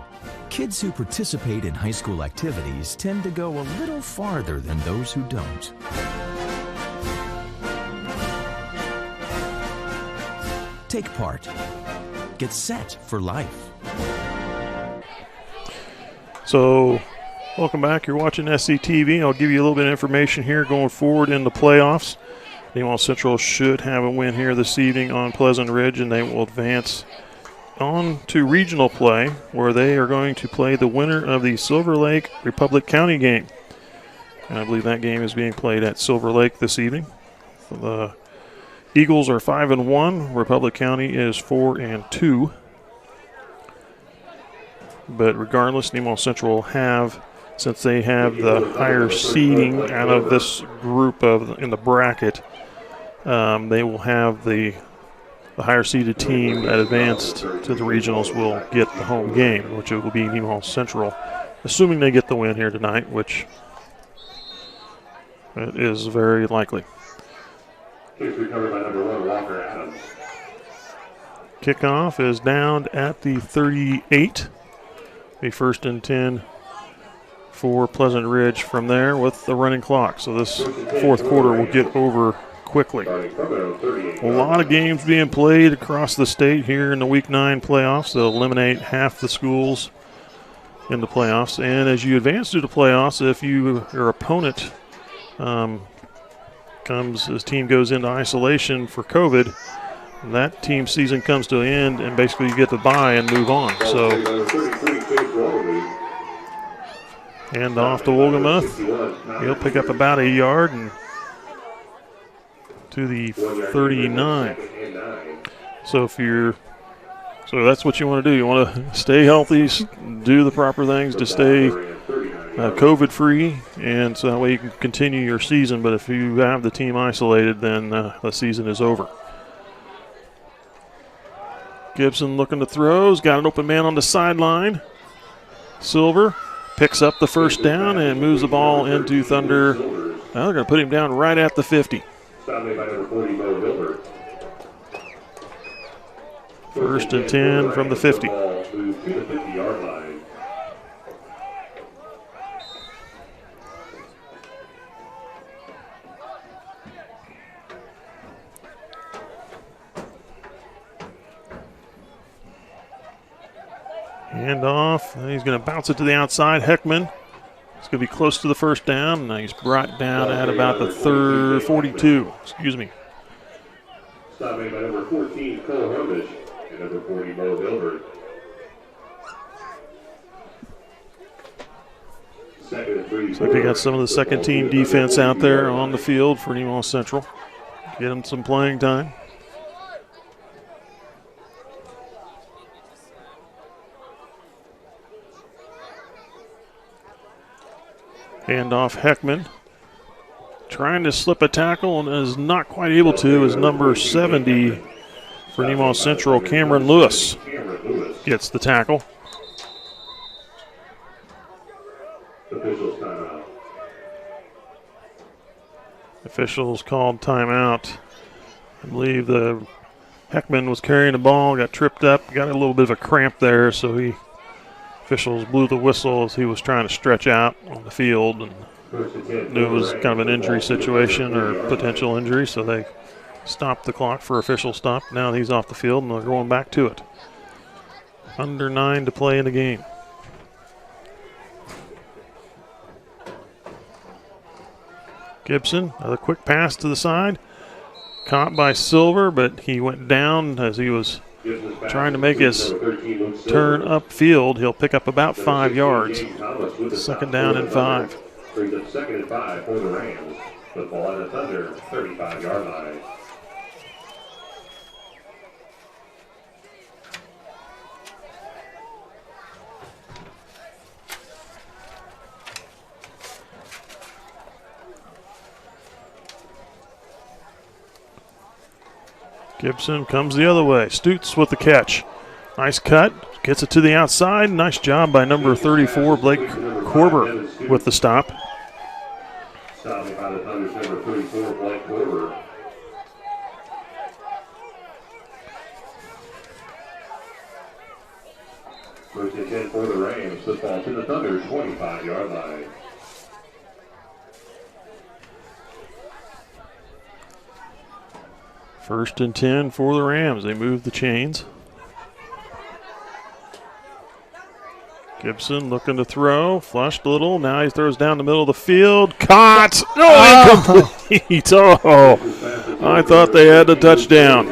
Speaker 7: kids who participate in high school activities tend to go a little farther than those who don't. Take part. Get set for life.
Speaker 1: So, welcome back. You're watching SCTV. I'll give you a little bit of information here going forward in the playoffs. Nemaha Central should have a win here this evening on Pleasant Ridge, and they will advance on to regional play, where they are going to play the winner of the Silver Lake Republic County game. And I believe that game is being played at Silver Lake this evening. The Eagles are 5-1. Republic County is 4-2. But regardless, Nemaha Central will have, since they have the higher seeding out of this group in the bracket, they will have the higher seeded team that advanced to the regionals will get the home game, which it will be Nemaha Central, assuming they get the win here tonight, which it is very likely. Kickoff is down at the 38. A 1st and 10 for Pleasant Ridge from there with the running clock. So this 4th quarter will get over quickly. A lot of games being played across the state here in the Week 9 playoffs. They'll eliminate half the schools in the playoffs. And as you advance to the playoffs, if your opponent his team goes into isolation for COVID, that team's season comes to an end, and basically you get to bye and move on. So, hand off to Wolgemuth. He'll pick up about a yard and to the 39. So that's what you want to do. You want to stay healthy, do the proper things to stay COVID-free, and so that way you can continue your season. But if you have the team isolated, then the season is over. Gibson looking to throw. He's got an open man on the sideline. Silver picks up the first down and moves the ball into Thunder. Now they're going to put him down right at the 50. 1st and 10 from the 50. Hand off. He's going to bounce it to the outside. Heckman. It's going to be close to the first down. Now he's brought down at about the 42. Excuse me.
Speaker 3: Stop made by number 14, Cole Hermish, and number 40, Mo Hilbert.
Speaker 1: Looks like they got some of the second team defense out there on the field for Nemaha Central. Get him some playing time. Handoff Heckman. Trying to slip a tackle and is not quite able to, is number 70 for Nemaha Central, Cameron Lewis, gets the tackle. Officials called timeout. I believe the Heckman was carrying the ball, got tripped up, got a little bit of a cramp there, so officials blew the whistle as he was trying to stretch out on the field and knew it was kind of an injury situation or potential injury, so they stopped the clock for official stop. Now he's off the field and they're going back to it. Under 9 to play in the game. Gibson, another quick pass to the side. Caught by Silver, but he went down as he was trying to make his turn upfield. He'll pick up about 5 yards. Second down and 5.
Speaker 3: Brings up 2nd and 5 for the Rams. Football at the Thunder, 35-yard line.
Speaker 1: Gibson comes the other way. Stutes with the catch. Nice cut. Gets it to the outside. Nice job by number 34, Blake Korber, with the stop.
Speaker 3: Stopping by the Thunder's number 34, Blake Korber. First and 10 for the Rams. Football to the Thunder, 25-yard line.
Speaker 1: First and 10 for the Rams. They move the chains. Gibson looking to throw. Flushed a little. Now he throws down the middle of the field. Caught. Incomplete. Oh, I thought they had the touchdown.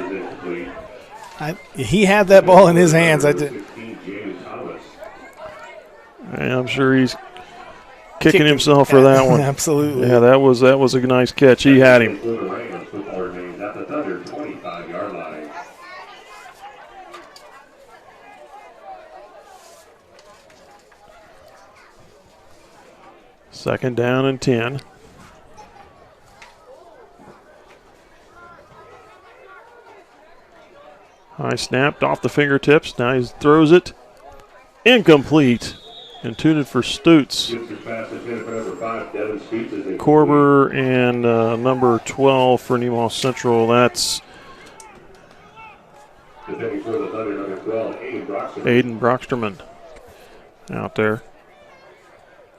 Speaker 2: He had that ball in his hands.
Speaker 1: I'm sure he's kicking himself for that one.
Speaker 2: Absolutely.
Speaker 1: Yeah, that was a nice catch. He had him. Second down and 10. High snapped off the fingertips. Now he throws it. Incomplete. Intended for Stutes. Korber and number 12 for Nemaha Central. That's Aiden Brocksterman out there.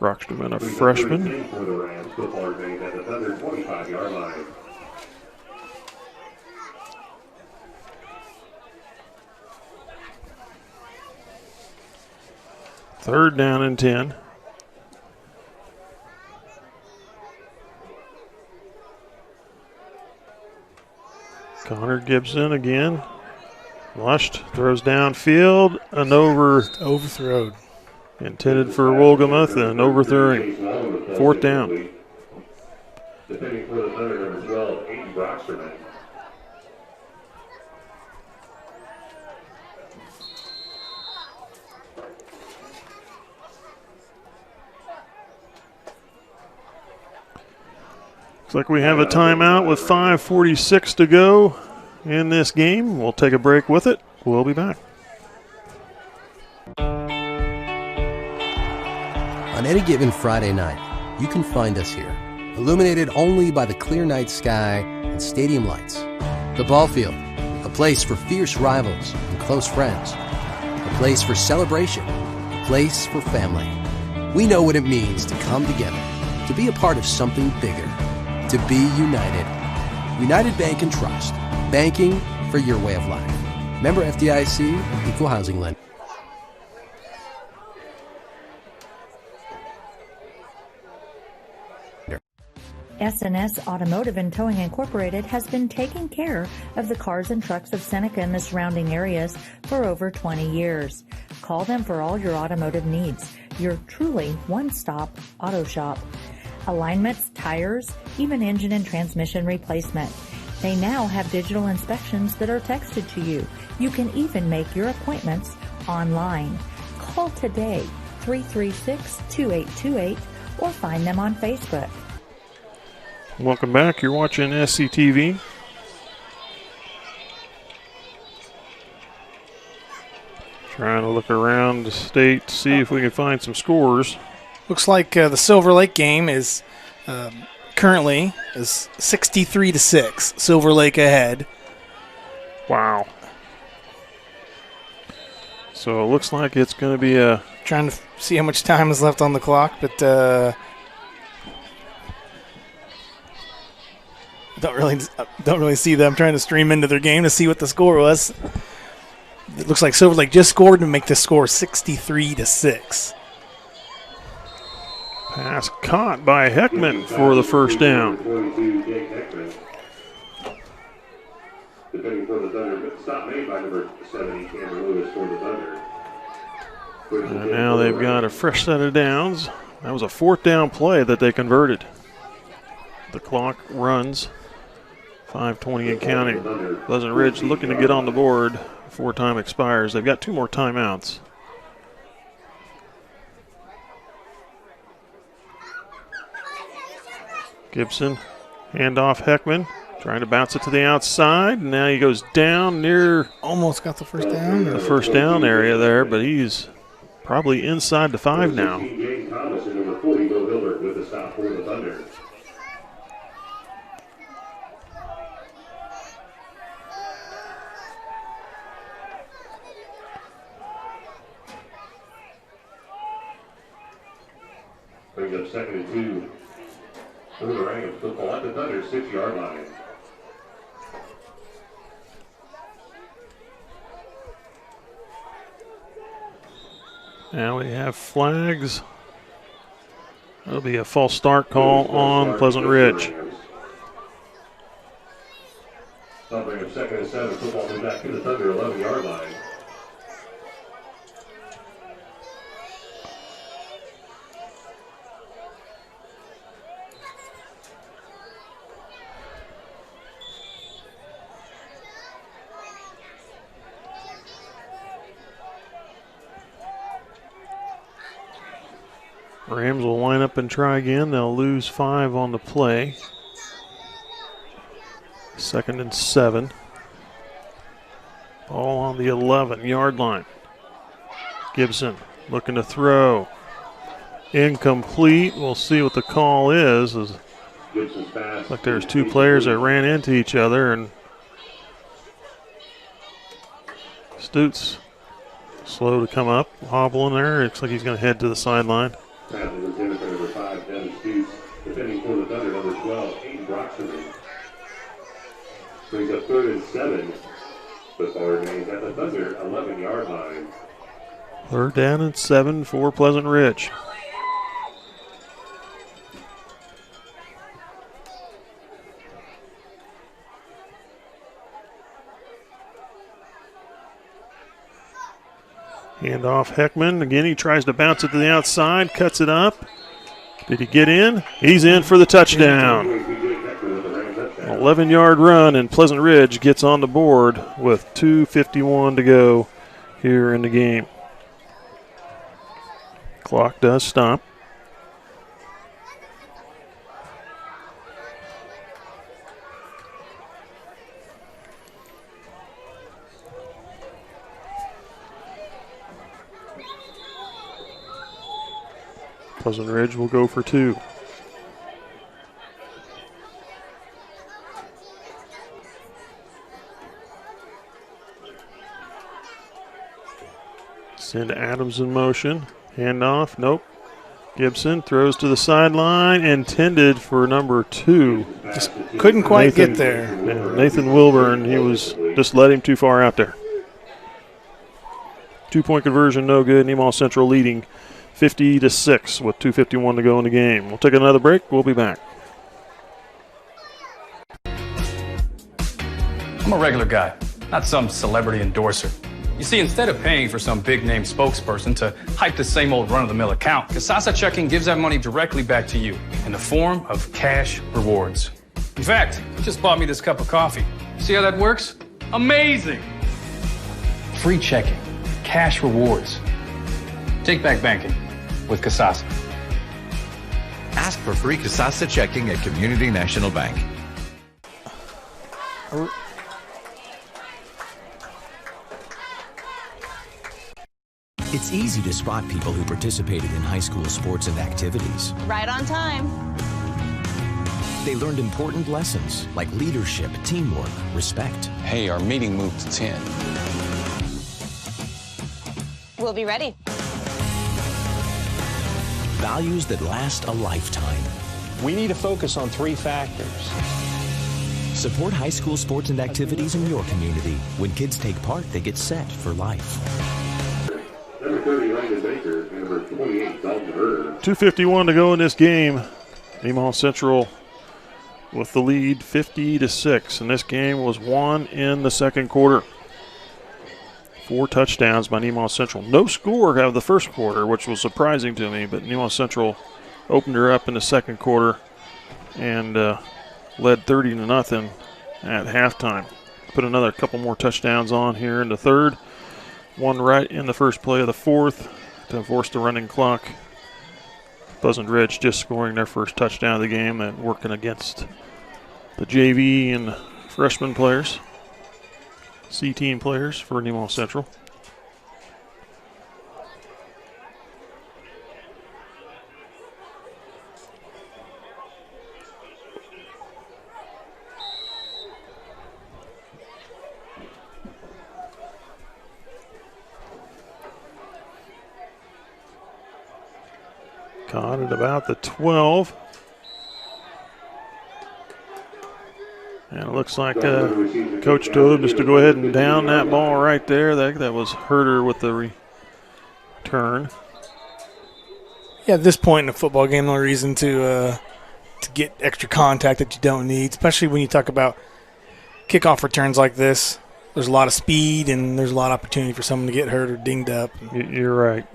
Speaker 1: Brocksterman, a freshman. Third down and 10. Connor Gibson again. Lushed, throws downfield, and
Speaker 2: overthrown.
Speaker 1: Intended for Wolgamuth and overthrowing. Fourth down.
Speaker 3: Defending for the Thunder, number 12, Aiden Brocksterman.
Speaker 1: Looks like we have a timeout with 5:46 to go in this game. We'll take a break with it. We'll be back.
Speaker 12: On any given Friday night, you can find us here, illuminated only by the clear night sky and stadium lights. The ball field, a place for fierce rivals and close friends. A place for celebration, a place for family. We know what it means to come together, to be a part of something bigger, to be united. United Bank and Trust, banking for your way of life. Member FDIC, Equal Housing Lender.
Speaker 14: S&S Automotive and Towing Incorporated has been taking care of the cars and trucks of Seneca and the surrounding areas for over 20 years. Call them for all your automotive needs. Your truly one-stop auto shop. Alignments, tires, even engine and transmission replacement. They now have digital inspections that are texted to you. You can even make your appointments online. Call today, 336-2828, or find them on Facebook.
Speaker 1: Welcome back. You're watching SCTV. Trying to look around the state to see if we can find some scores.
Speaker 2: Looks like the Silver Lake game is currently is 63-6. Silver Lake ahead.
Speaker 1: Wow. So it looks like it's going to be a...
Speaker 2: Trying to see how much time is left on the clock, but don't really see them. Trying to stream into their game to see what the score was. It looks like Silver Lake just scored to make the score 63-6.
Speaker 1: Pass caught by Heckman for the first down.
Speaker 3: Defending for the Thunder, stop made by number 70, Cameron Lewis for the Thunder.
Speaker 1: And now they've got a fresh set of downs. That was a fourth down play that they converted. The clock runs. 5:20 and counting. Pleasant Ridge looking to get on the board before time expires. They've got 2 more timeouts. Gibson, handoff Heckman, trying to bounce it to the outside. Now he goes down near...
Speaker 2: Almost got the first down.
Speaker 1: The first down area there, but he's probably inside the 5 now.
Speaker 3: James Thomas and number 40, Bill Hilbert with the stop for the Thunder. Brings up 2nd and 2. Boomerang of football at the Thunder 6-yard line.
Speaker 1: Now we have flags. That'll be a false start call on Pleasant Ridge.
Speaker 3: That'll bring up 2nd and 7. Football moves back to the Thunder 11-yard line.
Speaker 1: Rams will line up and try again. They'll lose 5 on the play. 2nd and 7. Ball on the 11-yard line. Gibson looking to throw. Incomplete. We'll see what the call is. Like there's 2 players that ran into each other, and Stutes slow to come up, hobbling there. Looks like he's going to head to the sideline.
Speaker 3: Pass was in for number 5, Devin Stutes. Defending for the Thunder, number 12, Aiden Broxton. Brings up 3rd and 7. Football remains at the Thunder 11-yard line.
Speaker 1: 3rd down and 7 for Pleasant Ridge. Handoff Heckman. Again, he tries to bounce it to the outside, cuts it up. Did he get in? He's in for the touchdown. 11-yard run, and Pleasant Ridge gets on the board with 2:51 to go here in the game. Clock does stop. Pleasant Ridge will go for 2. Send Adams in motion. Handoff. Nope. Gibson throws to the sideline. Intended for number 2.
Speaker 2: Just couldn't quite get there.
Speaker 1: Yeah, Nathan Wilburn. He was just led him too far out there. 2-point conversion, no good. Nemaha Central leading 50-6 with 2:51 to go in the game. We'll take another break. We'll be back.
Speaker 15: I'm a regular guy, not some celebrity endorser. You see, instead of paying for some big-name spokesperson to hype the same old run-of-the-mill account, Kasasa Checking gives that money directly back to you in the form of cash rewards. In fact, he just bought me this cup of coffee. See how that works? Amazing! Free checking, cash rewards. Take back banking with Kasasa.
Speaker 16: Ask for free Kasasa checking at Community National Bank.
Speaker 7: It's easy to spot people who participated in high school sports and activities.
Speaker 17: Right on time.
Speaker 7: They learned important lessons like leadership, teamwork, respect.
Speaker 18: Hey, our meeting moved to 10.
Speaker 17: We'll be ready.
Speaker 7: Values that last a lifetime.
Speaker 18: We need to focus on 3 factors.
Speaker 7: Support high school sports and activities in your community. When kids take part, they get set for life.
Speaker 3: Number 30, Landon Baker. Number 28, Dalton Herder.
Speaker 1: 2:51 to go in this game. Nemaha Central with the lead 50-6, and this game was won in the second quarter. 4 touchdowns by Nemaha Central. No score out of the first quarter, which was surprising to me, but Nemaha Central opened her up in the second quarter and led 30-0 at halftime. Put another couple more touchdowns on here in the third. One right in the first play of the fourth to force the running clock. Pleasant Ridge just scoring their first touchdown of the game and working against the JV and freshman players, C-team players for Nemaha Central. Caught at about the 12. And it looks like Coach told him just to go ahead and down that ball right there. That was Herder with the return.
Speaker 2: Yeah, at this point in the football game, no reason to get extra contact that you don't need, especially when you talk about kickoff returns like this. There's a lot of speed and there's a lot of opportunity for someone to get hurt or dinged up.
Speaker 1: You're right.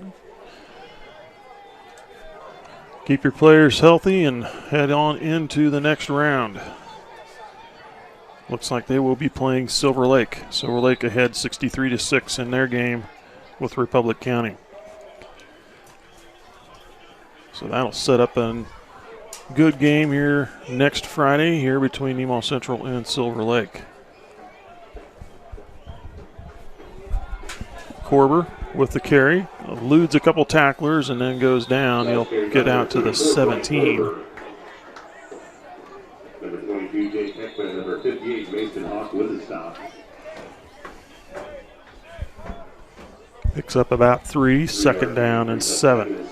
Speaker 1: Keep your players healthy and head on into the next round. Looks like they will be playing Silver Lake. Silver Lake ahead 63-6 in their game with Republic County. So that'll set up a good game here next Friday here between Nemaha Central and Silver Lake. Korber with the carry, eludes a couple tacklers and then goes down. He'll get out to the 17.
Speaker 3: Number 22, Jake Heckman. Number 58, Mason Hawk with a stop.
Speaker 1: Picks up about 3, second down and 7.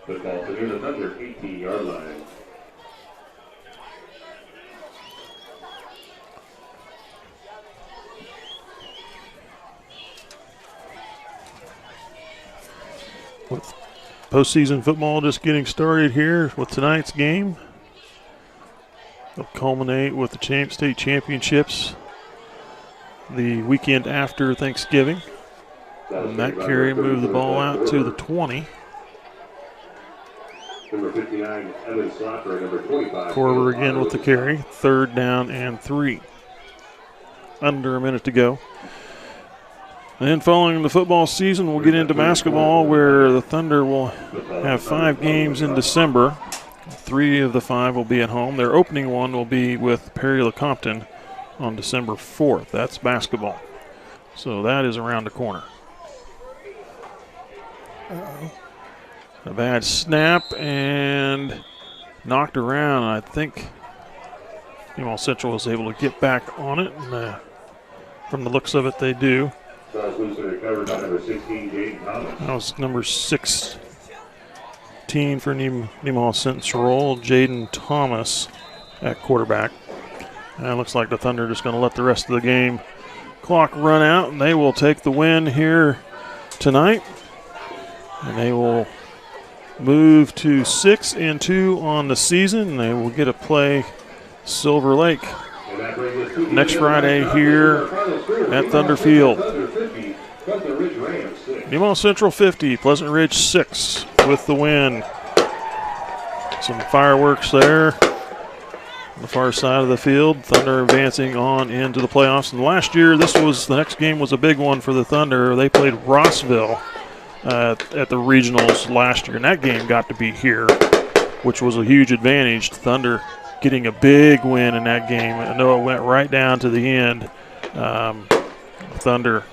Speaker 3: Football to near the Thunder 18-yard line.
Speaker 1: With postseason football just getting started here with tonight's game. They'll culminate with the state championships the weekend after Thanksgiving. And that carry moved the ball out to the 20.
Speaker 3: Number 59, Evan Slapper. Number 25.
Speaker 1: Korber again with the carry. Third down and 3. Under a minute to go. And then following the football season, we'll get into basketball where the Thunder will have 5 games in December. 3 of the 5 will be at home. Their opening one will be with Perry-LeCompton on December 4th. That's basketball. So that is around the corner. A bad snap and knocked around. I think Nemaha Central was able to get back on it. And, from the looks of it, they do.
Speaker 3: That
Speaker 1: was number 16 for Nemaha Central, Jaden Thomas at quarterback. And it looks like the Thunder are just going to let the rest of the game clock run out, and they will take the win here tonight. And they will move to 6-2 on the season, and they will get to play Silver Lake next Friday here at Thunder Field. Nemaha Central 50, Pleasant Ridge 6 with the win. Some fireworks there On the far side of the field, Thunder advancing on into the playoffs. And last year, the next game was a big one for the Thunder. They played Rossville at the regionals last year, and that game got to be here, which was a huge advantage. Thunder getting a big win in that game. I know it went right down to the end. Thunder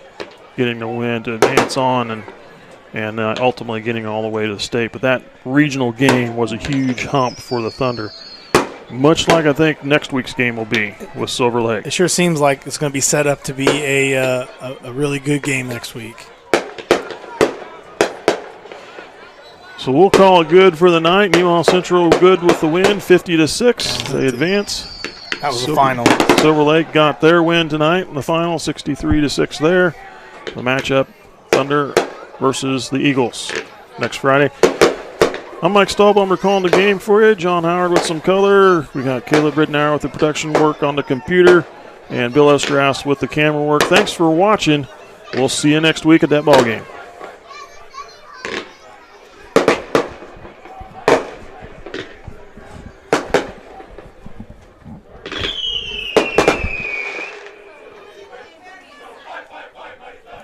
Speaker 1: getting the win to advance on and ultimately getting all the way to the state. But that regional game was a huge hump for the Thunder, much like I think next week's game will be with Silver Lake.
Speaker 2: It sure seems like it's going to be set up to be a really good game next week.
Speaker 1: So we'll call it good for the night. Nemaha Central good with the win, 50-6. They advance.
Speaker 2: That was the final.
Speaker 1: Silver Lake got their win tonight in the final, 63-6 there. The matchup, Thunder versus the Eagles next Friday. I'm Mike Stahlbomber calling the game for you. John Howard with some color. We got Caleb Ridnour with the production work on the computer, and Bill Estraus with the camera work. Thanks for watching. We'll see you next week at that ball game.